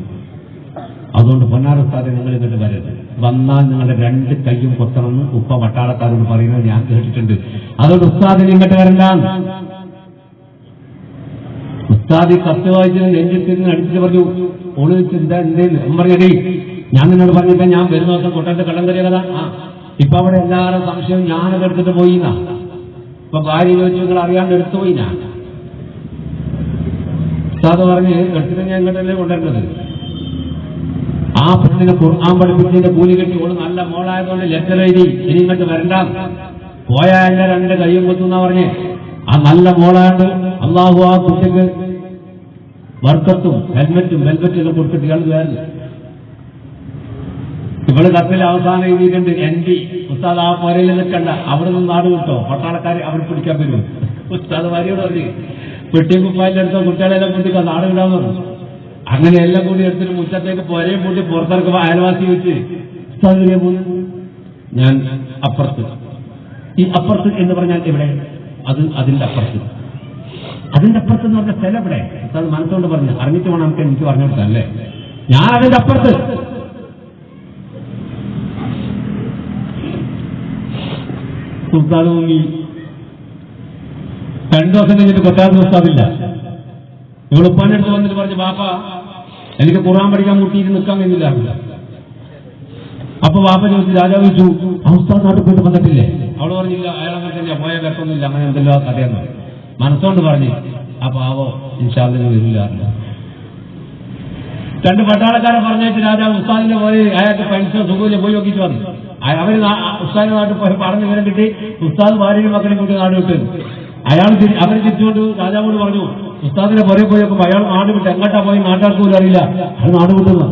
അതുകൊണ്ട് പൊന്നാർ ഉസ്താദെ നിങ്ങൾ ഇങ്ങോട്ട് വരരുത്, വന്നാൽ നിങ്ങളുടെ 2 കൈയും കൊത്തണമെന്ന് ഉപ്പ വട്ടാളക്കാരോട് പറയുന്നത് ഞാൻ കേട്ടിട്ടുണ്ട്. അതുകൊണ്ട് ഉസ്താദിന് ഇങ്ങോട്ട് വരണ്ട. ഉസ്താദ് കത്ത് വായിച്ചത് നെഞ്ചിൽ തിരിഞ്ഞ് അടിച്ചിട്ട് പറഞ്ഞു, ഓള് എന്താ എന്തേന്ന് പറയണേ, ഞാൻ നിന്നോട് പറഞ്ഞിട്ട് ഞാൻ വരുന്ന ദിവസം കൊട്ടാരത്തെ കള്ളം കയറിയ കഥ. ഇപ്പൊ അവിടെ എല്ലാവരും സംശയം ഞാനത് എടുത്തിട്ട് പോയിന്നാ. ഇപ്പൊ ഭാര്യ ചോദിച്ചു നിങ്ങൾ അറിയാണ്ട് എടുത്തു പോയിനാ. ഉസ്താദ് പറഞ്ഞ് എടുത്തിട്ട് ഞാൻ ഇങ്ങോട്ടല്ലേ കൊണ്ടുവരുന്നത്. ആ പെണ്ണിനെ ഖുർആൻ പഠിപ്പിച്ചതിന്റെ കൂലി കെട്ടി ഓള് നല്ല മോളായതുകൊണ്ട് ലെറ്റർ എഴുതി ഇനി ഇങ്ങോട്ട് വരണ്ട, പോയാ എന്റെ 2 കയ്യും കൊത്തുന്നാ പറഞ്ഞ്. ആ നല്ല മോളാണ്ട് അള്ളാഹു ആ കുട്ടിക്ക് വർക്കത്തും ഹെൽമെറ്റും വെൽവെറ്റും കൊടുത്തിട്ട് ഇയാൾ വേറെ. ഇവള് കത്തിൽ അവസാനം എഴുതിയിട്ടുണ്ട് ND. ഉസ്താദ് ആ പോരയിൽ നിൽക്കണ്ട, അവിടെ നിന്ന് നാട് വിട്ടോ, പട്ടാളക്കാർ അവിടെ പിടിക്കാൻ വരും. ഉസ്താദ് ഭാര്യയോട് പറഞ്ഞു പെട്ടിയും കുപ്പായിന്റെ അടുത്തോ കുട്ടികളെല്ലാം കൂട്ടിക്കോ നാട് വിടാന്ന് പറഞ്ഞു. അങ്ങനെ എല്ലാം കൂടി എടുത്തിട്ട് മുറ്റത്തേക്ക് പോരയും കൂട്ടി പുറത്തിറക്കുമ്പോ അയൽവാസി വെച്ച് ഉസ്താദിനെ പോകുന്നു. ഞാൻ അപ്പുറത്ത്, ഈ അപ്പുറത്ത് എന്ന് പറഞ്ഞാൽ ഇവിടെ അത് അതിന്റെ അപ്പുറത്ത്, അതിന്റെ അപ്പുറത്ത് എന്ന് പറഞ്ഞ സ്ഥലം എവിടെ? ഉസ്താദ് മനസ്സുകൊണ്ട് പറഞ്ഞു, അറിഞ്ഞിട്ട് വേണം നമുക്ക് എനിക്ക് പറഞ്ഞു കൊടുത്തല്ലേ. ഞാൻ അതിന്റെ അപ്പുറത്ത്. ഉസ്താദ് മുങ്ങി 2 ദിവസം കഴിഞ്ഞിട്ട് കൊട്ടാരത്തിൽ ഉസ്താദില്ല. ഇവളുപ്പാന്റെ അടുത്ത് വന്നിട്ട് പറഞ്ഞു, ബാപ്പ എനിക്ക് ഖുർആൻ പഠിക്കാൻ മുട്ടിയിട്ട് നിൽക്കാൻ കഴിഞ്ഞില്ല. അപ്പൊ ബാപ്പ ചോദിച്ചു, രാജാവ് ചോദിച്ചു ആ ഉസ്താദ് നാട്ടിൽ പോയിട്ട് വന്നിട്ടില്ലേ? അവള് പറഞ്ഞില്ല, അയാൾ അങ്ങനെ തന്നെ പോയ കേട്ടൊന്നുമില്ല, അങ്ങനെ എന്തെല്ലോ കഥയെന്ന് മനസ്സുകൊണ്ട് പറഞ്ഞു. അപ്പൊ ആവോ ഇൻഷാല്ലാഹ് വരില്ല. 2 പട്ടാളക്കാരെ പറഞ്ഞിട്ട് രാജാവ് ഉസ്താദിന്റെ പോയി അയാൾക്ക് പെൻഷൻ സുഖമില്ല പോയി നോക്കിയിട്ട് വന്നു. അവര് ഉസ്താദിന്റെ നാട്ടിൽ പോയി പറഞ്ഞു ഇങ്ങനെ കിട്ടി. ഉസ്താദ് ഭാര്യയും മക്കളെയും കൂട്ടി നാട് വിട്ടു. അവര് തിരിച്ചുകൊണ്ട് രാജാവോട് പറഞ്ഞു, ഉസ്താദിന്റെ പുറകെ പോയി നോക്കുമ്പോ അയാൾ നാട് വിട്ട് എങ്ങോട്ടാ പോയി നാട്ടുകാർക്ക് പോലും അറിയില്ല, അയാൾ നാട് വിട്ടുന്ന.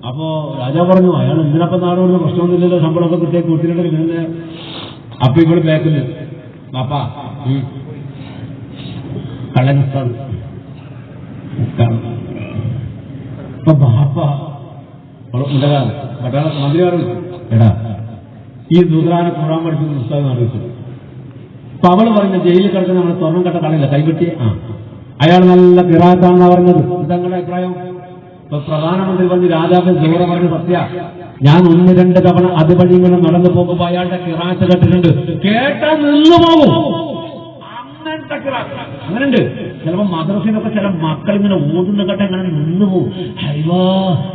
അപ്പോ രാജാവ് പറഞ്ഞു, അയാൾ എന്തിനപ്പം നാട് വിടുന്ന, പ്രശ്നമൊന്നുമില്ലല്ലോ, ശമ്പളമൊക്കെ കിട്ടിയ കൂട്ടിലുണ്ടെങ്കിൽ പിന്നെ. അപ്പൊ ഇവിടെ ബാക്കില് ബാപ്പാ കള്ളൻ ഉസ്താദ്. അപ്പൊ ബാപ്പ പട്ടാള മന്ത്രി പറഞ്ഞു, എടാ ഈ ദുദ്രാനെ ഖുർആൻ പഠിപ്പിക്കുന്ന പുസ്തകം അറിയിച്ചത്. അപ്പൊ അവള് പറഞ്ഞ ജയിലിൽ കിടക്കുന്ന നമ്മൾ സ്വർണ്ണം കെട്ട കളിയില്ല കൈപറ്റി അയാൾ നല്ല ഖിറാഅത്താണെന്നാ പറഞ്ഞത്. ഇതങ്ങളുടെ അഭിപ്രായം? ഇപ്പൊ പ്രധാനമന്ത്രി പറഞ്ഞ് രാജാവ് ജോറ പറഞ്ഞ് സത്യ, ഞാൻ 1-2 തവണ അതുവഴി ഇങ്ങനെ നടന്നു പോകുമ്പോ അയാളുടെ ഖിറാഅത്ത് കേട്ടിട്ടുണ്ട്. കേട്ടാൽ നിന്നു പോകും. അങ്ങനത്തെ ഖിറാഅത്ത് അങ്ങനെയുണ്ട്. ചിലപ്പോ മദ്രസയിലൊക്കെ ചില മക്കൾ ഇങ്ങനെ ഓതുന്ന കേട്ട ഇങ്ങനെ നിന്നു പോകും. അയ്യോ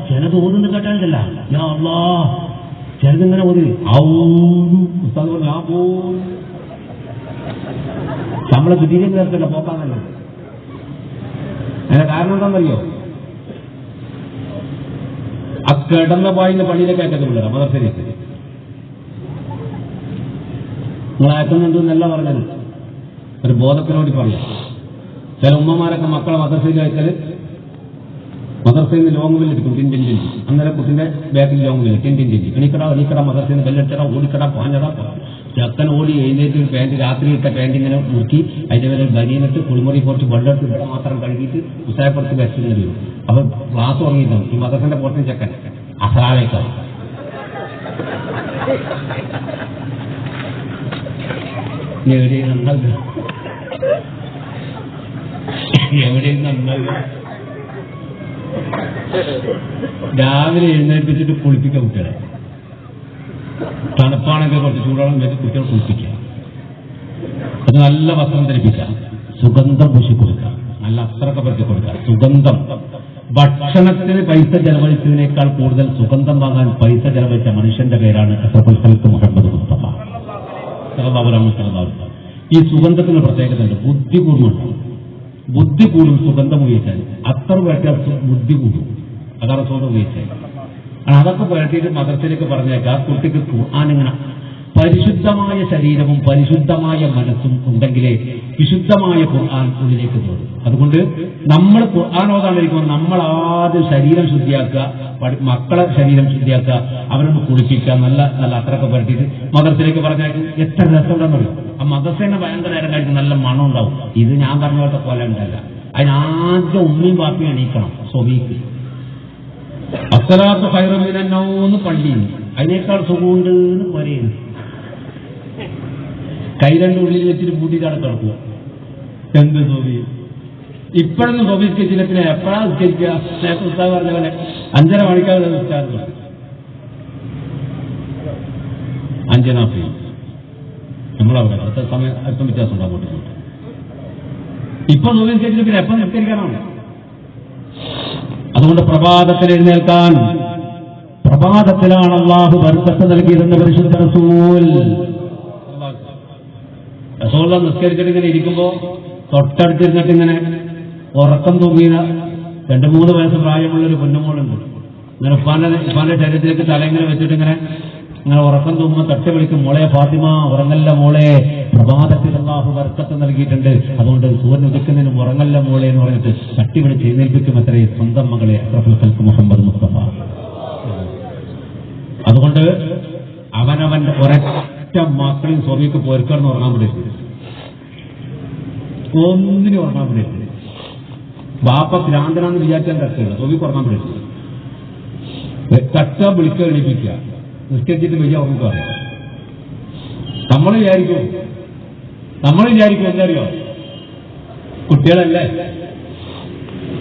ചിലത് ഓതുന്ന കേട്ടാലല്ല യാ അല്ലാഹ്, ചിലതിങ്ങനെ ഓതി ഉസ്താദ് പറഞ്ഞു ആ പോ നമ്മളെ തിരികെ ചേർക്കണ്ട പോക്കാന്നല്ല. അതിന്റെ കാരണം എന്താണെന്നറിയോ? ആ കിടന്ന പായിന്റെ പള്ളിയിലേക്ക് അയക്കത്തില്ല മദർസയിലേക്ക്. നിങ്ങൾ അയക്കുന്നുണ്ട് എന്നല്ല പറഞ്ഞത്, ഒരു ബോധത്തിന് വേണ്ടി പറയാം. ചില ഉമ്മമാരൊക്കെ മക്കളെ മദർസയിൽ അയച്ചാൽ മദർസയിൽ നിന്ന് ലോങ് ബില്ലെടുക്കും. ടിൻ അന്നേരം കുട്ടിന്റെ ബാക്കിൽ ലോങ് ബില്ല് ടിൻ എണീക്കട മദർസയിൽ നിന്ന് ബെല്ലടിച്ചട ഓടിക്കട പാഞ്ഞട. ചക്കൻ ഓടി എഴുന്നേറ്റ് പാൻറ് രാത്രി ഇട്ട പാൻറ് ഇങ്ങനെ മുറുക്കി അതിന്റെ പേര് ബനിയനിട്ട് കുളിമുറി കുറച്ച് വെള്ളത്തിൽ ഇവിടെ മാത്രം കഴുകിയിട്ട് ഉസായപ്പുറത്ത് വെച്ചിട്ട് വരും. അപ്പൊ ക്ലാസ് തുടങ്ങിയിട്ടാണ് ഈ മദർസന്റെ പുറത്ത് ചക്കൻ അസലാലേക്കാവും. എവിടെയും നന്നാകുക രാവിലെ എഴുന്നേൽപ്പിച്ചിട്ട് കുളിപ്പിക്കുക കുട്ടികളെ. തണുപ്പാണെങ്കിൽ കുറച്ച് ചൂടുവെള്ളം വെച്ച് കുട്ടികളെ കുളിപ്പിക്കുക. അത് നല്ല വസ്ത്രം ധരിപ്പിക്കുക, സുഗന്ധം പൂശി കൊടുക്കുക, നല്ല അസ്ത്രമൊക്കെ പറ്റി കൊടുക്കുക. സുഗന്ധം ഭക്ഷണത്തിന് പൈസ ചെലവഴിച്ചതിനേക്കാൾ കൂടുതൽ സുഗന്ധം വാങ്ങാൻ പൈസ ചെലവഴിച്ച മനുഷ്യന്റെ പേരാണ് അഷ്റഫുൽ ഖൽഖ് മുഹമ്മദ് മുസ്തഫ സല്ലല്ലാഹു അലൈഹി വസല്ലം. ഈ സുഗന്ധത്തിന് പ്രത്യേകതയുണ്ട്. ബുദ്ധി കൂടുന്നുണ്ട്. ബുദ്ധി കൂടും സുഗന്ധം ഉപയോഗിച്ചാൽ. അത്ര വേട്ടാൽ ബുദ്ധി കൂടും. അതാണ് സുഗന്ധം ഉപയോഗിച്ചാൽ. അതൊക്കെ പുരട്ടിയിട്ട് മദർസയിലേക്ക് പറഞ്ഞേക്കാം. ആ കുട്ടിക്ക് ഖുർആൻ പരിശുദ്ധമായ ശരീരവും പരിശുദ്ധമായ മനസ്സും ഉണ്ടെങ്കിലേ വിശുദ്ധമായ ഖുർആൻ ഉള്ളിലേക്ക് തോന്നും. അതുകൊണ്ട് നമ്മൾ ഖുർആൻ ഓതാണ്ടിരിക്കുമ്പോൾ നമ്മൾ ആദ്യം ശരീരം ശുദ്ധിയാക്കുക, മക്കളെ ശരീരം ശുദ്ധിയാക്കുക, അവരൊന്ന് കുളിപ്പിക്കുക, നല്ല നല്ല അത്രയൊക്കെ പുരട്ടിയിട്ട് മദർസയിലേക്ക് പറഞ്ഞേക്കും. എത്ര രസമുണ്ടെന്ന് പറയും. ആ മദർസേനെ ഭയങ്കര നേരം കഴിക്കും, നല്ല മണം ഉണ്ടാവും. ഇത് ഞാൻ പറഞ്ഞ പോലത്തെ പോലെ ഉണ്ടല്ല. അതിനാദ്യം ഉമ്മയും ബാപ്പിയും എണീക്കണം. സ്വബീക്ക് അസ്സലാത്തു ഖൈറും മിനൻ നൗം പള്ളിയിൽ അതിനേക്കാൾ സുഖമുണ്ട് എന്ന് പറയുന്നു. കൈ രണ്ട് ഉള്ളിൽ വെച്ചിട്ട് പൂട്ടിയിട്ടാണ് കിടക്കുക. എന്ത് സോബി ഇപ്പോഴൊന്നും സോബി സ്കെച്ചില്ല. പിന്നെ എപ്പോഴാണ് സ്കെച്ചിക്കുക? നേരത്തെ ഉസ്താദ് പറഞ്ഞ പോലെ 5:30 മണിക്കാണ് ഉസ്താദ് 5:40 നമ്മളവിടെ അടുത്ത സമയം അല്പം വ്യത്യാസം ഉണ്ടാകും. ഇപ്പൊ സോബി സ്കെച്ചില്ല. പിന്നെ എപ്പം നിസ്കരിക്കാനാണ്. അതുകൊണ്ട് പ്രഭാതത്തിൽ എഴുന്നേൽക്കാൻ, പ്രഭാതത്തിലാണ് അല്ലാഹു ബർക്കത്ത് നൽകിയിരുന്ന പരിശുദ്ധ റസൂൽ. റസൂൽ നിസ്കരിച്ചിട്ട് ഇങ്ങനെ ഇരിക്കുമ്പോ തൊട്ടടുത്തിരുന്നിട്ട് ഇങ്ങനെ ഉറക്കം തൂങ്ങിയ 2-3 വയസ്സ് പ്രായമുള്ളൊരു പൊന്നുമോളുണ്ട്. ഇങ്ങനെ ഉപ്പാന്റെ ശരീരത്തിലേക്ക് തലയിങ്ങനെ വെച്ചിട്ട് ഇങ്ങനെ ഉറക്കം തൂങ്ങുമ്പോൾ തട്ടി വിളിക്കും, മോളെ ഫാത്തിമ ഉറങ്ങല്ല മോളെ, പ്രഭാതത്തിൽ അല്ലാഹു ബർക്കത്ത് നൽകിയിട്ടുണ്ട്, അതുകൊണ്ട് സൂര്യൻ ഉദിക്കുന്നതിന് ഉറങ്ങല്ല മോളെ എന്ന് പറഞ്ഞിട്ട് തട്ടി വിളിച്ച് എഴുന്നേൽപ്പിക്കും അത്രേ സ്വന്തം മകളെ അഷ്റഫുൽ ഖൽഖ് മുഹമ്മദ് മുസ്തഫ. അതുകൊണ്ട് അവനവന്റെ ഒരൊറ്റ മക്കളെയും സ്വബിക്ക് പൊരുക്കണമെന്ന് ഉറങ്ങാൻ പറ്റില്ല. ഒന്നിനും ഉറങ്ങാൻ പറ്റില്ല. ബാപ്പ ഭ്രാന്തനാന്ന് വിചാരിച്ചാൽ തട്ടുകയില്ല. സ്വബിക്ക് ഉറങ്ങാൻ പറ്റില്ല. തട്ട വിളിക്കുക, എണീപ്പിക്കുക, നിസ്കരിച്ചിട്ട് വലിയ ഉറങ്ങുക. നമ്മൾ വിചാരിക്കും എന്തറിയോ, കുട്ടികളല്ലേ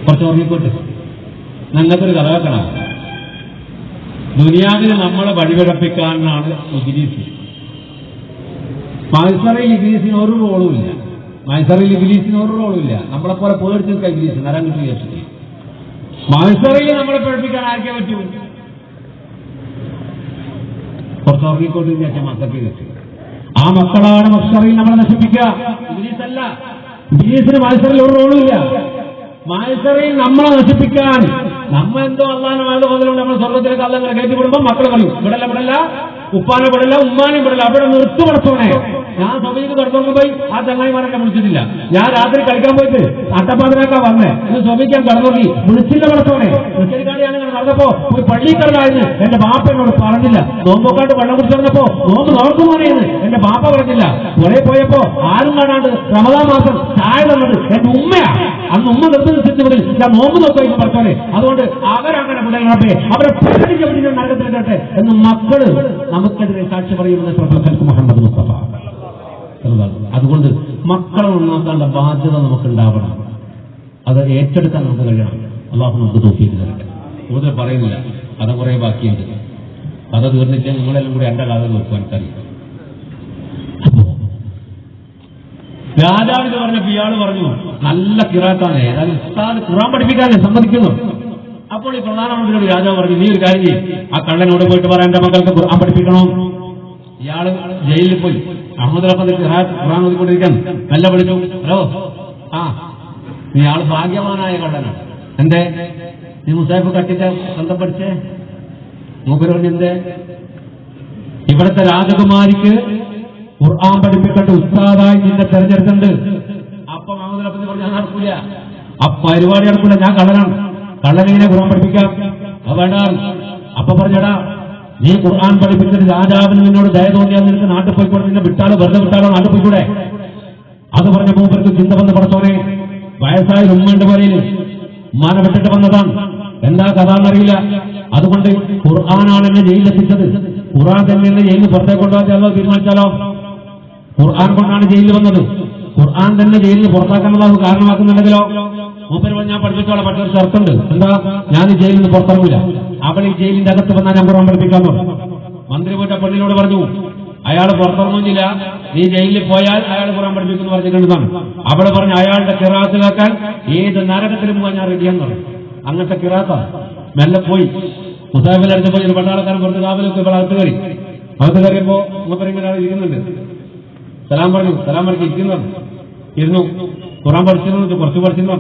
കുറച്ച് ഉറങ്ങിക്കോട്ടെ. ഞങ്ങൾക്കൊരു കഥ വെക്കണം. ദുനിയാവിന് നമ്മളെ വഴിപിഴപ്പിക്കാനാണ് ഇബ്ലീസ്. മൈസറയിൽ ഇബ്ലീസിന് ഒരു റോളുമില്ല. നമ്മളെപ്പോലെ പേടിച്ച് നിൽക്കുക ഇബ്ലീസ് നരം കിട്ടി വിചാരിച്ചിട്ട്. മൈസറയിൽ നമ്മളെ പിഴപ്പിക്കാൻ ആർക്കേ പറ്റൂ? കുറച്ച് ഉറങ്ങിക്കൊണ്ട് വിചാരിച്ച മക്കൾക്ക് കിട്ടി. ആ മക്കളാണ് മൈസറയിൽ നമ്മളെ നശിപ്പിക്കുക, ഇബ്ലീസ് അല്ല. ഇബ്ലീസിന് മൈസറയിൽ ഒരു റോളുമില്ല. മൈസറയിൽ നമ്മളെ നശിപ്പിക്കാൻ നമ്മ എന്തോ അള്ളാഹുവിന്റെ വാഴ മുതലുകൊണ്ട് നമ്മൾ സ്വർഗത്തിലേക്ക് അള്ളാഹ് കയറ്റി വിടുമ്പോൾ മക്കൾ കളിയും. ഇവിടല്ല ഉപ്പാനെ വിടല്ല, ഉമ്മാനെ വിടല്ല, അവിടെ നിർത്തി പടച്ചോനെ. ഞാൻ സ്വബിക്ക് കിടന്നു പോയി ആ ചങ്ങായിമാരൊക്കെ വിളിച്ചിട്ടില്ല. ഞാൻ രാത്രി കളിക്കാൻ പോയിട്ട് അട്ടപ്പാതിനൊക്കെ വന്നേ ഇത് സ്വബിക്കാൻ കിടന്നുള്ളി വിളിച്ചില്ല വളർത്തോണെ വിളിച്ചിരിക്കാണ്ട് ഞാൻ നടന്നപ്പോ പോയി പള്ളിയിൽ കിടന്നായിരുന്നു. എന്റെ ബാപ്പ എന്നോട് പറഞ്ഞില്ല. നോമ്പോക്കാണ്ട് വെള്ളം കുടിച്ചു നടന്നപ്പോ നോമ്പ് നോക്കുമാറിയെന്ന് എന്റെ ബാപ്പ പറഞ്ഞില്ല. കുറെ പോയപ്പോ ആരും കാണാണ്ട് റമദാൻ മാസം ചായ തന്നത് എന്റെ ഉമ്മയാ. അന്ന് ഉമ്മ നിർബന്ധിച്ചതിൽ ഞാൻ നോമ്പ് നോക്കുമായിട്ട് പറഞ്ഞോളെ. അതുകൊണ്ട് അവരങ്ങനെ മുതലാപ്പേ അവരെ പ്രകടിപ്പിച്ച നരകത്തിലിട്ടെ എന്ന് മക്കള് നമുക്കെതിരെ സാക്ഷി പറയുമെന്ന് പ്രൊഫസർ മുഹമ്മദ് മുസ്തഫ. അതുകൊണ്ട് മക്കളെ നന്നാക്കാനുള്ള ബാധ്യത നമുക്കുണ്ടാവണം. അത് ഏറ്റെടുക്കാൻ നമുക്ക് കഴിയണം. അള്ളാഹു നമുക്ക് തൗഫീഖ് തരട്ടെ. കൂടുതൽ പറയുന്നില്ല, കഥ കുറെ ബാക്കിയുണ്ട്. കഥ തീർന്നിട്ട് നിങ്ങളെല്ലാം കൂടി എന്റെ കഥ തീർക്കാൻ കഴിയും. രാജാവിന് പറഞ്ഞപ്പോ ഇയാള് പറഞ്ഞു നല്ല കിറാത്താണ്, ഏതായാലും ഉസ്താദ് ഖുർആൻ പഠിപ്പിക്കാനേ സമ്മതിക്കുന്നു. അപ്പോൾ ഈ പ്രധാനമന്ത്രിയോട് രാജാവ് പറഞ്ഞു നീ ഒരു കാര്യം ചെയ്യും, ആ കള്ളനോട് പോയിട്ട് പറയാൻ എന്റെ മക്കൾക്ക് ഖുർആൻ പഠിപ്പിക്കണോ. ഇയാള് ജയിലിൽ പോയി അഹമ്മദ് ഖുർആൻ ഓതിക്കൊണ്ടിരിക്കാൻ നല്ല വിളിച്ചു. ഹലോ ആ ഇയാള് ഭാഗ്യവാനായ കള്ളനാണ്. എന്തേ നീ മുസാഫ് കട്ടിന്റെ ബന്ധം പഠിച്ചേ? മൂപ്പര് പറഞ്ഞു എന്തേ ഇവിടുത്തെ രാജകുമാരിക്ക് ഖുർആൻ പഠിപ്പിക്കേണ്ട ഉസ്താദായി നിന്നെ തെരഞ്ഞെടുക്കുന്നുണ്ട്. അപ്പൊ മുഹമ്മദ് റഫീഖ് പറഞ്ഞു ഞാൻ നടക്കൂല, ആ പരിപാടി നടക്കൂല, ഞാൻ കള്ളനാണ്, കള്ളനെങ്ങനെ ഖുർആൻ പഠിപ്പിക്കാം, അത് വേണ്ട. അപ്പൊ പറഞ്ഞടാ നീ ഖുർആൻ പഠിപ്പിച്ചിട്ട് രാജാവിന് നിന്നോട് ദയ തോന്നിയാൽ നിനക്ക് നാട്ടിൽ പോയിക്കൂടെ, നിന്നെ വിട്ടാലോ വെറുതെ വിട്ടാലോ നാട്ടിൽ പോയിക്കൂടെ. അത് പറഞ്ഞ മൂപ്പർക്ക് ചിന്ത വന്ന് പഠിച്ചോനെ വയസ്സായ ഉമ്മന്റെ പറയിൽ ഉമ്മാനെ വിട്ടിട്ട് വന്നതാണ്, എന്താ കഥ എന്നറിയില്ല. അതുകൊണ്ട് ഖുർആനാണ് എന്നെ ജയിലിലെത്തിച്ചത്, ഖുർആൻ തന്നെ എന്നെ ജയിലിൽ പുറത്തേക്ക് കൊണ്ടുപോകാൻ തീരുമാനിച്ചാലോ. ഖുർആൻ കൊണ്ടാണ് ജയിലിൽ വന്നത്, ഖുർആൻ തന്നെ ജയിലിൽ പുറത്താക്കാനുള്ള കാരണമാക്കുന്നുണ്ടെങ്കിലോ. മൂപ്പര് ഞാൻ പഠിപ്പിച്ചോളാം, പക്ഷേ ഒരു ഷർത്തുണ്ട്. എന്താ ഞാൻ ഈ ജയിലിൽ നിന്ന് പുറത്തിറങ്ങില്ല, അവൾ ഈ ജയിലിന്റെ അകത്ത് വന്നാൽ ഞാൻ ഖുർആൻ പഠിപ്പിക്കാന്ന് പറഞ്ഞു. മന്ത്രി പോയിട്ട് പള്ളിയോട് പറഞ്ഞു അയാൾ പുറത്തിറങ്ങുന്നില്ല, നീ ജയിലിൽ പോയാൽ അയാൾ ഖുർആൻ പഠിപ്പിക്കുന്നു പറഞ്ഞിട്ടുണ്ടെന്നാണ്. അവിടെ പറഞ്ഞു അയാളുടെ കിറാത്ത് കേൾക്കാൻ ഏത് നരകത്തിലും പോകാൻ ഞാൻ റെഡിയാന്ന് പറഞ്ഞു. അങ്ങനത്തെ കിറാത്താണ്. മെല്ലെ പോയി മുസാഫിലടുത്ത് പോയി ഒരു പട്ടാളക്കാരൻ പുറത്ത് കാവലൊക്കെ ഇവിടെ അകത്ത് കയറി. അകത്ത് കയറിയപ്പോ മൂപ്പരിങ്ങനെ ഇരിക്കുന്നുണ്ട്. സലാം പറഞ്ഞു, സലാം പറഞ്ഞു ഇരിക്കുന്നു, ഇരുന്നു. ഖുർആൻ പഠിച്ചിരുന്നു, കുറച്ച് പഠിച്ചിരുന്നു,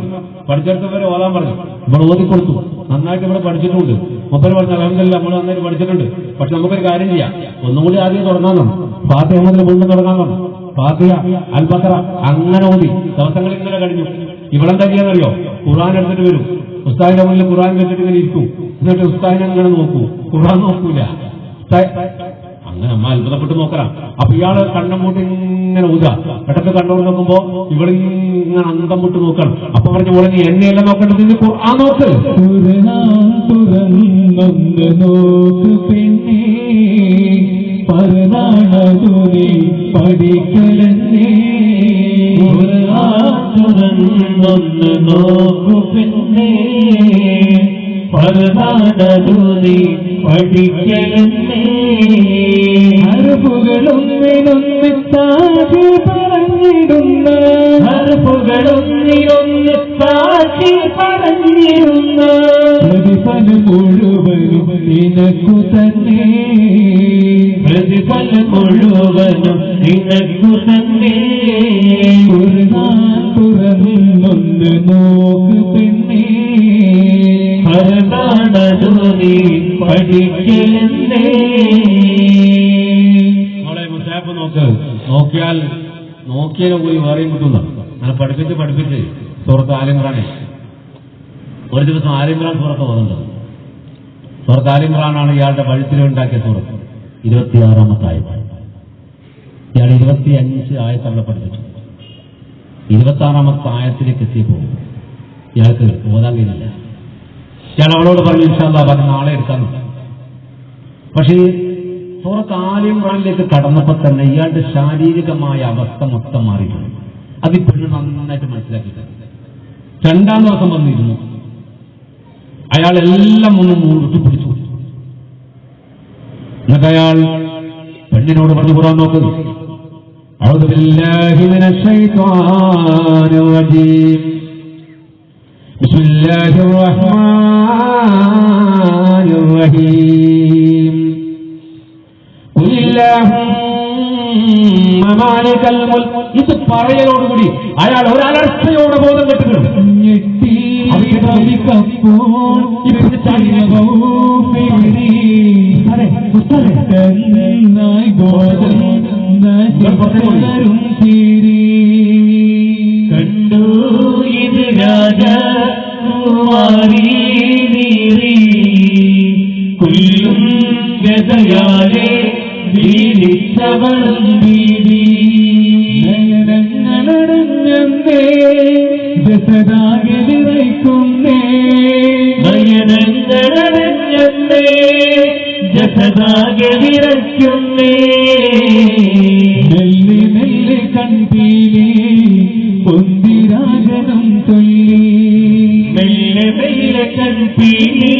പഠിച്ചെടുത്തവരെ ഓതാൻ പറഞ്ഞു. ഇവിടെ ഓതിക്കൊടുത്തു, നന്നായിട്ട് ഇവിടെ പഠിച്ചിട്ടുണ്ട്. മൂപ്പര് പറഞ്ഞു അൽഹംദുലില്ലാ നമ്മൾ നന്നായിട്ട് പഠിച്ചിട്ടുണ്ട്, പക്ഷെ നമുക്കൊരു കാര്യം ചെയ്യാം, ഒന്നുകൂടി ആദ്യം തുടങ്ങാൻ ഫാത്തിഹ മുതൽ വീണ്ടും തുടങ്ങാൻ ഫാത്തിഹ അൽ ബഖറ അങ്ങനെ ഓതി. ദിവസങ്ങൾ ഇന്നലെ കഴിഞ്ഞു. ഇവളെന്താ ചെയ്യാന്നറിയോ, ഖുർആൻ എടുത്തിട്ട് വരും, ഉസ്താദിന്റെ മുന്നിൽ ഖുർആൻ വെച്ചിട്ട് ഇങ്ങനെ ഇരിക്കും. എന്നിട്ട് ഉസ്താദിനെ അങ്ങനെ നോക്കൂ, ഖുർആൻ നോക്കൂല. അങ്ങനെ അമ്മ അത്ഭുതപ്പെട്ട് നോക്കണം. അപ്പൊ ഇയാള് കണ്ണം പൂട്ടി ഇങ്ങനെ ഊതുക. പെട്ടെന്ന് കണ്ണൂർ നോക്കുമ്പോ ഇവളിങ്ങനെ അന്തം വിട്ട് നോക്കണം. അപ്പൊ പറഞ്ഞു പോലെ നീ എന്നെയല്ല നോക്കേണ്ടത്, നീ ഖുർആൻ നോക്ക്. പഠിക്കലേ നോക്കു പിന്നെ പരനാടൂരി പഠിക്കലേ. ഹർഫുകളൊന്നിനൊന്ന് സാക്ഷി പറഞ്ഞിടുന്ന, ഹർഫുകളൊന്നിനൊന്ന് സാക്ഷി പറഞ്ഞിടുന്ന പ്രതിഫലം മുഴുവനും നിനക്കു തന്നെ, പ്രതിഫലം മുഴുവനും നിനക്കു തന്നെ. ഖുർആൻ തുറന്നൊന്ന് നോക്ക് പിന്നെ പരനാടൂരി പഠിക്കലേ. മോളെ മുസാഫ് നോക്ക്, നോക്കിയാലും പോയി വേറെയും കിട്ടുന്ന അങ്ങനെ പഠിപ്പിച്ച് സൂറത്ത് ആലിമ്രാനെ ഒരു ദിവസം ആലിമ്രാൻ സൂറത്ത് ഓതുന്നത്. സൂറത്ത് ആലിമ്രാനാണ് ഇയാളുടെ വഴുത്തിലുണ്ടാക്കിയ സൂറത്ത്. 26-ാമത്തെ ആയത്ത്. ഇയാൾ 25 ആയത്ത് അവിടെ പഠിപ്പിച്ചു. 26-ാമത്തെ ആയത്തിലേക്ക് എത്തിയപ്പോൾ ഇയാൾക്ക് ഓതാൻ കഴിയില്ല. ഇയാൾ അവളോട് പറഞ്ഞു ഇൻഷാ അല്ലാഹ് പറഞ്ഞ് നാളെ എടുക്കാന്ന്. പക്ഷേ സൂറത്ത് ആലിമ്രാനിലേക്ക് കടന്നപ്പോൾ തന്നെ ഇയാളുടെ ശാരീരികമായ അവസ്ഥ മൊത്തം മാറിയിട്ടുണ്ട്. അതിപ്പോഴും നന്നായിട്ട് മനസ്സിലാക്കിയിട്ടുണ്ട്. 2-ാം ദിവസം വന്നിരുന്നു. അയാൾ എല്ലാം ഒന്ന് മുറുകിപ്പിടിച്ചു. എന്നിട്ട് അയാൾ പെണ്ണിനോട് പറഞ്ഞു ഖുർആൻ നോക്ക്. അഊദു ബില്ലാഹി മിനശ് ശൈത്വാനിർ റജീം. ബിസ്മില്ലാഹിർ റഹ്മാനിർ റഹീം. ഖുലില്ലാഹുമ്മ മാലികൽ മുൽക്ക്. ഇത് പറയലോടുകൂടി അയാൾ ഒരലർച്ചയോടെ ബോധം കെട്ടിട്ടുണ്ട്. ജസരും ചിരി കണ്ടു ഇത് രാജകുമാരി നീറി കൊല്ലും ഗതയാലെ വീഴിച്ചവളും വീതി നയനങ്ങളടഞ്ഞേ ജസരാകെ വിറയ്ക്കുന്നേ നയനങ്ങളടഞ്ഞേ ജസരാകെ വിറയ്ക്കുന്നേ നെല്ല് നെല്ല് കൺപീലി പൊന്തിരാജനം ചൊല്ലി മെല്ലെ മെല്ലെ കൺപീലി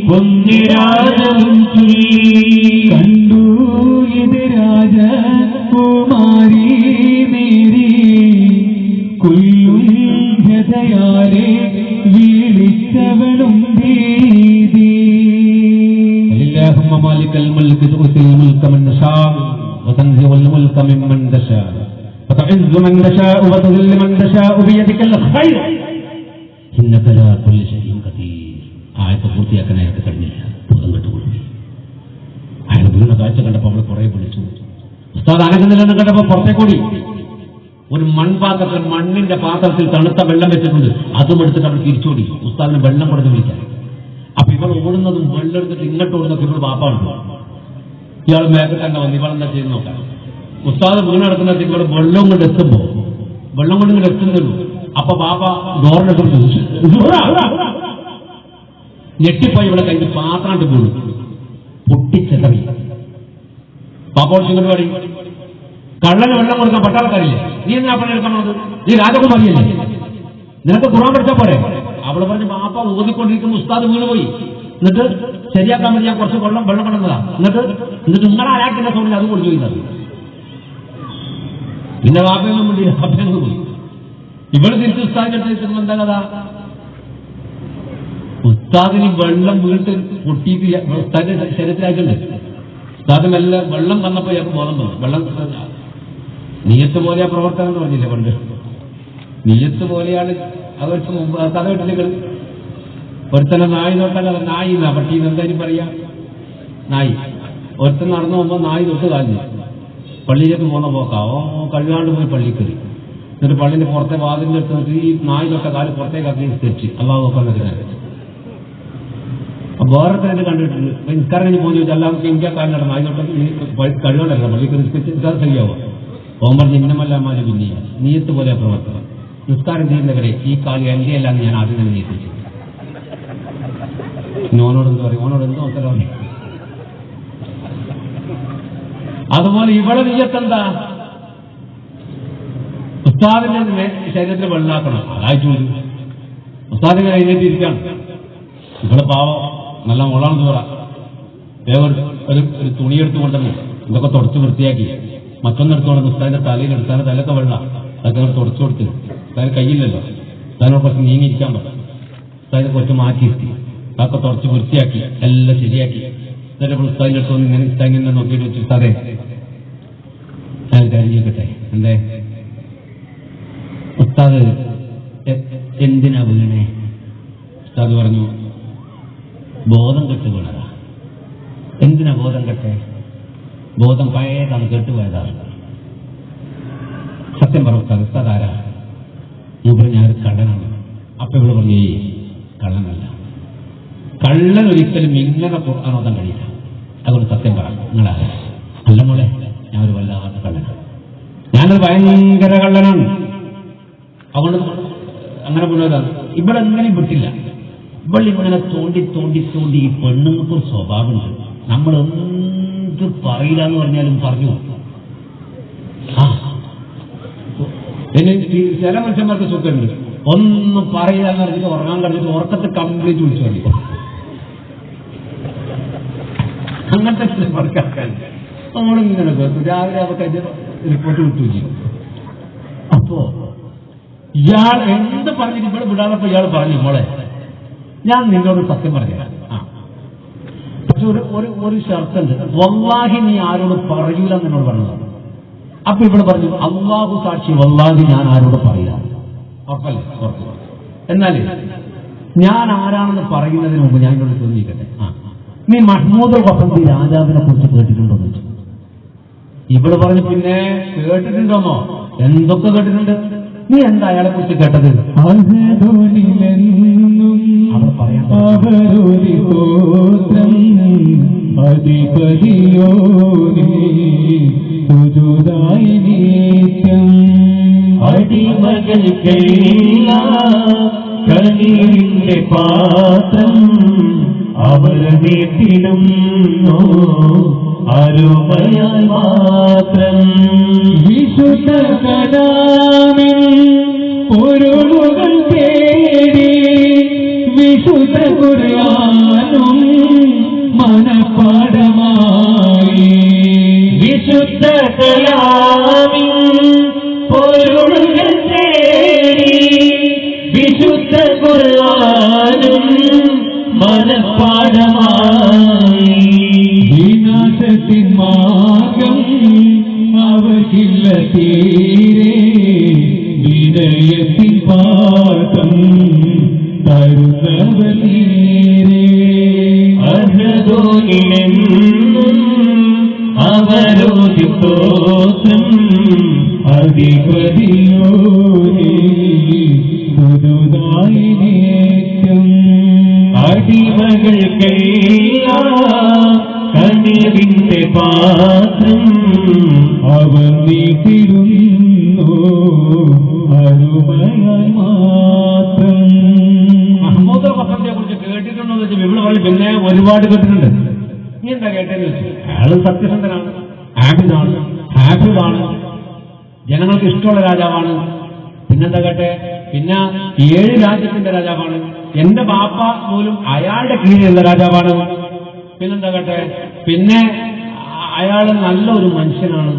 പൊന്തിരാജനം ചൊല്ലി കണ്ടു ഇത് രാജകുമാരി നേരി കൊല്ലും ജതയാലെ വീഴിച്ചവളും ഭീതി اللهم مالك الملك تؤتي الملك من تشاء وتنزع الملك ممن تشاء وتعز من تشاء وتذل من تشاء بيدك الخير إنك على كل شيء قدير ആയത്ത് പൂർത്തിയാക്കാൻ അയാൾക്ക് കഴിഞ്ഞില്ല. ബോധം കെട്ടുകൊള്ളു. അയാൾ വീണ കാഴ്ച കണ്ടപ്പോൾ അവൾ പുറകെ വിളിച്ചു. ഉസ്താദ് അനങ്ങുന്നില്ലെന്ന് കണ്ടപ്പോൾ പുറത്തേക്കൂടി ഒരു മൺപാത്രത്തിൽ മണ്ണിന്റെ പാത്രത്തിൽ തണുത്ത വെള്ളം വെച്ചിട്ടുണ്ട്. അതും എടുത്തിട്ട് അവൾ തിരിച്ചോടി ഉസ്താദിന് വെള്ളം കൊടുത്ത് വിളിക്കാൻ. അപ്പൊ ഇവൾ ഓടുന്നതും വെള്ളം എടുത്തിട്ട് ഇങ്ങോട്ട് ഓടുന്നൊക്കെ ഇവൾ പാപ്പാണ്. ഇയാൾ മേഘ തന്നെ വന്നു. ഇവളെന്താ ചെയ്ത് നോക്കാം. ഉസ്താദ് വീണെടുക്കുന്ന ഇവൾ വെള്ളം കൊണ്ട് എത്തുമ്പോ വെള്ളം കൊണ്ട് ഇങ്ങനെ എത്തുന്നുള്ളൂ. അപ്പൊ പാപ്പ ഡോറിനെ കുറിച്ച് ഞെട്ടിപ്പോയി ഇവിടെ കഴിഞ്ഞ് പാത്രാണ്ട് വീണു പൊട്ടിച്ചെതറി. പാപ്പോട് ചിങ്ങോട്ട് പാടി കള്ളന് വെള്ളം കൊടുക്കാൻ പട്ടാളക്കാരില്ലേ? നീ എന്നാ പണി എടുക്കാൻ വന്നത്? നീ രാജകുമാരിയല്ലേ? നിനക്ക് ഖുർആൻ പഠിച്ചാൽ പോരെ? അവള് പറഞ്ഞ് പാപ്പ ഊതിക്കൊണ്ടിരിക്കുന്ന ഉസ്താദ് വീണുപോയി. എന്നിട്ട് ശരിയാക്കാൻ വേണ്ടി ഞാൻ കുറച്ച് വെള്ളം കൊണ്ടുവന്നതാ. എന്നിട്ട് നിങ്ങളെ അയാൾക്കിന്റെ സൗണ്ടിൽ അത് കൊടുത്തു പോയിരുന്നത്. പിന്നെ വാപ്പയൊന്നും വേണ്ടി വാപ്പയൊന്നും പോയി. ഇവിടെ തിരിച്ച് ഉസ്താദിന്റെ അടുത്ത് എന്താ കഥ? ഉസ്താദിന് വെള്ളം വീട്ടിൽ പൊട്ടിയിട്ടില്ല. ഉസ്താദിന്റെ ശരീരത്തിലായിട്ടുണ്ട്. ഉസ്താദ് മെല്ലെ വെള്ളം വന്നപ്പോ ഇയാൾക്ക് ബോധം വന്നു. വെള്ളം നീയത്ത് പോലെയാ പ്രവർത്തനം എന്ന് പറഞ്ഞില്ലേ പണ്ട്? നീയത്ത് പോലെയാണ്. അത് വെച്ച് മുമ്പ് കഥ കേട്ടില്ല. ഒരുത്തന്നെ നായി തൊട്ടാൽ അത് നായി എന്നാ പട്ടീന്ന് എന്തായാലും പറയാ. നായി ഒരുത്തൻ നടന്നു പോകുമ്പോ നായി തൊട്ട് കാലിഞ്ഞു പള്ളിയിലേക്ക് പോകുന്ന പോക്കാവോ കഴുകാണ്ട് പോയി പള്ളിയിൽ കയറി. എന്നിട്ട് പള്ളിന്റെ പുറത്തെ വാതിലിന്റെ അടുത്ത് ഈ നായി തൊട്ട കാല് പുറത്തേക്കാക്കി തെറ്റി അള്ളാഹു നോക്കാൻ. വേറെ തന്നെ കണ്ടിട്ടുണ്ട്. നിസ്കാരം പോയി ചോദിച്ചാൽ എല്ലാവർക്കും ഇന്ത്യ കാലിനട നായി തൊട്ട് കഴുകണ്ടല്ലോ പള്ളിക്ക് നിസ്കരിച്ചാൽ ശരിയാവോ? ഓൻ പറഞ്ഞ് ഇന്നമല്ലാമാര് പിന്നെ നീയത്ത് പോലെ പ്രവർത്തനം. നിസ്കാരം ചെയ്യുന്നവരെ ഈ കാലി എന്റെ അല്ലാന്ന് ഞാൻ ആദ്യം തന്നെ നീയത്തിച്ചു. ഓനോട് എന്ത് പറയും? ഓനോട് എന്തോ ഉത്തരവാദി. അതുപോലെ ഇവിടെ നീയത്തെന്താ? ഉസ്താദിന്റെ ശരീരത്തിൽ വെള്ളാക്കണം. അതായിട്ട് ഉസ്താദിനെ എഴുന്നേറ്റിരിക്കാണ്. ഇവിടെ പാവം നല്ല മുളാണെന്ന് പറ. വേഗം ഒരു തുണിയെടുത്ത് കൊണ്ടുവന്നു ഇതൊക്കെ തുടച്ച് വൃത്തിയാക്കി മറ്റൊന്നെടുത്തോണ്ട് ഉസ്താദിന്റെ തലയിലെടുത്താൽ തലൊക്കെ വെള്ള അതൊക്കെ അവിടെ തുടച്ചു കൊടുത്ത്. ഉസ്താദിന് കയ്യില്ലല്ലോ. ഉസ്താദിനോട് കുറച്ച് നീങ്ങിയിരിക്കാൻ പറ്റും. ഉസ്താദിനെ കുറച്ച് മാറ്റിയിരുത്തി അതൊക്കെ തുടച്ച് വൃത്തിയാക്കി എല്ലാം ശരിയാക്കി. എന്നിട്ട് ഉസ്താദിന്റെ അടുത്ത് വന്ന് ഇങ്ങനെ ഉസ്താദിനെ നോക്കിയിട്ട് വെച്ചു. ഉസ്താദേ ഞാൻ കഴിഞ്ഞിരിക്കട്ടെ. എന്തേ ഉസ്താദ് എന്തിനാ വീണേ? ഉസ്താദ് പറഞ്ഞു ബോധം കെട്ട് വീണതാ. എന്തിനാ ബോധം കെട്ടെ? ബോധം പഴയതാണ്, കെട്ടുപോയതാണ്. സത്യം പറ ഉസ്താദ്. ഉസ്താദ് ആരാ? ഇവിടെ ഞാനൊരു കള്ളനാണ്. അപ്പൊ ഇവിടെ പറഞ്ഞു കള്ളനല്ല. കള്ളൻ ഒരിക്കലും ഇങ്ങനെ ഖുർആൻ ഓതാൻ കഴിയില്ല. അതുകൊണ്ട് സത്യം പറ നിങ്ങളാരാ? അല്ല മോളെ ഞാനൊരു വല്ലാത്ത കള്ളനാണ്. ഞാനൊരു ഭയങ്കര കള്ളനാണ്. അതുകൊണ്ട് അങ്ങനെ പോയതാണ്. ഇവിടെ എങ്ങനെയും വിട്ടില്ല. ഇവളിങ്ങനെ തോണ്ടി തോണ്ടി തോണ്ടി ഈ പെണ്ണുങ്ങൾക്കൊരു സ്വഭാവമുണ്ട്. നമ്മൾ എന്ത് പറയില്ല എന്ന് പറഞ്ഞാലും പറഞ്ഞു. പിന്നെ ചില മനുഷ്യന്മാർക്ക് സുഖമുണ്ട്. ഒന്നും പറയില്ല എന്ന് പറഞ്ഞിട്ട് ഉറങ്ങാൻ കഴിഞ്ഞിട്ട് ഉറക്കത്തെ കംപ്ലീറ്റ് വിളിച്ചു പറഞ്ഞു. അങ്ങനത്തെ വർക്കാക്കാൻ നമ്മളിങ്ങനെ രാവിലെ അവർക്ക് അതിന്റെ റിപ്പോർട്ട് വിട്ടു ചെയ്യും. അപ്പോ ഇയാൾ എന്ത് പറഞ്ഞിട്ട് ഇവിടെ വിടാതപ്പോ ഇയാൾ പറഞ്ഞു മോളെ ഞാൻ നിന്നോട് സത്യം പറഞ്ഞുതരാം. പക്ഷെ ഒരു ഷർത്തുണ്ട്. വല്ലാഹി നീ ആരോട് പറയൂല എന്നോട് പറഞ്ഞതാണ്. അപ്പൊ ഇവിടെ പറഞ്ഞു അള്ളാഹു സാക്ഷി വല്ലാഹി ഞാൻ ആരോട് പറയാ. ഉറപ്പല്ലേ? ഉറപ്പ്. എന്നാലേ ഞാൻ ആരാണെന്ന് പറയുന്നതിന് മുമ്പ് ഞാൻ എന്നോട് ചോദിക്കട്ടെ. നീ മഹ്മൂദ് വസന്തി രാജാവിനെ കുറിച്ച് കേട്ടിട്ടുണ്ടോ എന്ന് വെച്ചു. ഇവള് പറഞ്ഞു, പിന്നെ കേട്ടിട്ടുണ്ടോന്നോ? എന്തൊക്കെ കേട്ടിട്ടുണ്ട്? നീ എന്താ അയാളെ കുറിച്ച് കേട്ടത്? അവൾ പറയാൻ കണ്ണീരിന്റെ പാത്രം അവർ നീട്ടിടുന്നു അരുമയാൽ മാത്രം. വിശുദ്ധ കലാമിൽ പൊരുളുകൾ തേടി വിശുദ്ധ ഖുർആനും മനഃപാഠമായി. വിശുദ്ധ കലാമിൽ പൊരുളുകൾ തേടി വിശുദ്ധ ഖുർആനും മനഃപാഠമായി. വിനാശത്തിൻ മാർഗം അവക്കില്ല തീരെ വിനയത്തിൻ പാഠം തരുന്നവനീരെ. അർഹതോനിലെന്നും അവരോധി സ്തോത്രം അധിപതിയോരേ പുതുതായി നേറ്റം. അടിമകൾക്കെല്ലാം കനിവിന്റെ പാത്രം അവർ നീട്ടിടുന്നു അരുമയാൽ മാത്രം. മഹ്മൂദ് വസന്തിയെ കുറിച്ച് കേട്ടിട്ടുണ്ടോ എന്ന് വെച്ചാൽ ഇവിടെ പറയും, പിന്നെ ഒരുപാട് കേട്ടിട്ടുണ്ട്. നീ എന്താ കേട്ടതെന്ന് വെച്ചു? അയാള് സത്യസന്ധനാണ്, ആബിദാണ്, ഹാഫിദാണ്, ജനങ്ങൾക്ക് ഇഷ്ടമുള്ള രാജാവാണ്. പിന്നെന്താ കേട്ടെ? പിന്നെ 7 രാജ്യത്തിന്റെ രാജാവാണ്. എന്റെ ബാപ്പ പോലും അയാളുടെ കീഴിലുള്ള രാജാവാണ്. പിന്നെന്താ കേട്ടെ? പിന്നെ അയാള് നല്ല ഒരു മനുഷ്യനാണ്.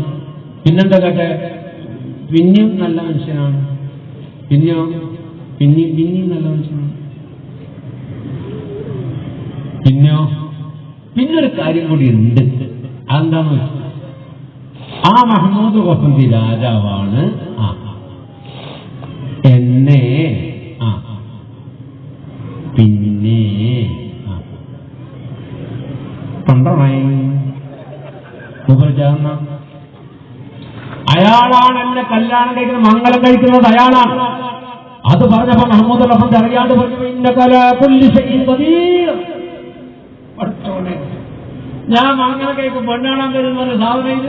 പിന്നെന്താ കേട്ടെ? പിന്നെയും നല്ല മനുഷ്യനാണ്. പിന്നെയും നല്ല മനുഷ്യനാണ്. പിന്നൊരു കാര്യം കൂടി ഉണ്ട്. അതെന്താന്ന് വെച്ചാൽ ആ മഹ്മൂദ് വസന്തി രാജാവാണ് എന്നെ പിന്നെ അയാളാണ് എന്നെ കല്യാണം കഴിക്കുന്നത്, മംഗലം കഴിക്കുന്നത് അയാളാണ്. അത് പറഞ്ഞപ്പോ മഹ്മൂദ് വസന്തി അറിയാണ്ട് പറഞ്ഞു, ഞാൻ മംഗലം കഴിക്കും പെണ്ണാണാൻ വരുന്ന സാധനം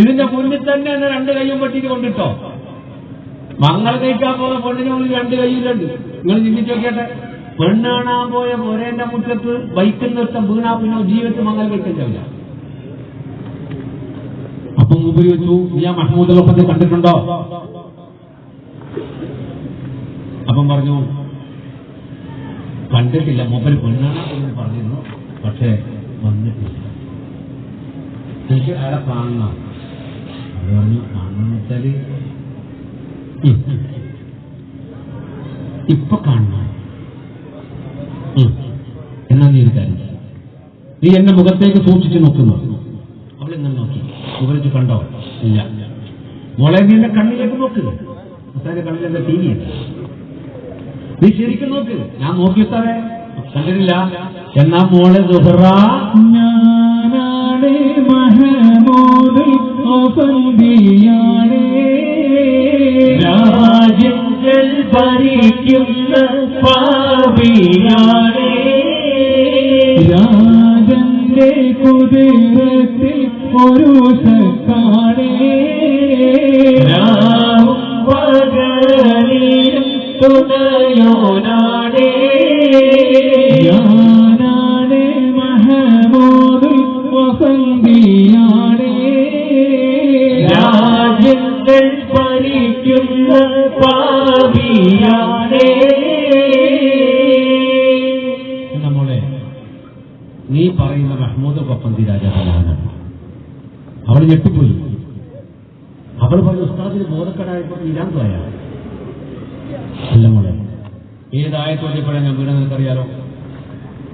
ഇതിന്റെ മുന്നിൽ തന്നെ എന്നെ 2 കൈയും വെട്ടിട്ട് കൊണ്ടിട്ടോ. മംഗലം കഴിക്കാൻ പോകുന്ന പെണ്ണിന് മുന്നിൽ 2 കൈയിലുണ്ട്. നിങ്ങൾ ചിന്തിച്ചു നോക്കിയട്ടെ, പെണ്ണാണാൻ പോയ ഒരേന്റെ മുറ്റത്ത് ബൈക്കിൽ നിർത്തം വീണാ പിന്നെ ജീവിതത്തിൽ മംഗലം കഴിക്കില്ല. അപ്പം മൂപ്പര് വെച്ചു, നീ ആ മഹ്മൂദ് വസന്തി കണ്ടിട്ടുണ്ടോ? അപ്പം പറഞ്ഞു, കണ്ടിട്ടില്ല. മൂപ്പര് പെണ്ണാണാൻ പോയി പറഞ്ഞിരുന്നു, പക്ഷേ വന്നിട്ടില്ല. എനിക്ക് അയാളെ കാണണം. അത് പറഞ്ഞു, കാണണമെന്ന് വെച്ചാല് ഇപ്പൊ കാണണം. എന്നാ നീ ഒരു കാര്യം, നീ എന്റെ മുഖത്തേക്ക് സൂക്ഷിച്ചു നോക്കുന്നു. അവളെങ്ങനെ നോക്കി? ഉപരിച്ച് കണ്ടോ? ഇല്ല. മോളെ, നീ എന്റെ കണ്ണിലേക്ക് നോക്ക്. കണ്ണിൽ എന്റെ ടി വി ഉണ്ട്. നീ ശരിക്കും നോക്ക്. ഞാൻ നോക്കിയിട്ടേ കണ്ടിട്ടില്ല. എന്നാ മോളെ സുഹറ, ഞാനാണ് മഹ്മൂദ് വസന്തിയാണ് രാജ്യങ്ങൾ ഭരിക്കുന്ന പാപിയാണ്. രാജന്റെ കുതിരത്തിൽ ഒരു സക്കാണ്. രാവും പകലിലും തുണയോനാണ്. ഞാനാണ് മഹ്മൂദ് വസന്തിയാണ് രാജ്യങ്ങൾ ഭരിക്കുന്ന പാപിയാണ്. മോളെ, നീ പറയുന്ന മഹ്മൂദ് വസന്തി രാജാവാണ്. അവൾ ഞെട്ടിപ്പോയി. അവൾ പറഞ്ഞ ഉസ്താദിന് ബോധക്കേടായപ്പോൾ ഇരാന്തോയ. അല്ല മോളെ, ഏതായത്തോടെപ്പോഴാണ് ഞാൻ വീട് നിനക്കറിയാലോ?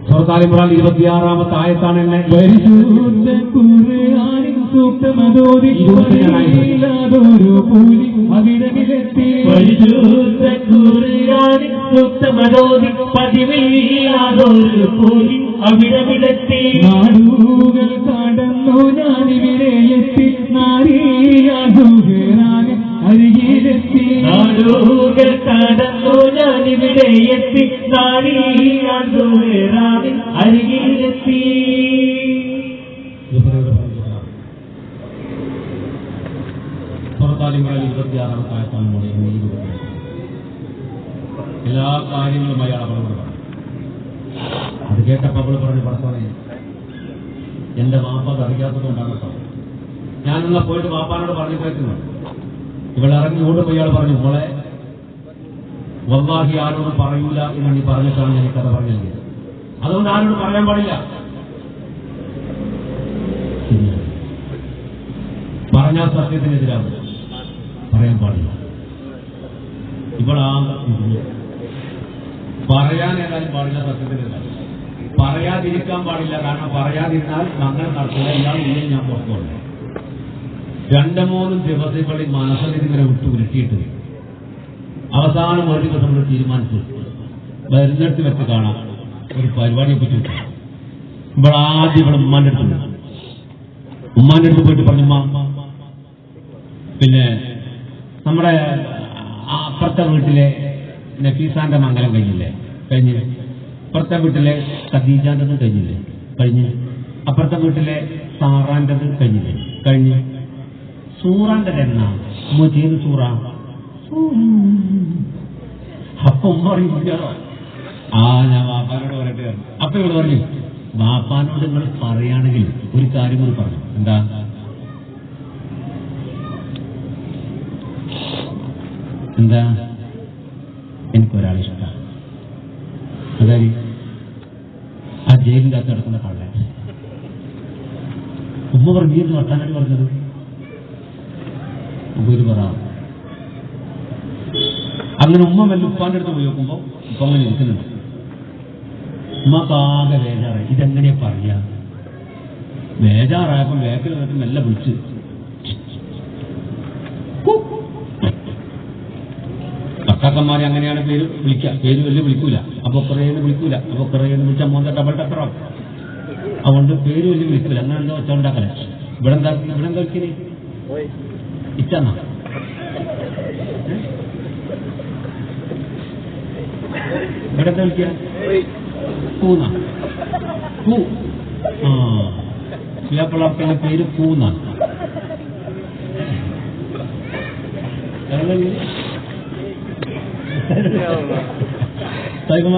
സൂറത്ത് ആൽ ഇംറാൻ 26-ാമത്തെ ആയത്താണ്. എന്നെ പരിശുദ്ധ ഖുർആനിൻ സൂക്തമതോതി പതിവില്ലാതൊരു കൂലി അവിടമിലെത്തി. പരിശുദ്ധ ഖുർആനിൻ സൂക്തമതോതി പതിവില്ലാതൊരു കൂലി അവിടമിടത്തി നാടുകൾ കടന്നു ഞാനിവിടെ എത്തി നാരിയാടുകേറാൻ അരികിലെത്തി നാടുകൾ കടന്നു ഞാനിവിടെ എത്തി നാരിയാടുകേറാൻ അരികിലെത്തി പുറത്താലിങ്ങളിൽ 26-ാമത്തെ ആയത്താണ് മോളെ. എല്ലാ കാര്യങ്ങളും അയാൾ അവളോട് പറഞ്ഞു. അത് കേട്ടപ്പോൾ അവൾ പറഞ്ഞു, പടത്തോനെ എന്റെ വാപ്പ അത് അറിയാത്തതുകൊണ്ടാണ് കേട്ടോ. ഞാനെന്നാ പോയിട്ട് വാപ്പാനോട് പറഞ്ഞു കേൾക്കുന്നു. ഇവളിറങ്ങി ഓടുമ്പോൾ ഇയാൾ പറഞ്ഞു, മോളെ വല്ലാഹി ആരോടും പറയൂല എന്ന് നീ പറഞ്ഞിട്ടാണ് ഞാൻ ഈ കഥ പറഞ്ഞത്. അതുകൊണ്ട് ആരോട് പറയാൻ പാടില്ല. പറഞ്ഞാൽ സത്യത്തിനെതിരാകും, പറയാൻ പാടില്ല. പറയാൻ ഏതായാലും പാടില്ല, സത്യത്തിനെതിരാകും. പറയാതിരിക്കാൻ പാടില്ല, കാരണം പറയാതിരുന്നാൽ അങ്ങനെ നടക്കില്ല. ഇയാൾ ഉള്ളിൽ ഞാൻ പുറത്തുള്ളൂ. 2-3 ദിവസം ഇവിടെ മനസ്സിൽ ഇതിങ്ങനെ വിട്ടു ഉരുട്ടിയിട്ട് അവസാനം ഒരു ദിവസം നമ്മൾ തീരുമാനിച്ചു വരുന്നിടത്ത് വെച്ച് കാണാം ഒരു പരിപാടിയെ പറ്റി. ഇവിടെ ആദ്യം ഇവിടെ ഉമ്മാന്റെ അടുത്ത് പോയിട്ട് പറഞ്ഞു, പിന്നെ നമ്മുടെ അപ്പുറത്തെ വീട്ടിലെ നഫീസാന്റെ മംഗലം കഴിഞ്ഞില്ലേ? കഴിഞ്ഞ്. അപ്പുറത്തെ വീട്ടിലെ ഖദീജാന്റെത് കഴിഞ്ഞില്ലേ? കഴിഞ്ഞ്. അപ്പുറത്തെ വീട്ടിലെ സാറാന്റെത് കഴിഞ്ഞില്ലേ? കഴിഞ്ഞ്. സൂറാന്റെ എണ്ണ ചെയ്ത് സൂറ. അപ്പൊ ഉമ്മ അറിയില്ലോ, ഞാൻ വാപ്പാനോട് പറയട്ടെ. അപ്പൊ ഇവിടെ പറഞ്ഞു, വാപ്പാനോട് നിങ്ങൾ പറയുകയാണെങ്കിൽ ഒരു കാര്യം കൂടി പറഞ്ഞു. എന്താ? എന്താ? എനിക്കൊരാളിഷ്ടം. അതായത് ആ ജയിലിൻ്റെ അകത്ത് കിടക്കുന്ന കള്ളൻ. ഉമ്മ പറഞ്ഞു, എന്ന് വർത്താനായിട്ട് പറഞ്ഞത് ഒരു പറ. അങ്ങനെ ഉമ്മ മെല്ലെ ഉപ്പാന്റെ അടുത്ത് പോയി നോക്കുമ്പോ ഉപ്പ അങ്ങനെ ഇരിക്കുന്നുണ്ട്. ഉമ്മക്കാകെ ബേജാറായി. ഇതെങ്ങനെയാ പറയാ? ബേജാറായപ്പോ വേക്കിൽ നിന്നിട്ട് മെല്ലെ വിളിച്ച്, ഭർത്താക്കന്മാരെ അങ്ങനെയാണ് പേര് വിളിക്കുക. പേര് വലിയ വിളിക്കൂല, അപ്പൊ കുറേന്ന് വിളിക്കൂല, അപ്പൊ കുറേന്ന് വിളിച്ചാൽ മോന്ത ഡബിൾ ടക്കറാവും. അതുകൊണ്ട് പേര് വലിയ വിളിക്കൂല. അങ്ങനെ എന്താ ഒച്ച ഉണ്ടാക്കല. ഇവിടെ എന്താ വിളിക്കല്? ഇച്ചന്നാ. ഇവിടെ എന്താ വിളിക്കുക? പൂന്ന. പൂ. ആ പിള്ളേപ്പിള്ളേർക്കുള്ള പേര് പൂന്ന.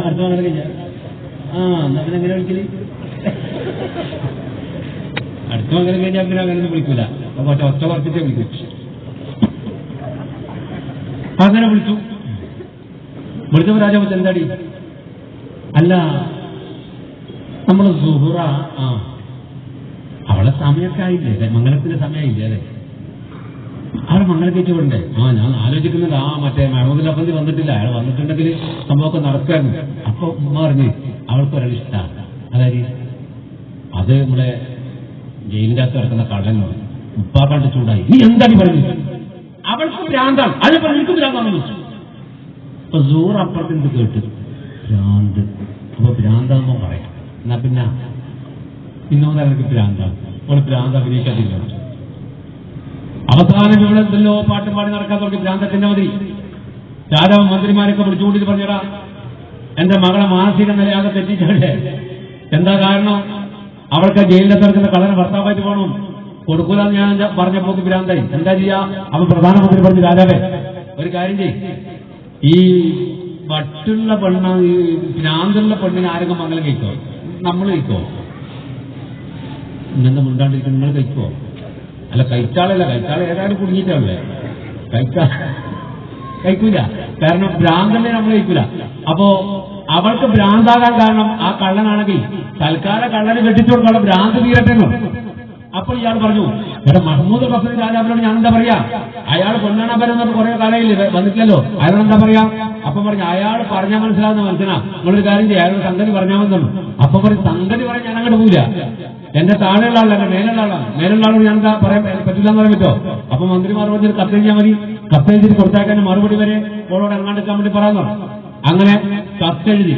അടുത്ത മംഗലം കഴിഞ്ഞ എന്നാ പിന്നെ എങ്ങനെ വിളിക്കല്? അടുത്ത മംഗലം കഴിഞ്ഞാൽ പിന്നെ അങ്ങനെ വിളിക്കൂല. അപ്പൊ ഒച്ച കുറച്ചിട്ടേ വിളിക്കൂ. അങ്ങനെ വിളിച്ചു. വിളിച്ചപ്പോൾ രാജാവ് എന്താടി? അല്ല നമ്മള് സുഹറ. അവളെ സമയമൊക്കെ ആയില്ലേ? മംഗലത്തിന്റെ സമയമായില്ലേ? അതെ, അവിടെ മംഗലത്തേക്ക് വിടണ്ടേ? ഞാൻ ആലോചിക്കുന്നത് മറ്റേ മെഹമ്മദ് അഫന്തി വന്നിട്ടില്ല. അയാൾ വന്നിട്ടുണ്ടെങ്കിൽ സംഭവമൊക്കെ നടക്കായിരുന്നു. അപ്പൊ ഉമ്മ പറഞ്ഞ് അവൾക്കൊരാളിഷ്ടമാണ്. അതായത് അത് നമ്മളെ ജയിലിൻ്റെ അകത്ത് കിടക്കുന്ന കള്ളനോട് ഉപ്പാക്കാണ്ട് ചൂടായി. നീ എന്താണ് പറഞ്ഞു? അവൾക്ക് ഭ്രാന്താണ്. അതിപ്പോ നിനക്ക് ഭ്രാന്താണെന്ന് വെച്ചു. അപ്പൊ സൂർ അപ്പുറത്ത് കേട്ട് ഭ്രാന്ത്. അപ്പൊ ഭ്രാന്താകുമ്പോ പറയാം. എന്നാ പിന്നെ ഇന്നോന്ന് എനിക്ക് ഭ്രാന്താണ്. അവള് ഭ്രാന്ത് അഭിനയിക്കാതില്ല. അവസാനം ഇവിടെ എന്തല്ലോ പാട്ടും പാടി നടക്കാൻ തുടങ്ങി. ഭ്രാന്തത്തിന്റെ മതി. രാജാവ് മന്ത്രിമാരൊക്കെ വിളിച്ചുകൂടി പറഞ്ഞടാ, എന്റെ മകളെ മാനസിക നിലയാകെ തെറ്റിച്ചേ. എന്താ കാരണം? അവൾക്ക് ജയിലിന്റെ തിരക്കുന്ന കളന് ഭർത്താവായിട്ട് പോകണം. കൊടുക്കൂലെന്ന് ഞാൻ പറഞ്ഞപ്പോ ഭ്രാന്തായി. എന്താ ചെയ്യാ? അപ്പൊ പ്രധാനമന്ത്രി പറഞ്ഞു, രാജാവേ ഒരു കാര്യം ചെയ്യും, ഈ വട്ടുള്ള പെണ്ണ, ഈ ഭ്രാന്തുള്ള പെണ്ണിന് ആരെങ്കിലും മംഗലം കഴിക്കോ? നമ്മൾ കഴിക്കോ? ഇങ്ങനത്തെ മുണ്ടാണ്ടിരിക്കും. നിങ്ങൾ കഴിക്കുവോ? അല്ല, കഴിച്ചാളല്ല. കഴിച്ചാൾ ഏതായാലും കുടുങ്ങിയിട്ടല്ലേ. കഴിക്കൂല. കാരണം ഭ്രാന്തല്ലേ നമ്മൾ കഴിക്കൂല. അപ്പോ അവൾക്ക് ഭ്രാന്താകാൻ കാരണം ആ കള്ളനാണെങ്കിൽ തൽക്കാലം കള്ളനെ കെട്ടിച്ചു കൊടുക്കാനുള്ള ഭ്രാന്ത് തീരട്ടെ. അപ്പോൾ ഇയാൾ പറഞ്ഞു, എടാ മഹ്മൂദ് ഹസൻ രാജാവിനോട് ഞാൻ എന്താ പറയാ? അയാൾ പൊന്നാണാപരം എന്നൊക്കെ കുറെ കാലയില്ലേ വന്നിട്ടില്ലല്ലോ, അയാളോട് എന്താ പറയാ? അപ്പൊ പറഞ്ഞു, അയാൾ പറഞ്ഞാൽ മനസ്സിലാവുന്ന മനസ്സിനാ. നിങ്ങളൊരു കാര്യം ചെയ്യാം, അയാൾ സംഗതി പറഞ്ഞാൽ മതി. അപ്പൊ പറയും, സംഗതി പറയാൻ ഞാൻ അങ്ങോട്ട് പോവില്ല. എന്റെ താഴെയുള്ള ആളല്ല, എന്റെ മേലുള്ള ആളാണ്. മേലുള്ള ആളോട് ഞാൻ എന്താ പറയാൻ പറ്റില്ല എന്ന് പറയാൻ പറ്റോ? അപ്പൊ മന്ത്രിമാർ പറഞ്ഞൊരു കത്തെഴുതിയാൽ മതി. കത്തെഴുതി കൊടുത്തേക്കാൻ മറുപടി വരെ ഓളോട് എങ്ങാണ്ടെടുക്കാൻ വേണ്ടി പറയാൻ. അങ്ങനെ കത്തെഴുതി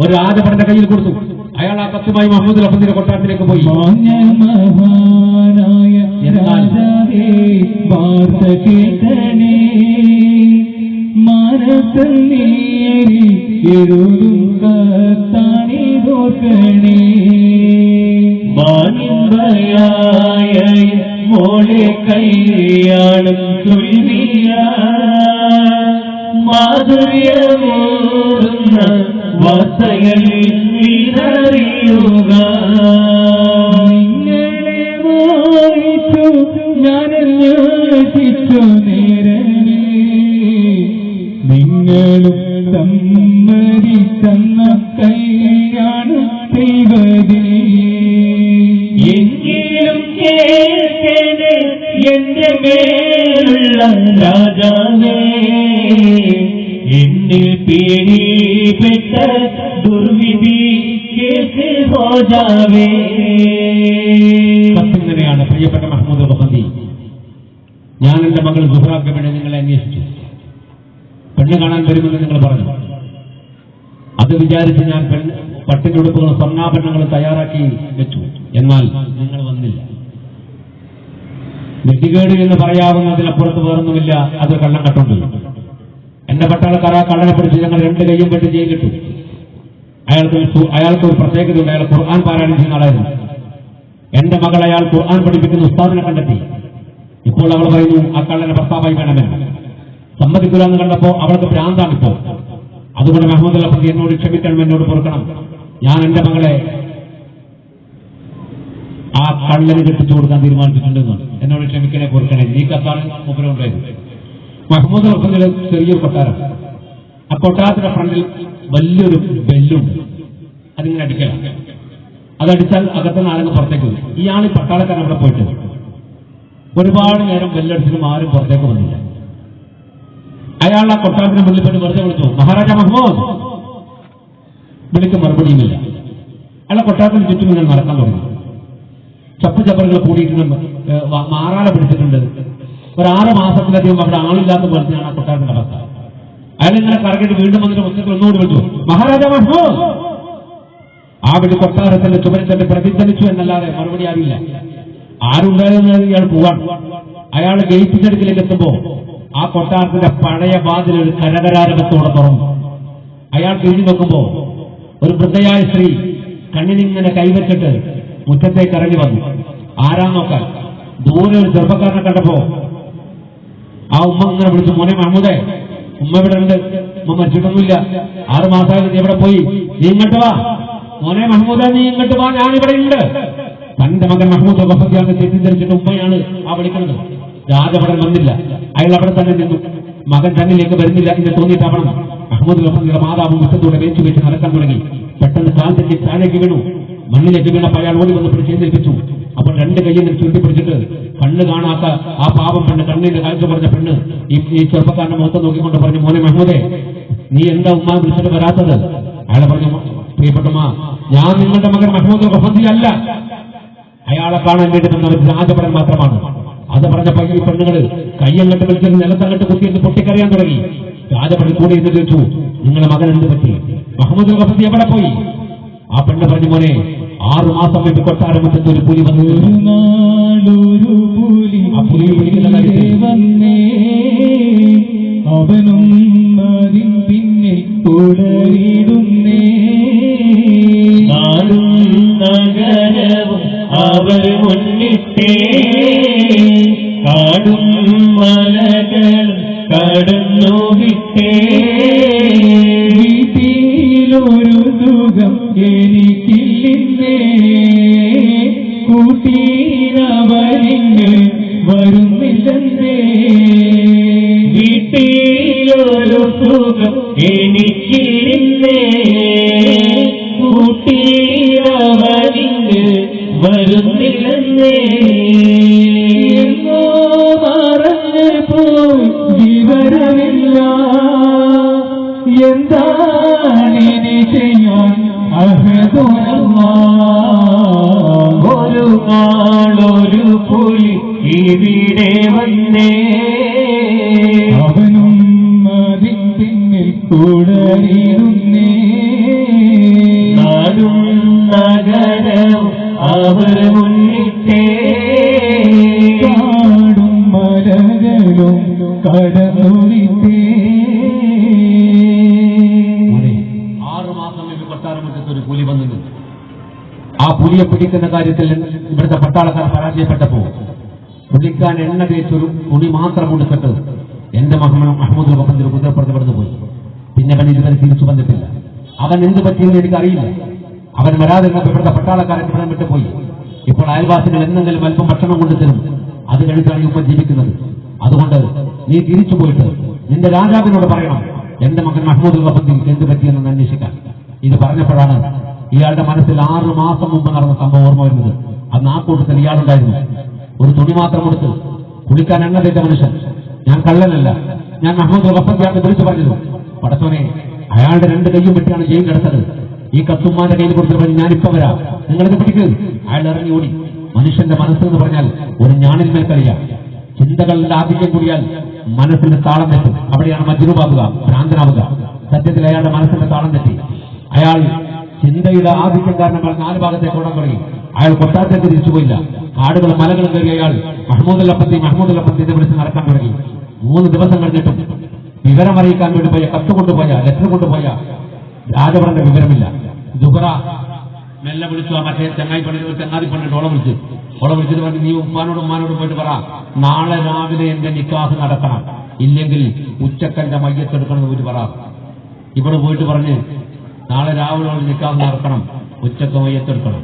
ഒരു രാജഭടന്റെ കയ്യിൽ കൊടുത്തു. അയാൾ ആ കത്തുമായി മുഹമ്മദ് ലഫ്ദിന്റെ കൊട്ടാരത്തിലേക്ക് പോയി. മഹാനായ രാജാവേ വാർത്ത കേൾക്കണേ, മനസ്സേരി എഴുതും കത്താണിതോർക്കണേ. മാനിമ്പയായ മോളെ കൈയാളും ചൊല്ലിയ മാധുര്യമോടുന്ന വാർത്തകളിൽ വിതറിയുക. നിങ്ങളെ വായിച്ചു ഞാനന്വേഷിച്ചു നേരനെ, നിങ്ങളും സമ്മതിക്കുന്ന കൈയാണ് ദൈവതേ. എങ്കിലും കേൾക്കണേ എന്റെ മേലുള്ള രാജാവേ, എന്നിൽ പിടിപെട്ട ദുർവിധി കേസ് ഹോജാവേ. കത്തിങ്ങനെയാണ്, പ്രിയപ്പെട്ട മഹ്മൂദ് ലഫ്ദി, ഞാൻ എന്റെ മകൾ സുഹ്റാക്ക് വേണ്ടി നിങ്ങളെ അന്വേഷിച്ചു. പെണ്ണ് കാണാൻ വരുമെന്ന് നിങ്ങൾ പറഞ്ഞു. അത് വിചാരിച്ച് ഞാൻ പട്ടിനുടുപ്പുകളും സ്വർണ്ണാഭരണങ്ങളും തയ്യാറാക്കി വെച്ചു. എന്നാൽ നിങ്ങൾ വന്നില്ല. നെറ്റികേട് എന്ന് പറയാവുന്നതിനപ്പുറത്ത് വേറൊന്നുമില്ല. അത് കള്ളം കട്ടുണ്ട്. എന്റെ പട്ടാളക്കാർ ആ കള്ളനെ പിടിച്ച് ഞങ്ങൾ 2 കൈയും വെട്ടി ചെയ്തിട്ടു. അയാൾക്ക് ഒരു പ്രത്യേകതയുണ്ട്. അയാൾ ഖുർആൻ പാരായണം ചെയ്യുന്ന ആളായിരുന്നു. എന്റെ മകൾ അയാൾ ഖുർആൻ പഠിപ്പിക്കുന്ന ഉസ്താദിനെ കണ്ടെത്തി. ഇപ്പോൾ അവൾ പറയുന്നു ആ കള്ളനെ ഭർത്താവായി വേണമെന്ന്. സമ്മതിക്കില്ല എന്ന് കണ്ടപ്പോ അവൾക്ക് ഭ്രാന്താണിപ്പോ. അതുകൊണ്ട് മുഹമ്മദ് ലഫ്ദി എന്നോട് ക്ഷമിക്കണം, എന്നോട് പൊറുക്കണം. ഞാൻ എന്റെ മകളെ ആ കള്ളന് കെട്ടിച്ചു കൊടുക്കാൻ തീരുമാനിച്ചിട്ടുണ്ടെന്നാണ്. എന്നോട് ക്ഷമിക്കണേ, പൊറുക്കണേ. നീ കത്താണ് മൂപ്പരുണ്ടായത്. മഹ്മൂദ് ലഫ്ദിന്റെ ചെറിയൊരു കൊട്ടാരം. ആ കൊട്ടാരത്തിന്റെ ഫ്രണ്ടിൽ വലിയൊരു ബെല്ലുണ്ട്. അതിങ്ങനെ അടിക്കണം. അതടിച്ചാൽ അകത്തുനിന്ന് ആരെങ്കിലും പുറത്തേക്ക് വരും. ഇയാൾ ഈ പട്ടാളക്കാരൻ അവിടെ പോയിട്ട് ഒരുപാട് നേരം ബെല്ലടിച്ചിട്ടും ആരും പുറത്തേക്ക് വന്നില്ല. അയാൾ ആ കൊട്ടാരത്തിന് മുന്നിൽ പോയിട്ട് വെറുതെ വിളിച്ചു, മഹാരാജ മഹ്മൂദ്. വിളിക്ക് മറുപടിയുമില്ല. അയാളെ കൊട്ടാരത്തിന് ചുറ്റും ഇങ്ങനെ നടക്കാൻ തുടങ്ങി. ചപ്പുചപ്പറുകൾ കൂടിയിട്ടുണ്ട്, മാറാല പിടിച്ചിട്ടുണ്ട്. ഒരു 6 മാസത്തിലധികം അവിടെ ആളില്ലാത്ത പോലത്തെയാണ് ആ കൊട്ടാരത്തിന്റെ അവസ്ഥ. അയാളിങ്ങനെ കറങ്ങിയിട്ട് വീണ്ടും വന്നിട്ട് മുസ്ലിം ഒന്നുകൂടി വിളിച്ചു, മഹാരാജ മഹ്മൂദ്. ആ വിളി കൊട്ടാരത്തിന്റെ ചുമരിൽ തന്നെ പ്രതിധ്വനിച്ചു എന്നല്ലാതെ മറുപടി അറിയില്ല. ആരുണ്ടായിരുന്ന ഇയാൾ പോവാൻ. അയാൾ ഗേറ്റിന്റെ അടുക്കിലേക്ക് എത്തുമ്പോ ആ കൊട്ടാരത്തിന്റെ പഴയ വാതിൽ ഒരു കരകരാരവത്തോടെ തുറന്നു. അയാൾ തിരിഞ്ഞു നോക്കുമ്പോ ഒരു വൃദ്ധയായ സ്ത്രീ കണ്ണിനിങ്ങനെ കൈവച്ചിട്ട് മുറ്റത്തേക്ക് ഇറങ്ങി വന്നു. ആരാ നോക്കാൻ. ദൂരെ ഒരു ചെറുപ്പക്കാരനെ കണ്ടപ്പോ ആ ഉമ്മ ഇങ്ങനെ വിളിച്ചു, മോനെ മഹ്മൂദേ, ഉമ്മ ഇവിടെ ഉണ്ട്, ഉമ്മ മരിച്ചിട്ടൊന്നുമില്ല, 6 മാസമായാലും നീ ഇവിടെ പോയി, നീ ഇങ്ങോട്ട് വാ. മോനെ മഹ്മൂദേ, നീ ഇങ്ങോട്ട് വാ, ഞാനിവിടെ ഉണ്ട്. തന്റെ മകൻ മഹ്മൂദ് ലഫ്ദിയാണ് തെറ്റിദ്ധരിച്ചിട്ട് ഉമ്മയാണ് ആ വിളിക്കുന്നത്. രാജഭടൻ വന്നില്ല. അയാൾ അവിടെ തന്നെ നിന്നു. മകൻ തന്നിലേക്ക് വരുന്നില്ല എന്ന് തോന്നിയിട്ടാവണം മഹ്മൂദ് ലഫ്ദിയുടെ മാതാവ് മുറ്റത്തൂടെ വെച്ച് വെച്ച് നടക്കാൻ തുടങ്ങി. പെട്ടെന്ന് കാൽ തെറ്റി താഴേക്ക് വീണു. മണ്ണിലേക്ക് വീണപ്പോൾ അയാൾ ഓടി വന്ന് പിടിച്ചേൽപ്പിച്ചു. അപ്പോൾ 2 കൈയിൽ ചുരുട്ടിപ്പിടിച്ചിട്ട് കണ്ണ് കാണാത്ത ആ പാപം പെണ്ണ്, കണ്ണിന്റെ കാഴ്ച പറഞ്ഞ പെണ്ണ് ഈ ചെറുപ്പക്കാരന്റെ മുഖത്ത് നോക്കിക്കൊണ്ട് പറഞ്ഞു, മോനെ മഹ്മൂദേ, നീ എന്താ ഉമ്മ വിളിച്ചിട്ട് വരാത്തത്? അയാളെ പറഞ്ഞു, പ്രിയപ്പെട്ടമ്മ, ഞാൻ നിങ്ങളുടെ മകൻ മഹ്മൂദ് ലഫ്ദി അല്ല. അയാളെ കാണാൻ വേണ്ടി വന്നവർ രാജഭടൻ മാത്രമാണ്. അത് പറഞ്ഞപ്പോ ഈ പെണ്ണുകൾ കയ്യങ്ങട്ട് വിളിച്ചിട്ട് നിലത്തങ്ങട്ട് കുത്തിയിട്ട് പൊട്ടിക്കറിയാൻ തുടങ്ങി. രാജഭടൻ കൂടെ ഇരുന്ന് ചോദിച്ചു, നിങ്ങളുടെ മകൻ എന്ത് പറ്റി? മഹ്മൂദ് ലഫ്ദി എവിടെ പോയി? ആ പെണ്ണ് പറഞ്ഞു, മോനെ, 6 മാസം മുമ്പ് കൊട്ടാരമുറ്റത്ത് ഒരു പുലി വന്നു. ആ പുലി പിടിക്കുന്ന അവനും പിന്നെ തുടരിടുന്നേ. നാടും നഗരവും അവർ മുന്നിട്ടേ, കാടും മലകളും കടന്നു വിട്ടേ. വീട്ടിലൊരു സുഖം എനിക്കില്ലേ, കൂട്ടിനവരിങ്ങ് വരുന്നില്ലേ. വീട്ടിലൊരു സുഖം എനിക്കില്ലേ, കൂട്ടിനവരിങ്ങ് വരുന്നില്ലേ. മറഞ്ഞു പോയി വിവരമില്ല, എന്താണിനി ചെയ്യാൻ ഒരു നാളൊരു പുലി ഇവിടെ വന്നേ. അവനും അതിൻ പിന്നിൽ കൂടറിയുന്നേ. നാടും കടന്നുളിത്തേ 6 മാസം കൊട്ടാരമുറ്റത്ത് ഒരു പുലി വന്നു. ആ പുലിയെ പിടിക്കുന്ന കാര്യത്തിൽ ഇവിടുത്തെ പട്ടാളക്കാർ പരാജയപ്പെട്ടപ്പോ പുള്ളിക്കാൻ എണ്ണ തേച്ചൊരു തുണി മാത്രം കൊടുത്തിട്ട് എന്റെ മഹമ്മദ് മുഹമ്മദ് കുതിരപ്പുറത്ത് ഇവിടുന്ന് പോയി. പിന്നെ അവൻ ഇതുവരെ തിരിച്ചു വന്നിട്ടില്ല. അവൻ എന്ത് പറ്റിയെന്ന് എനിക്കറിയില്ല. അവൻ വരാതെ ഇവിടുത്തെ പട്ടാളക്കാരൻ ഇവിടെ വിട്ടു പോയി. ഇപ്പോൾ അയൽവാസികൾ എന്തെങ്കിലും അല്പം ഭക്ഷണം കൊണ്ടു തരും. അത് കഴിഞ്ഞാണ് ഇപ്പം ജീവിക്കുന്നത്. അതുകൊണ്ട് നീ തിരിച്ചു പോയിട്ട് നിന്റെ രാജാവിനോട് പറയണം എന്റെ മകൻ മഹ്മൂദ് മുഹമ്മദ് എന്ത് പറ്റിയെന്ന് അന്വേഷിക്കാൻ. ഇത് പറഞ്ഞപ്പോഴാണ് ഇയാളുടെ മനസ്സിൽ 6 മാസം മുമ്പ് നടന്ന സംഭവം ഓർമ്മ വരുന്നത്. അന്ന് ആ കൂട്ടത്തിൽ ഇയാളുണ്ടായിരുന്നു. ഒരു തുണി മാത്രം കൊടുത്ത് കുളിക്കാൻ എണ്ണ തേച്ച മനുഷ്യൻ. ഞാൻ കള്ളനല്ല, ഞാൻ മഹ്മൂദ് മുഹമ്മദ് വിളിച്ചു പറഞ്ഞത്. പടത്തോനെ, അയാളുടെ 2 കൈയും വെട്ടിയാണ് ജയിൽ കിടത്തത്. ഈ കത്തുമ്മാന്റെ കയ്യിൽ കൊടുത്തിട്ട് പറഞ്ഞ് ഞാനിപ്പം വരാം, നിങ്ങളിത് പിടിക്കുക. അയാൾ ഇറങ്ങി ഓടി. മനുഷ്യന്റെ മനസ്സെന്ന് പറഞ്ഞാൽ ഒരു ഞാണിന്മേൽ കളിയാണ്. ചിന്തകളുടെ ആധിക്യം കൂടിയാൽ മനസ്സിന്റെ താളം തെറ്റും. അവിടെയാണ് മജ്നൂബാവുക, ഭ്രാന്തനാവുക. സത്യത്തിൽ അയാളുടെ മനസ്സിന്റെ താളം തെറ്റി. അയാൾ ചിന്തയുടെ ആധിക്യം കാരണം 4 ഭാഗത്തേക്ക് ഓടാൻ തുടങ്ങി. അയാൾ കൊട്ടാരത്തേക്ക് തിരിച്ചുപോയില്ല. കാടുകളും മലകളും കയറി അയാൾ മഹ്മൂദ് അപ്പത്തി വിളിച്ച് നടക്കാൻ തുടങ്ങി. 3 ദിവസം കഴിഞ്ഞിട്ടും വിവരമറിയിക്കാൻ വേണ്ടി പോയ, കത്ത് കൊണ്ടുപോയ, ലെറ്റർ കൊണ്ടുപോയ രാജഭരണ വിവരമില്ല. ദുഹറ മെല്ലെ വിളിച്ചു. ആ മറ്റേ ചങ്ങാതി പണിട്ട് ഓളെ വിളിച്ചിട്ട് പറഞ്ഞു, നീ ഉമ്മാനോടും പോയിട്ട് പറ, നാളെ രാവിലെ എന്റെ നിക്കാഹ് നടക്കണം, ഇല്ലെങ്കിൽ ഉച്ചക്കന്റെ മയ്യത്തെടുക്കണം എന്ന് പോയിട്ട് പറ. ഇവിടെ പോയിട്ട് പറഞ്ഞ് നാളെ രാവിലെ നിക്കാഹ് നടക്കണം, ഉച്ചക്ക് മയ്യത്തെടുക്കണം.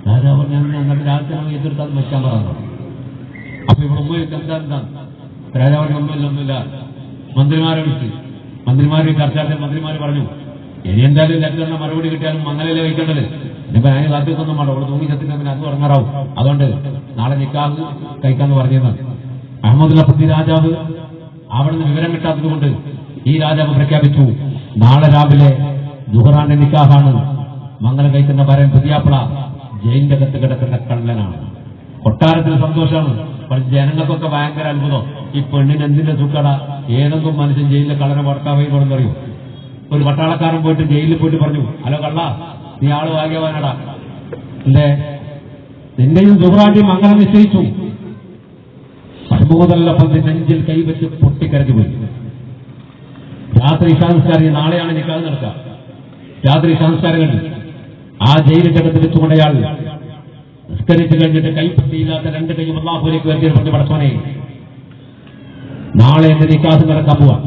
രാജാവ് പറഞ്ഞു, എന്നിട്ട് രാത്രി മയ്യത്തെടുത്താൽ വെക്കാൻ പറഞ്ഞു. അപ്പൊ ഇവിടെ പോയിട്ട് എന്താ രാജാവിന് ഒന്നുമില്ല. മന്ത്രിമാരെ വിളിച്ച് മന്ത്രിമാരെ ചർച്ച. മന്ത്രിമാര് പറഞ്ഞു, ഇനി എന്തായാലും ലെറ്ററിന് മറുപടി കിട്ടിയാലും മംഗലല്ലേ വയ്ക്കേണ്ടത്. ഇനിയിപ്പോ അതിന് കാത്തിക്കൊന്നും വേണ്ട, അവിടെ തൂങ്ങി ചത്തിട്ട് പിന്നെ അത് ഇറങ്ങാറാവും. അതുകൊണ്ട് നാളെ നിക്കാഹ് കഴിക്കാന്ന് പറഞ്ഞത്. അഹമ്മദ് രാജാവ് അവിടുന്ന് വിവരം കിട്ടാത്തത് കൊണ്ട് ഈ രാജാവ് പ്രഖ്യാപിച്ചു, നാളെ രാവിലെ ദുഹറാന്റെ നിക്കാഹാണ്. മംഗലം കഴിക്കുന്ന വരൻ പുതിയാപ്പിള ജയിലിന്റെ അകത്ത് കിടക്കുന്ന കള്ളനാണ്. കൊട്ടാരത്തിന് സന്തോഷമാണ്. പക്ഷെ ജനങ്ങൾക്കൊക്കെ ഭയങ്കര അത്ഭുതം. ഈ പെണ്ണിന് എന്തിന്റെ സുഖട, ഏതെങ്കിലും മനുഷ്യൻ ജയിലിലെ കള്ളനെ വർത്താവേ കൊണ്ടെന്നറിയോ. ഒരു പട്ടാളക്കാരൻ പോയിട്ട് ജയിലിൽ പോയിട്ട് പറഞ്ഞു, ഹലോ കള്ള, നീ ആള് ഭാഗ്യവാനടാ, അല്ലേ, നിന്റെയും സുഹറാന്റെയും മംഗലം നിശ്ചയിച്ചു. മഹ്മൂദല്ലപ്പം നെഞ്ചിൽ കൈവച്ച് പൊട്ടിക്കരഞ്ഞു പോയി. രാത്രി സംസ്കാരം, നാളെയാണ് നിക്കാഹ് നടക്കുക. രാത്രി സംസ്കാരം കണ്ടു. ആ ജയിലിന്റെ അകത്ത് വെച്ചുകൊണ്ടയാൾ നിസ്കരിച്ചു കഴിഞ്ഞിട്ട് കൈപ്പറ്റിയില്ലാത്ത 2 കൈയും അല്ലാഹുവിലേക്ക് വരുത്തി പറഞ്ഞു, പടച്ചോനെ, നാളെ എന്റെ നിക്കാഹ് നടക്കാൻ പോവാ.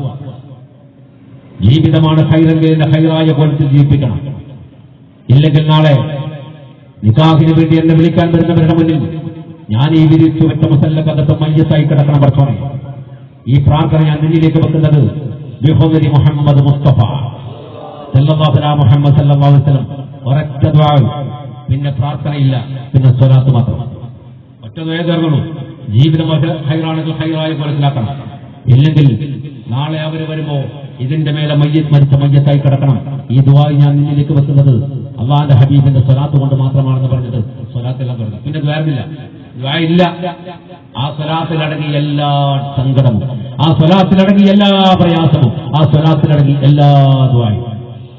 ജീവിതമാണ് ഹൈറെങ്കിൽ എന്റെ ഹൈറായ കോലത്തിൽ ജീവിപ്പിക്കണം. ഇല്ലെങ്കിൽ നാളെ നിക്കാഹിന് വേണ്ടി എന്നെ വിളിക്കാൻ വരുന്നവരുടെ മുന്നിൽ ഞാൻ ഈ വിരിച്ചു വെച്ച മുസല്ലക്കകത്ത് മയ്യത്തായി കിടക്കണം. പടച്ചോനെ, ഈ പ്രാർത്ഥന ഞാൻ നിന്നിലേക്ക് വെക്കുന്നത് ബിഹുദരി മുഹമ്മദ് മുസ്തഫ സല്ലല്ലാഹു അലൈഹി മുഹമ്മദ് സല്ലല്ലാഹു അലൈഹി വസല്ലം. ഒരൊറ്റ ദുആ, പിന്നെ പ്രാർത്ഥനയില്ല, പിന്നെ സ്വലാത്ത് മാത്രം. ഒറ്റ ദുആ തേർന്നുള്ളൂ. ജീവിതം ഹൈറാണെങ്കിൽ ഹൈറായ കോലത്തിലാക്കണം. ഇല്ലെങ്കിൽ നാളെ അവര് വരുമ്പോ ഇതിന്റെ മേലെ മരിച്ച മയ്യത്തായി കിടക്കണം. ഈ ദുആ ഞാൻ നിന്നിലേക്ക് വെക്കുന്നത് അള്ളാന്റെ ഹബീബിന്റെ സ്വലാത്ത് കൊണ്ട് മാത്രമാണെന്ന് പറഞ്ഞിട്ട് സ്വലാത്തെല്ലാം പറഞ്ഞു. പിന്നെ ദ്വാരമില്ല, ദ്വാ ഇല്ല. ആ സ്വലാത്തിലടങ്ങി എല്ലാ സങ്കടവും, ആ സ്വലാത്തിലടങ്ങി എല്ലാ പ്രയാസവും, ആ സ്വലാത്തിലടങ്ങി എല്ലാ ദ്വായും.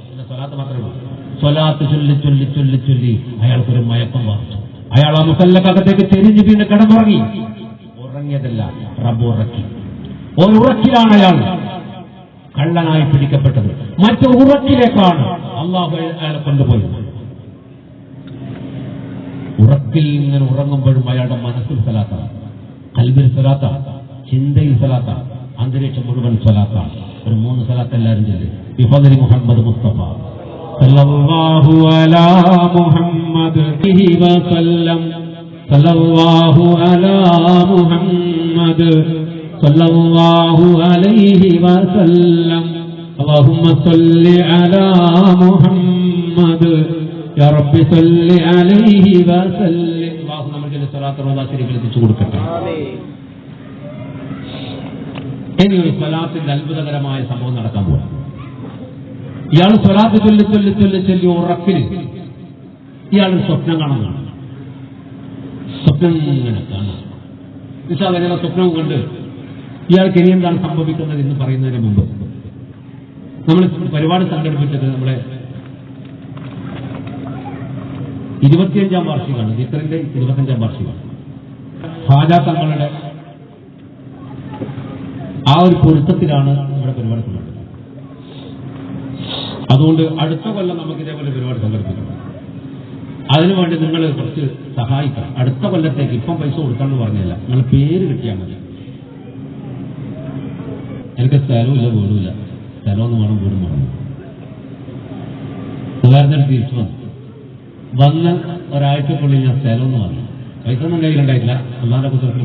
പിന്നെ സ്വലാത്ത് മാത്രമേ ഉള്ളൂ. സ്വലാത്ത് ചൊല്ലി ചൊല്ലി ചൊല്ലി ചൊല്ലി അയാൾക്കൊരു മയക്കം വാങ്ങിച്ചു. അയാൾ ആ മുസല്ലക്കകത്തേക്ക് ചെരിഞ്ഞ് പിന്നെ കിടന്നുറങ്ങി. ഉറങ്ങിയതല്ല, റബ്ബ് ഉറക്കി. ഒരു ഉറക്കിലാണ് അയാൾ കള്ളനായി പിടിക്കപ്പെട്ടത്. മറ്റൊരു ഉറക്കിലേക്കാണ് അള്ളാഹു അയാളെ കൊണ്ടുപോയത്. ഉറക്കിൽ ഇങ്ങനെ ഉറങ്ങുമ്പോഴും അയാളുടെ മനസ്സിൽ സ്വലാത്താണ്, കൽബിൽ സ്വലാത്താണ്, ചിന്തയിൽ സ്വലാത്താണ്, അന്തരീക്ഷം മുഴുവൻ സ്വലാത്താണ്. ഒരു 3 സ്വലാത്ത് എല്ലാവരും ചൊല്ലി. ബിഫദ്ലി മുഹമ്മദ് മുസ്തഫ സല്ലല്ലാഹു അലാ മുഹമ്മദ് വസല്ലം, സല്ലല്ലാഹു അലാ മുഹമ്മദ് സല്ലല്ലാഹു അലൈഹി വസല്ലം, അല്ലാഹുമ്മ സല്ലി അലാ മുഹമ്മദ് യാ റബ്ബി സല്ലി അലൈഹി വസല്ലം. അല്ലാഹു നമുക്ക് സ്വലാത്ത് റസൂൽ ശരീഫിൽ എത്തിച്ചു കൊടുക്കട്ടെ. ഇനി ഒരു സ്വലാത്തിന്റെ അത്ഭുതകരമായ സംഭവം നടക്കാൻ പോകും. ഇയാൾ സ്വലാത്ത് ചൊല്ലി ചൊല്ലി ചൊല്ലി ചൊല്ലി ഉറക്കിൽ ഇയാൾ സ്വപ്നം കാണുന്നതാണ്. സ്വപ്നം ഇങ്ങനെ കാണാം. അങ്ങനെ സ്വപ്നവും കണ്ട് ഇയാൾക്ക് ഇനി എന്താണ് സംഭവിക്കുന്നത് എന്ന് പറയുന്നതിന് മുമ്പ് നമ്മൾ പരിപാടി സംഘടിപ്പിച്ചത് നമ്മളെ 25ാം വാർഷികമാണ്. ദിക്റിന്റെ 25ാം വാർഷികമാണ്. ഹാജ തങ്ങളുടെ ആ ഒരു പൊരുത്തത്തിലാണ് നമ്മുടെ പരിപാടി സംഘടിപ്പിക്കുന്നത്. അതുകൊണ്ട് അടുത്ത കൊല്ലം നമുക്ക് ഇതേപോലെ പരിപാടി സംഘടിപ്പിക്കണം. അതിനുവേണ്ടി നിങ്ങൾ കുറച്ച് സഹായിക്കണം. അടുത്ത കൊല്ലത്തേക്ക് ഇപ്പം പൈസ കൊടുക്കാമെന്ന് പറഞ്ഞില്ല, നിങ്ങൾ പേര് കിട്ടിയാൽ മതി. എനിക്ക് സ്ഥലമില്ല, വീടുമില്ല. സ്ഥലമൊന്നും വേണം, വീടും വേണം. വേറെ തിരിച്ചു വന്ന് ഒരാഴ്ചക്കുള്ളിൽ ഞാൻ സ്ഥലമൊന്നും വാങ്ങി. പൈസ ഒന്നും കയ്യിലുണ്ടായിട്ടില്ല. അള്ളാന്റെ പുസ്തകത്തിൽ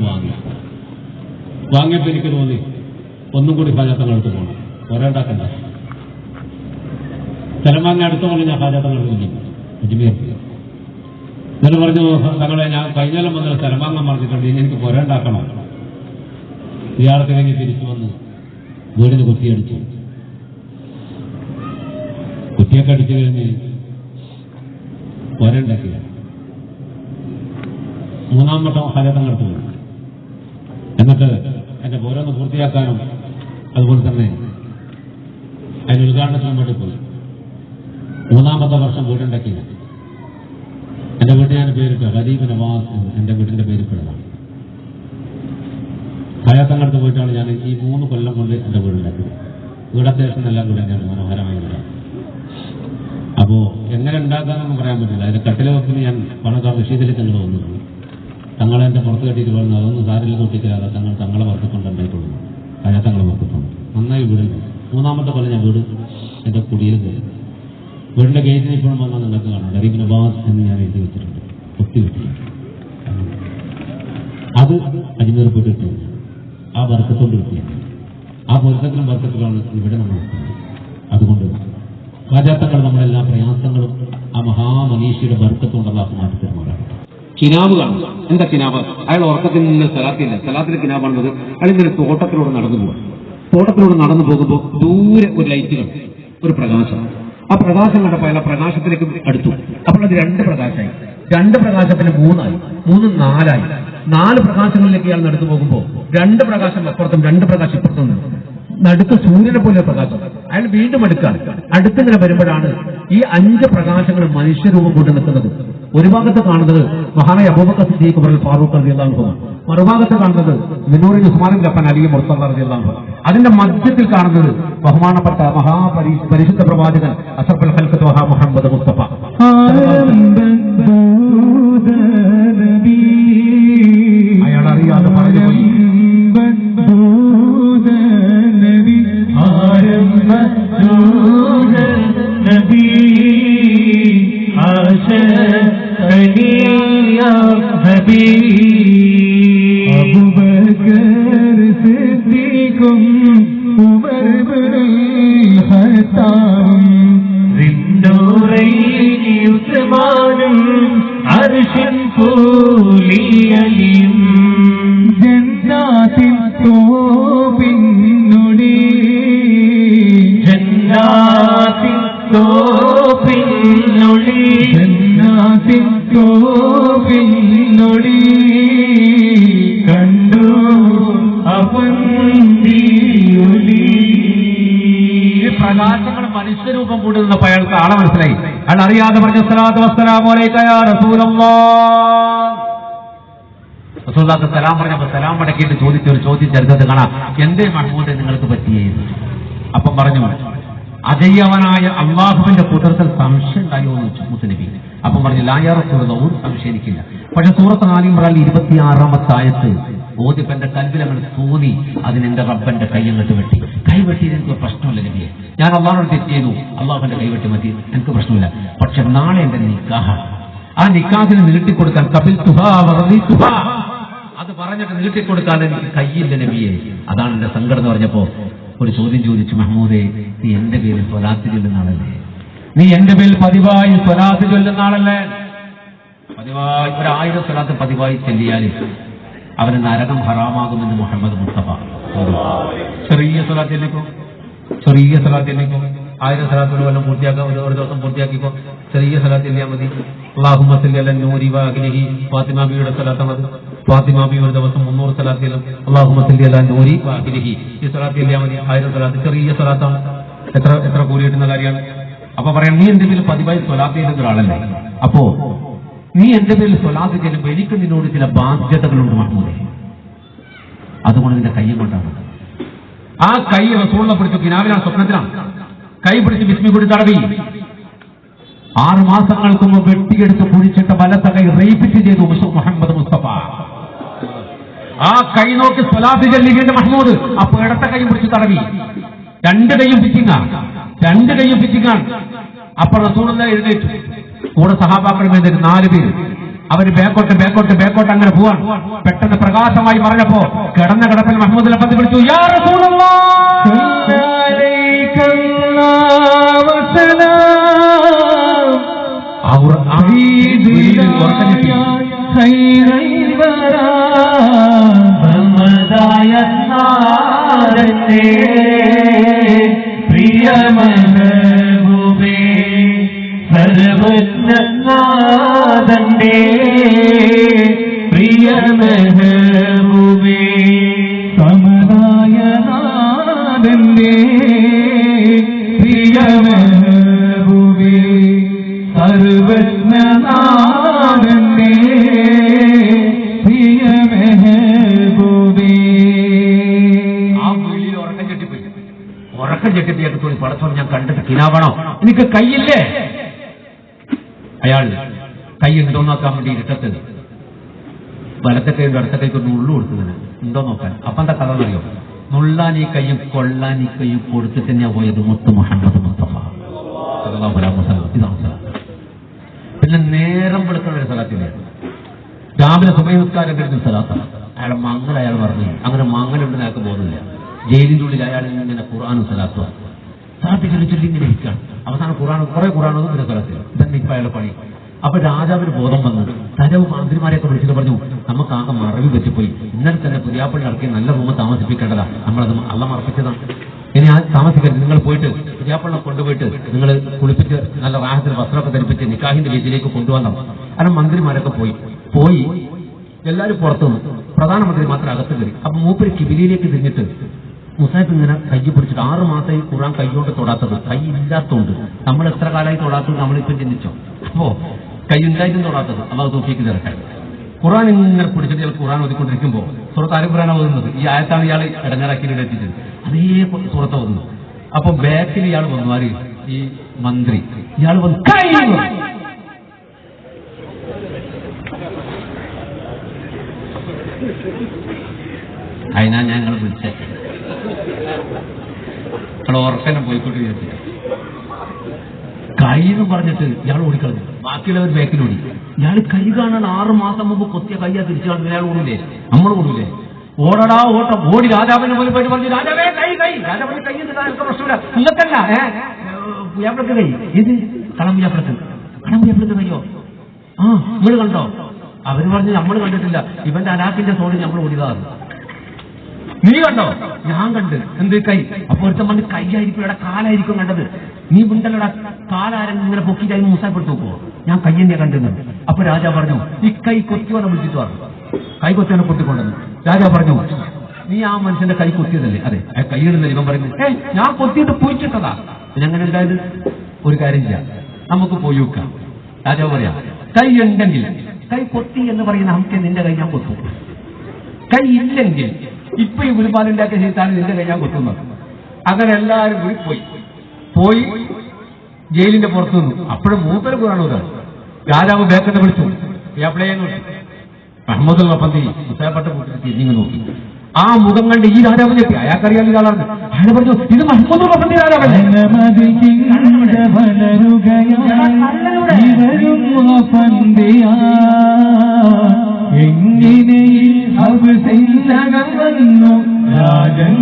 വാങ്ങിയപ്പോൾ എനിക്ക് തോന്നി ഒന്നും കൂടി ഹാജത്തങ്ങളെടുത്ത് പോകണം, ഒരേണ്ടാക്കണ്ട. സ്ഥലം വാങ്ങി അടുത്ത കൊണ്ട് ഞാൻ ഹാജത്തങ്ങളെടുത്ത് പോയി അജ്മീർ. എന്നിട്ട് പറഞ്ഞു, തങ്ങളെ ഞാൻ കഴിഞ്ഞാലും വന്ന സ്ഥലം വാങ്ങാൻ പറഞ്ഞിട്ടുണ്ട്, ഇനി എനിക്ക് പുരണ്ടാക്കണം. ഇയാൾക്ക് കഴിഞ്ഞ് തിരിച്ചു വന്ന് വീടിന് കുത്തിയടിച്ചു. കുത്തിയൊക്കെ അടിച്ചു കഴിഞ്ഞ് പുരണ്ടാക്കിയ മൂന്നാം വട്ടം ഹാജത്തങ്ങളെടുത്ത് പോയി. എന്നിട്ട് എന്റെ ഓരോന്ന് പൂർത്തിയാക്കാനും അതുപോലെ തന്നെ അതിന് ഉദ്ഘാടനത്തിനും വേണ്ടി പോയി. മൂന്നാമത്തെ വർഷം വീടുണ്ടാക്കി. എന്റെ വീട്ടിൽ ഞാൻ പേരിട്ടു ഖദീബ് നവാസ് എന്ന്. എന്റെ വീടിന്റെ പേരിട്ടതാണ്. ഹയാത്തങ്ങടുത്ത് പോയിട്ടാണ് ഞാൻ ഈ 3 കൊല്ലം കൊണ്ട് എന്റെ വീടുണ്ടാക്കിയത്. വീടത്യാവശ്യം എല്ലാം കൂടെ ഞാൻ മനോഹരമായി ഉണ്ടാക്കി. അപ്പോ എങ്ങനെ ഉണ്ടാക്കാനൊന്നും പറയാൻ പറ്റില്ല. അതിന്റെ കട്ടിലെ വെപ്പിന് ഞാൻ പണക്കാർ റഷീദിലേക്ക് നിങ്ങൾ വന്നിരുന്നു. തങ്ങളെ എന്റെ പുറത്ത് കെട്ടിയിട്ട് പറഞ്ഞു, അതൊന്നും സാരിൽ തൊട്ടിക്കാതെ തങ്ങളെ വർക്കക്കൊണ്ടുണ്ടായിട്ടുള്ളൂ. ഹയാത്തങ്ങളെ വർക്കത്തുണ്ട്. നന്നായി വീടുണ്ട്. 3ാമത്തെ കൊല്ലം ഞാൻ വീട് എന്റെ കുടിയിൽ കയറി. വീടിന്റെ ഗേറ്റിന് ഇപ്പോഴും വന്നാൽ നിങ്ങൾക്ക് കാണാം ഖദീബ് നവാസ് എന്ന് ഞാൻ എഴുതി വെച്ചിട്ടുണ്ട്. ഒത്തി കിട്ടില്ല. അത് അജ്മീർ പോയിട്ട് കിട്ടിയത് ആ വർക്കത്തോട് കിട്ടിയത്. ആ പൊരുത്തത്തിലും വർക്കത്തിലാണ് ഇവിടെ നമ്മൾ എത്തുന്നത്. അതുകൊണ്ട് ഖാജാത്തങ്ങൾ നമ്മളെല്ലാ പ്രയാസങ്ങളും ആ മഹാമനീഷിയുടെ വർക്കത്തോടുള്ള മാറ്റി തരുമാറാണ്. കിനാബ് കാണുക. എന്താ കിനാബ്? അയാൾ ഉറക്കത്തിൽ നിന്ന് സ്ഥലത്തില്ല. സ്ഥലത്തിലെ കിനാബാണത്. അയാൾ ഇങ്ങനെ തോട്ടത്തിലൂടെ നടന്നു പോകാം. തോട്ടത്തിലൂടെ നടന്നു പോകുമ്പോൾ ദൂരെ ഒരു ലൈറ്റ് കണ്ടു, ഒരു പ്രകാശം. ആ പ്രകാശം കണ്ടപ്പോൾ അയാൾ പ്രകാശത്തിലേക്ക് അടുത്തു. അപ്പോൾ അത് 2 പ്രകാശമായി. 2 പ്രകാശത്തിന് 3ആയി, 3 4ആയി. 4 പ്രകാശങ്ങളിലേക്ക് ഇയാൾ നടന്നു പോകുമ്പോൾ 2 പ്രകാശം അപ്പുറത്തും 2 പ്രകാശം ഇപ്പുറത്തും നടുക്ക് സൂര്യനെ പോലെ പ്രകാശം. അയാൾ വീണ്ടും അടുക്കാണ്. അടുത്തിങ്ങനെ വരുമ്പോഴാണ് ഈ 5 പ്രകാശങ്ങൾ മനുഷ്യരൂപം കൊണ്ട് നിൽക്കുന്നത്. ഒരു ഭാഗത്ത് കാണുന്നത് മഹാനായ അബൂബക്കർ സിദ്ദീഖ് ഉമർ ഫാറൂഖ് റളിയല്ലാഹു അൻഹു, മറുഭാഗത്ത് കാണുന്നത് മിനൂറിൽ ഉസ്മാൻ ഇബ്നു അഫ്ഫാൻ അലി മുർത്തദ റളിയല്ലാഹു അൻഹു. അതിന്റെ മധ്യത്തിൽ കാണുന്നത് ബഹുമാനപ്പെട്ട പരിശുദ്ധ പ്രവാചകൻ അഷ്റഫുൽ ഖൽഖ് ത്വഹ മുഹമ്മദ് മുസ്തഫ. അയാൾ അറിയാതെ പറഞ്ഞു പോയി. അബൂബക്കർ സിദ്ദീഖും ഉമർ ഇബ്നുൽ ഖത്താബും സിന്ദൂറൈനി ഉസ്മാനും അർശിൻ കൂലി അലിയും ജന്നാത്തിൻ തോപ്പിന്നൊടി ജന്നാത്തിൻ തോപ്പിന്നൊടി ജന്നാത്തിൻ തോപ്പിന്നൊടി കണ്ടു അവന്തിയൊലി. പ്രകാശങ്ങൾ മനുഷ്യരൂപം കൂടി നിന്നപ്പോൾ അയാൾക്ക് ആളെ മനസ്സിലായി. അയാൾ അറിയാതെ പറഞ്ഞു, സ്വലാത്തു വസ്സലാമു അലൈക യാ റസൂലല്ലാഹ്. റസൂലുള്ളാഹിക്ക് സലാം പറഞ്ഞപ്പോൾ സലാം മടക്കിയിട്ട് ചോദിച്ചൊരു ചോദ്യം ചരിത്രത്തിൽ കാണാം, എന്തേ മഹ്മൂദ് നിങ്ങൾക്ക് പറ്റിയത്? അപ്പം പറഞ്ഞു, അജയ്യവനായ അള്ളാഹുവിന്റെ കുതിർത്തിൽ സംശയം ഉണ്ടായോ എന്ന് ചോദിച്ചു മുസ്നബി. അപ്പം പറഞ്ഞു, ലാ യാ റസൂലല്ലാഹ്, ഒരു സംശയിക്കില്ല. പക്ഷെ സൂറത്ത് ആലി ഇംറാൻ 26-ാമത്തെ ആയത്ത് ഓതിപ്പോ എന്റെ കൽബിൽ അങ്ങനെ തോന്നി, അതിനെന്റെ റബ്ബന്റെ കൈയങ്ങട്ട് വെട്ടി. കൈവെട്ടിയത് എനിക്ക് പ്രശ്നമില്ല നബിയെ, ഞാൻ അള്ളാഹുനോട് തെറ്റ് ചെയ്തു, അള്ളാഹുവിന്റെ കൈവെട്ടി മതി, എനിക്ക് പ്രശ്നമില്ല. പക്ഷെ നാളെ എന്റെ നിക്കാഹ്, ആ നിക്കാഹിന് നീട്ടിക്കൊടുക്കാൻ അത് പറഞ്ഞിട്ട് നീട്ടിക്കൊടുക്കാൻ എനിക്ക് കയ്യില്ല നബിയെ, അതാണ് എന്റെ സങ്കടം എന്ന് പറഞ്ഞപ്പോ ഒരു ചോദ്യം ചോദിച്ചു, മഹ്മൂദേ, നീ എന്റെ പേരിൽ സ്വലാത്ത് ചൊല്ലുന്ന ആളല്ലേ? നീ എന്റെ പേരിൽ പതിവായി സ്വലാത്ത് ചൊല്ലുന്ന ആളല്ലേ? പതിവായി 1000 സ്വലാത്ത് പതിവായി ചെല്ലിയാൽ അവന് നരകം ഹറാമാകുമെന്ന് മുഹമ്മദ് മുസ്തഫ. ചെറിയ സ്വലാത്തിലേക്കോ 1000 സ്വലാത്തുകൾ വല്ലതും പൂർത്തിയാക്കാം, ഒരു ദിവസം പൂർത്തിയാക്കിക്കോ. ചെറിയ സ്വലാത്ത് ചെല്ലിയാൽ മതി. അല്ലാഹുമ്മ സല്ലി അലാ നൂരി വഅഖിലിഹി. ഫാത്തിമ ബിയുടെ സ്വലാത്താണ് അത്. ഫാത്തിമ ബി ഒരു ദിവസം 300 സ്വലാത്ത് ചെല്ലും. അല്ലാഹുമ്മ സല്ലി അലാ നൂരി വഅഖിലിഹി. ഈ സ്വലാത്ത് ചെല്ലിയാൽ മതി. 1000 സ്വലാത്ത് ചെറിയ സ്വലാത്താണ്. എത്ര കൂലി കിട്ടുന്ന കാര്യമാണ്. അപ്പൊ പറയാം, നീ എന്റെ പേരിൽ പതിവായി സ്വലാത്ത് ചെയ്യുന്ന ഒരാളല്ലേ? അപ്പോ നീ എന്റെ പേരിൽ സ്വലാത്ത് ചെല്ലുമ്പോൾ എനിക്ക് നിന്നോട് ചില ബാധ്യതകളുണ്ട് മഹ്മൂദേ, അതുകൊണ്ട് നിന്റെ കയ്യും കൊണ്ടാണ്. ആ കൈ റസൂലിനെ പിടിച്ചു, കിനാവിലാണ്, സ്വപ്നത്തിലാണ്. കൈ പിടിച്ച് ബിസ്മി കൂടി തടവി. 6 മാസങ്ങൾക്ക് മുമ്പ് വെട്ടിയെടുത്ത് കുഴിച്ചിട്ട് വലത്തെ കൈ റേപ്പിറ്റ് ചെയ്തു മുഹമ്മദ് മുസ്തഫ. ആ കൈ നോക്കി സ്വലാത്ത് ചൊല്ലി വീണ്ടും മഹ്മൂദ്. അപ്പൊ ഇടത്തെ കൈ പിടിച്ച് തടവി. 2 കൈയും ഫിറ്റിങ്ങാണ്. അപ്പൊ റസൂലുള്ളാഹി എഴുന്നേറ്റു. കൂടെ സഹാബാക്കൾ എഴുന്നേറ്റ്, 4 പേര്. അവര് ബേക്കോട്ട് അങ്ങനെ പോവാൻ. പെട്ടെന്ന് പ്രകാശമായി പറഞ്ഞപ്പോ കിടന്ന കിടപ്പിൽ മഹ്മൂദിനെ പറ്റി വിളിച്ചു, യാ റസൂലല്ലാഹ് പ്രിയമഹബൂബേ സർവജ്ഞനാഥന്റെ പ്രിയമഹബൂബേ സമദായനാഥന്റെ പ്രിയമഹബൂബേ സർവജ്ഞനാഥന്റെ പ്രിയമഹബൂബേ. ആ വീട്ടിൽ ഉറക്കം ചെട്ടിപ്പോയി തോന്നി, പടച്ചോൻ ഞാൻ കണ്ടിട്ട് കിനാവണോ, എനിക്ക് കൈയില്ലേ? അയാൾ കൈ ഉണ്ടോ നോക്കാൻ വേണ്ടി ഇരുട്ടത്ത് വലത്തെ കൈ അടുത്ത കൈക്ക് ഒരു നുള്ളു കൊടുക്കുന്നത് ഉണ്ടോ നോക്കാൻ. അപ്പൊ എന്താ കഥ അറിയോ? നുള്ളാൻ ഈ കൈയും കൊള്ളാൻ ഈ കൈയും കൊടുത്തിട്ട് തന്നെയാ പോയത് മുത്ത് മുഹമ്മദ് മുസ്തഫ. ഇതാണ് സ്ഥലം. പിന്നെ നേരം വെളുക്കുന്ന ഒരു സ്ഥലത്തില്ല. രാവിലെ സുബഹി നിസ്കാരം കഴിഞ്ഞ സ്ഥലത്താണ്. അയാളെ മങ്ങൽ അയാൾ പറഞ്ഞു. അങ്ങനെ മങ്ങലുണ്ടെന്ന് അയാൾക്ക് ബോധമില്ല. ജയിലിന്റെ ഉള്ളിൽ അയാൾ ഇങ്ങനെ ഖുർആനും സലാത്തും സാധിക്കുന്ന ചൊല്ലി ഇങ്ങനെ ഇരിക്കുകയാണ്. അവസാനം കുറെ ഖുർആനൊന്നും പിന്നെ സ്ഥലത്തിൽ. ഇതന്നെ ഇപ്പൊ അയാളെ പണി. അപ്പൊ രാജാവിന് ബോധം വന്നു. തരവ് മന്ത്രിമാരെയൊക്കെ വിളിച്ചിട്ട് പറഞ്ഞു, നമുക്ക് ആകെ മറവി പറ്റിപ്പോയി. ഇന്നലെ തന്നെ പുതിയാപ്പള്ളി ഇറക്കി നല്ല റൂമ് താമസിപ്പിക്കേണ്ടതാ. നമ്മളത് അള്ള മറപ്പിച്ചതാണ്. ഇനി ആ താമസിക്കരുത്. നിങ്ങൾ പോയിട്ട് പുതിയാപ്പള്ളിനെ കൊണ്ടുപോയിട്ട് നിങ്ങൾ കുളിപ്പിച്ച് നല്ല റാഹത്തിൽ വസ്ത്രമൊക്കെ ധരിപ്പിച്ച് നിക്കാഹിന്റെ വേദിയിലേക്ക് കൊണ്ടുവന്നു. കാരണം മന്ത്രിമാരൊക്കെ പോയി എല്ലാവരും പുറത്തു നിന്ന്, പ്രധാനമന്ത്രി മാത്രം അകത്ത് കയറി. അപ്പൊ മൂപ്പര് കിബിലിയിലേക്ക് തിരിഞ്ഞിട്ട് മുസാഫ് ഇങ്ങനെ കൈ പിടിച്ചിട്ട് 6 മാസമായി ഖുർആൻ കൈകൊണ്ട് തൊടാത്തത്. കൈ ഇല്ലാത്തതുകൊണ്ട് നമ്മൾ എത്ര കാലമായി തൊടാത്തത് നമ്മളിപ്പം ചിന്തിച്ചോ. അപ്പോ കൈ ഉണ്ടായിട്ടും തൊടാത്തത് അള്ളാഹു തൗഫീഖ് തരട്ടെ. ഖുർആൻ ഇങ്ങനെ പിടിച്ചിട്ട് ഇയാൾ ഖുർആൻ ഓതിക്കൊണ്ടിരിക്കുമ്പോൾ സൂറത്ത് ആൽ ഇംറാൻ ഓതുന്നത്. ഈ ആയത്താണ് ഇയാൾ ഇടങ്ങേറാക്കി എത്തിച്ചത്. അതേ സൂറത്ത് ഓതുന്നു. അപ്പൊ ബാക്കിൽ ഇയാൾ വന്നു. ആര്? ഈ മന്ത്രി. ഇയാൾ വന്നു കൈ അതിനാ ഞങ്ങൾ വിളിച്ചേ. ഉറക്കനെ പോയിക്കോട്ട് വിചാരിച്ചില്ല. കൈ എന്ന് പറഞ്ഞിട്ട് ഇയാൾ ഓടിക്കളഞ്ഞു. ബാക്കിയുള്ളവർ ബാക്കിലോടി. ഇയാൾ കൈ കാണാൻ 6 മാസം മുമ്പ് കൊത്തിയ കയ്യാ തിരിച്ചു കാണുന്നത്. ഇയാൾ ഓടില്ലേ? നമ്മൾ ഓടൂലേ? ഓടടാ ഓട്ടം. ഓടി രാജാവിന് മുന്നിൽ പോയിട്ട് പറഞ്ഞു, രാജാവേ കൈ. രാജാവിന് കൈ എന്താ പ്രശ്നമില്ല, നിങ്ങൾക്കല്ല പുയ്യാപ്പിളക്ക് കൈ. ഇത് കടമ്പുയ്യാപ്പിളക്ക് കയ്യോ? ആ നിങ്ങൾ കണ്ടോ? അവര് പറഞ്ഞു നമ്മൾ കണ്ടിട്ടില്ല. ഇവന്റെ അനാക്കിന്റെ സോടി നമ്മൾ ഓടിയതാണ്. നീ കണ്ടോ? ഞാൻ കണ്ട്. എന്ത് കൈ? അപ്പൊ ഒരുത്തം പറഞ്ഞ് കൈയായിരിക്കും, ഇവിടെ കാലായിരിക്കും കണ്ടത്. നീ മുണ്ടല്ലടാ, കാലാരെങ്കിലും ഇങ്ങനെ പൊക്കിയിട്ടായി മൂസാപ്പെടുത്തു നോക്കുവോ? ഞാൻ കൈ തന്നെയാ കണ്ടിരുന്നത്. അപ്പൊ രാജാ പറഞ്ഞു, ഈ കൈ കൊത്തിയോനെ വിളിച്ചിട്ട് പറഞ്ഞു. കൈ കൊത്തിയോനെ കൊത്തിക്കൊണ്ടെന്ന് രാജാ പറഞ്ഞു. നീ ആ മനുഷ്യന്റെ കൈ കൊത്തിയതല്ലേ? അതെ. കൈയിടുന്ന ഇവൻ പറയുന്നു, ഞാൻ കൊത്തിയിട്ട് പോയിച്ചിട്ടതാ. പിന്നെങ്ങനെ ഉണ്ടായത്? ഒരു കാര്യം ചെയ്യാം, നമുക്ക് പോയി വെക്കാം. രാജാവ് പറയാം, കൈ ഉണ്ടെങ്കിൽ കൈ കൊത്തി എന്ന് പറയുന്ന നമുക്ക് നിന്റെ കൈ ഞാൻ കൊത്തും. കൈ ഇല്ലെങ്കിൽ ഇപ്പൊ ഈ ഗുരുപാലുണ്ടാക്കിയ ചെയ്താണ് നിന്റെ കൈ ഞാൻ കൊത്തുന്നത്. അങ്ങനെ എല്ലാവരും പോയി ജയിലിന്റെ പുറത്തു നിന്നു. അപ്പോഴും മൂപ്പര് പുറാണൂരാണ്. രാജാവ് ബേക്കത്തെ വിളിച്ചു. പ്ലേയെ നോക്കി മഹമ്മദ് പന്തി മുസാഫട്ട് കൂട്ടി തിരിഞ്ഞു നോക്കി. ആ മുഖം കണ്ട് ഈ രാജാവ് ഞെട്ടി. അയാൾക്കറിയാൻ ഇയാളാണ്. അയാൾ പറഞ്ഞു, ഇത് മഹമ്മദ് പന്തി രാജാവല്ലേ? എങ്ങനെ രാജൻ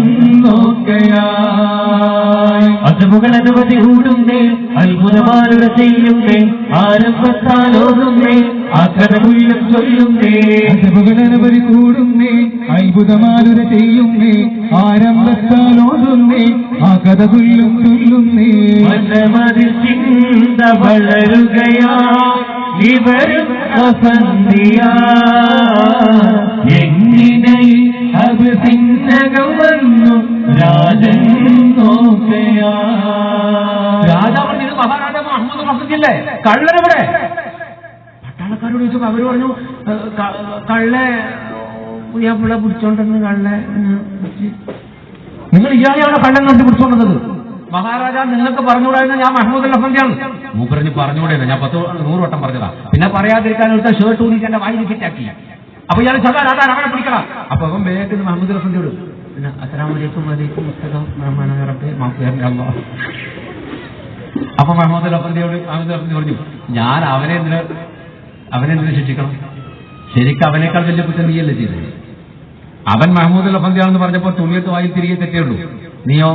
നോക്കയായി അജമുകളനുമതി കൂടുന്നേ, അത്ഭുതമാരുടെ ചെയ്യുന്നേ, ആരംഭത്താലോതുന്നേ, ആ കഥ മുഴുവൻ ചൊല്ലുന്നേ. അജമുകളനുമതി കൂടുന്നേ, അത്ഭുതമാരുടെ ചെയ്യുന്നേ, ആരംഭത്താലോതുന്നേ, ആ കഥ മുഴുവൻ ചൊല്ലുന്നേ. മനമതിൽ ചിന്ത വളരുകയാ ഇവരും അസന്ധിയാ. എങ്ങനെ അഭിസിന്നകം വന്നു രാജൻ നോക്കയാ. രാജാവ് ഇത് മഹാരാജാവ് അഹമ്മദ് റഫീഖല്ലേ? കള്ളനെവിടെ? പട്ടാളക്കാരോട് ചോദിച്ചപ്പോ അവര് പറഞ്ഞു, കള്ളെ പുയ്യാപ്പിള പിടിച്ചോണ്ടെന്ന്. കള്ളെ നിങ്ങൾ ഇയാളെയാണ് കണ്ണൻ കണ്ടു പിടിച്ചുകൊണ്ടത്. മഹാരാജാ നിങ്ങൾക്ക് പറഞ്ഞുകൂടായിരുന്നു ഞാൻ മഹ്മൂദ് അഫന്തിയാണ്. മൂപ്പറിഞ്ഞ് പറഞ്ഞുകൂടെയാണ്, ഞാൻ 100 വട്ടം പറഞ്ഞതാ. പിന്നെ പറയാതിരിക്കാൻ എടുത്ത ഷർട്ട് ഊരി എന്റെ വായിൽ ഫിറ്റാക്കി. അപ്പൊ ഇയാൾ ചതാ അവനെ പിടിക്കണം. അപ്പൊ അവൻ വേഗത്തിൽ മഹ്മൂദ് അഫന്തിയോട് പിന്നെ അസ്സലാമു അലൈക്കും വലൈക്കും അസ്സലാം റഹ്മാനേ മാഫി അല്ലാഹ്. അപ്പൊ മഹ്മൂദ് അഫന്തിയോട് പറഞ്ഞു ഞാൻ അവനെന്തിനു ശിക്ഷിക്കണം? ശരിക്കും അവനേക്കാൾ വലിയ കുറ്റം നീയല്ലേ ചെയ്തത്. അവൻ മഹ്മൂദ് അഫന്തിയാണെന്ന് പറഞ്ഞപ്പോൾ തുണിയത്ത് വായി തിരികെ തെറ്റേയുള്ളൂ. നീയോ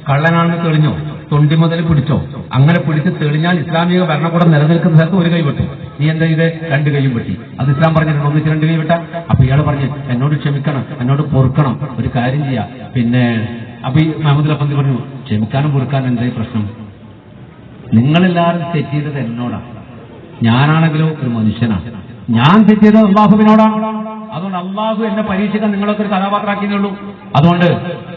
കള്ളനാണെന്ന് തെളിഞ്ഞോ? തൊണ്ടി മുതൽ പിടിച്ചോ? അങ്ങനെ പിടിച്ച് തെളിഞ്ഞാൽ ഇസ്ലാമിക ഭരണകൂടം നിലനിൽക്കുന്ന സ്ഥലത്ത് ഒരു കൈ വെട്ടും. നീ എന്താ ഇത് 2 കൈയും വെട്ടി? അത് ഇസ്ലാം പറഞ്ഞിട്ടുണ്ട് ഒന്നിച്ച് 2 കൈ വെട്ടാ. അപ്പൊ ഇയാൾ പറഞ്ഞു എന്നോട് ക്ഷമിക്കണം, എന്നോട് പൊറുക്കണം, ഒരു കാര്യം ചെയ്യാം. പിന്നെ അപ്പൊ ഈ മഹ്മൂദ് അഫന്തി പറഞ്ഞു ക്ഷമിക്കാനും പൊറുക്കാനും എന്തായി പ്രശ്നം? നിങ്ങളെല്ലാവരും തെറ്റ് ചെയ്തത് എന്നോടാണ്, ഞാനാണെങ്കിലോ ഒരു മനുഷ്യനാണ്. ഞാൻ തെറ്റ് ചെയ്തത് അള്ളാഹുവിനോടാണ്. അതുകൊണ്ട് അള്ളാഹു എന്നെ പരീക്ഷിക്കാൻ നിങ്ങളൊക്കെ ഒരു കഥാപാത്രമാക്കിയുള്ളൂ. അതുകൊണ്ട്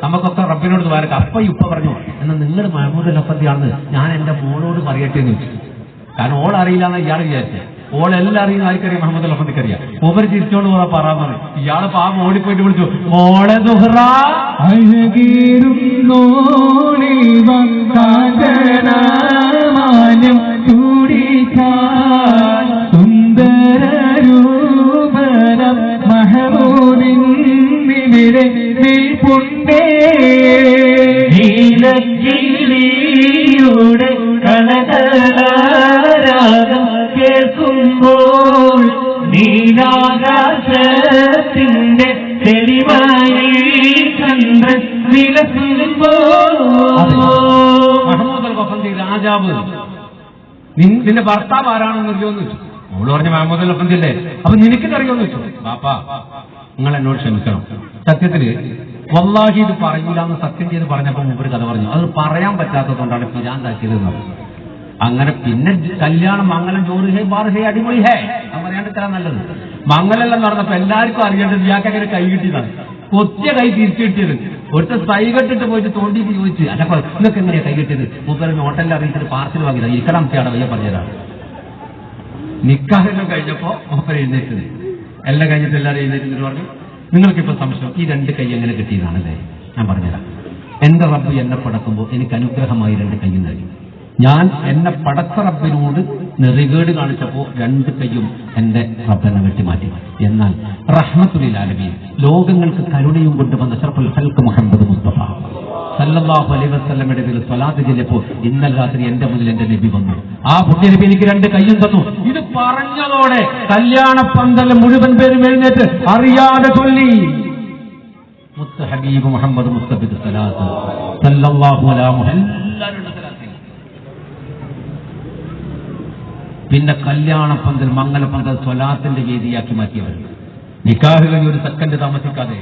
നമുക്കൊക്കെ റബ്ബിനോട് ദ്വാരക്കാം. അപ്പ ഇപ്പ പറഞ്ഞു എന്നാൽ നിങ്ങൾ മഹ്മൂദ് അഫന്തിയാണെന്ന് ഞാൻ എന്റെ മോളോട് പറയട്ടെ എന്ന് ചോദിച്ചു. കാരണം ഓൾ അറിയില്ല എന്ന് ഇയാൾ വിചാരിച്ചത്. ഓളെല്ലാം അറിയുന്ന ആർക്കറിയാം? മഹ്മൂദ് അഫന്തിക്കറിയാം. മൂപ്പർ ചിരിച്ചോണ്ട് പോകാൻ പറയാൻ ഇയാള് പാവം ഓടിപ്പോയിട്ട് വിളിച്ചു മോളെ സുഹ്റ ീലയുടെ കളരാഗം കേൾക്കുമ്പോൾ നീലാകാശത്തിന്റെ തെളിവായി ചന്ദ്രൻ വിലസുമ്പോൾ മഹ്മൂദ് അഫന്തി രാജാവ് നിന്റെ ഭർത്താവ് ആരാണെന്ന് അറിയോന്ന് വെച്ചു. അവള് പറഞ്ഞ മഹ്മൂദ് അഫന്തി അല്ലേ. അപ്പൊ നിനക്കിതറിയോന്ന് വെച്ചു. പാപ്പാ നിങ്ങൾ എന്നോട് ക്ഷമിക്കണം. സത്യത്തില് വല്ലാഹി ഇത് പറയൂല എന്ന് സത്യം ചെയ്ത് പറഞ്ഞപ്പോൾ മൂപ്പര് കഥ പറഞ്ഞു. അത് പറയാൻ പറ്റാത്തതുകൊണ്ടാണ് പിരാന്താക്കിയത് എന്ന് പറഞ്ഞു. അങ്ങനെ പിന്നെ കല്യാണം മംഗലം ചോറ് ഹേ ബാർ ഹേ അടിപൊളി ഹേ അത് പറയാണ്ടിട്ടാ നല്ലത്. മംഗലെല്ലാം നടന്നപ്പോ എല്ലാവർക്കും അറിയേണ്ടത് ഇയാൾക്കങ്ങനെ കൈ കിട്ടിയതാണ്. കൊത്തിയ കൈ തിരിച്ചു കിട്ടിയത്. ഒറ്റ കൈ കെട്ടിട്ട് പോയിട്ട് തോണ്ടിയിട്ട് ചോദിച്ചു അല്ലപ്പോ ഇതൊക്കെ എങ്ങനെയാ കൈ കിട്ടിയത്? മൂപ്പര് ഹോട്ടലിൽ അറിയിച്ചിട്ട് പാർസൽ വാങ്ങിയതാണ്. ഇക്കടാം ചേടാ വയ്യ പറഞ്ഞതാണ്. നിക്കാഹെല്ലാം കഴിഞ്ഞപ്പോ മൂപ്പര് എഴുന്നേറ്റത് എല്ലാം കഴിഞ്ഞിട്ട് എല്ലാവരും എഴുന്നേറ്റ് പറഞ്ഞു നിങ്ങൾക്കിപ്പോ സംശയം ഈ 2 കൈ എങ്ങനെ കിട്ടിയതാണല്ലേ? ഞാൻ പറഞ്ഞുതരാം. എന്റെ റബ്ബ് എന്നെ പടക്കുമ്പോൾ എനിക്ക് അനുഗ്രഹമായി 2 കൈ നൽകി. ഞാൻ എന്നെ പടച്ച റബ്ബിനോട് നെറികേട് കാണിച്ചപ്പോ 2 കൈയും എന്റെ റബ്ബെന്നെ വെട്ടിമാറ്റി. എന്നാൽ റഹ്മത്തുൽ ആലമീൻ ലോകങ്ങൾക്ക് കരുണയും കൊണ്ടുവന്ന അഷ്റഫുൽ ഖൽഖ് മുഹമ്മദ് മുസ്തഫ സല്ലല്ലാഹു അലൈഹി വസല്ലമയുടെ പേരിൽ സ്വലാത്ത് ചൊല്ലിയപ്പോൾ ഇന്നലെ രാത്രി എന്റെ മുന്നിൽ എന്റെ നബി വന്നു. ആ പുണ്യ നബി എനിക്ക് 2 കൈയും തന്നു. ഇത് പറഞ്ഞതോടെ കല്യാണ പന്തൽ മുഴുവൻ പേരും എഴുന്നേറ്റ് അറിയാതെ ചൊല്ലി മുത്ത് ഹബീബ് മുഹമ്മദ് മുസ്തഫ സ്വലാത്ത് സല്ലല്ലാഹു അലാ മുഹമ്മദ്. പിന്നെ കല്യാണ പന്തൽ മംഗലപന്തൽ സ്വലാത്തിന്റെ വേദിയാക്കി മാറ്റിയവർ. നിക്കാഹ് കഴിഞ്ഞ് 1 സെക്കൻഡ് താമസിക്കാതെ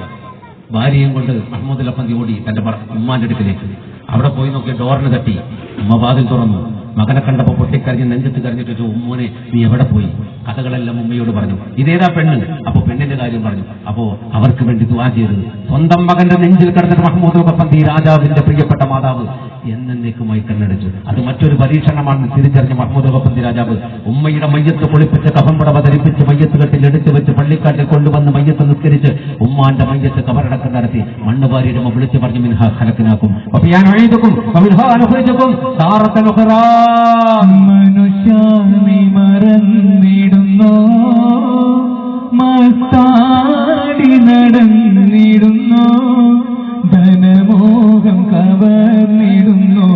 ഭാര്യയും കൊണ്ട് മഹ്മൂദ് അഫന്തി ഓടി തന്റെ ഉമ്മാന്റെ അടുക്കിലേക്ക്. അവിടെ പോയി നോക്കി ഡോറിന് തട്ടി. ഉമ്മ വാതിൽ തുറന്നു. മകനെ കണ്ടപ്പോ പൊട്ടിക്കരഞ്ഞ് നെഞ്ചത്ത് കരഞ്ഞിട്ട് ഉമ്മോനെ നീ എവിടെ പോയി? കഥകളെല്ലാം ഉമ്മയോട് പറഞ്ഞു. ഇതേതാ പെണ്ണ്? അപ്പൊ പെണ്ണിന്റെ കാര്യം പറഞ്ഞു. അപ്പോ അവർക്ക് വേണ്ടി ദുആ ചെയ്തത് സ്വന്തം മകന്റെ നെഞ്ചിൽ കിടന്നിട്ട് മഹ്മൂദ് അഫന്തി രാജാവിന്റെ പ്രിയപ്പെട്ട മാതാവ് എന്നേക്കുമായി കണ്ണടച്ചു. അത് മറ്റൊരു പരീക്ഷണമാണെന്ന് തിരിച്ചറിഞ്ഞ മഹ്മൂദ് അഫന്തി രാജാവ് ഉമ്മയുടെ മയ്യത്ത് പൊളിപ്പിച്ച് കഫംപടവ ധരിപ്പിച്ച് മയ്യത്ത് കെട്ടിൽ എടുത്തു വെച്ച് പള്ളിക്കാട്ടിൽ കൊണ്ടുവന്ന് മയ്യത്ത് നിസ്കരിച്ച് ഉമ്മാന്റെ മയ്യത്ത് കബറടക്കം നടത്തി മണ്ണ് വാരിയിടുമ്പോ വിളിച്ചു പറഞ്ഞു മിൻഹാ ഖലഖനാകും വഫിയാനുഈദുകും വമിൻഹാ നുഖ്രിജുകും താറത്തൻ ഉഖറാ. മനുഷ്യാമി മറന്നിടുന്നോ മത്താടി നടന്നിടുന്നോ ധനമോഹം കവർന്നിടുന്നോ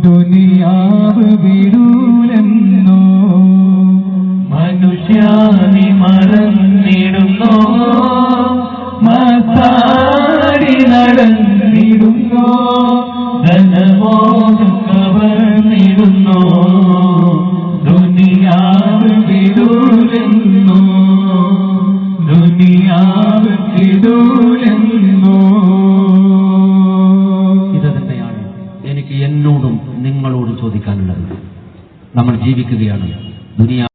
ദുനിയാവ് വിടൂലെന്നോ. മനുഷ്യാമി മറന്നിടുന്നോ മത്താടി നടന്നിടുന്നോ ധനമോഹം കവർന്നിടുന്നോ ദുനിയാവ് വിടൂലെന്നോ ദുനിയാവ് വിടൂലെന്നോ. ഇത് തന്നെയാണ് എനിക്ക് എന്നോടും നിങ്ങളോടും ചോദിക്കാനുള്ളത്. നമ്മൾ ജീവിക്കുകയാണ്. ദുനിയാവ്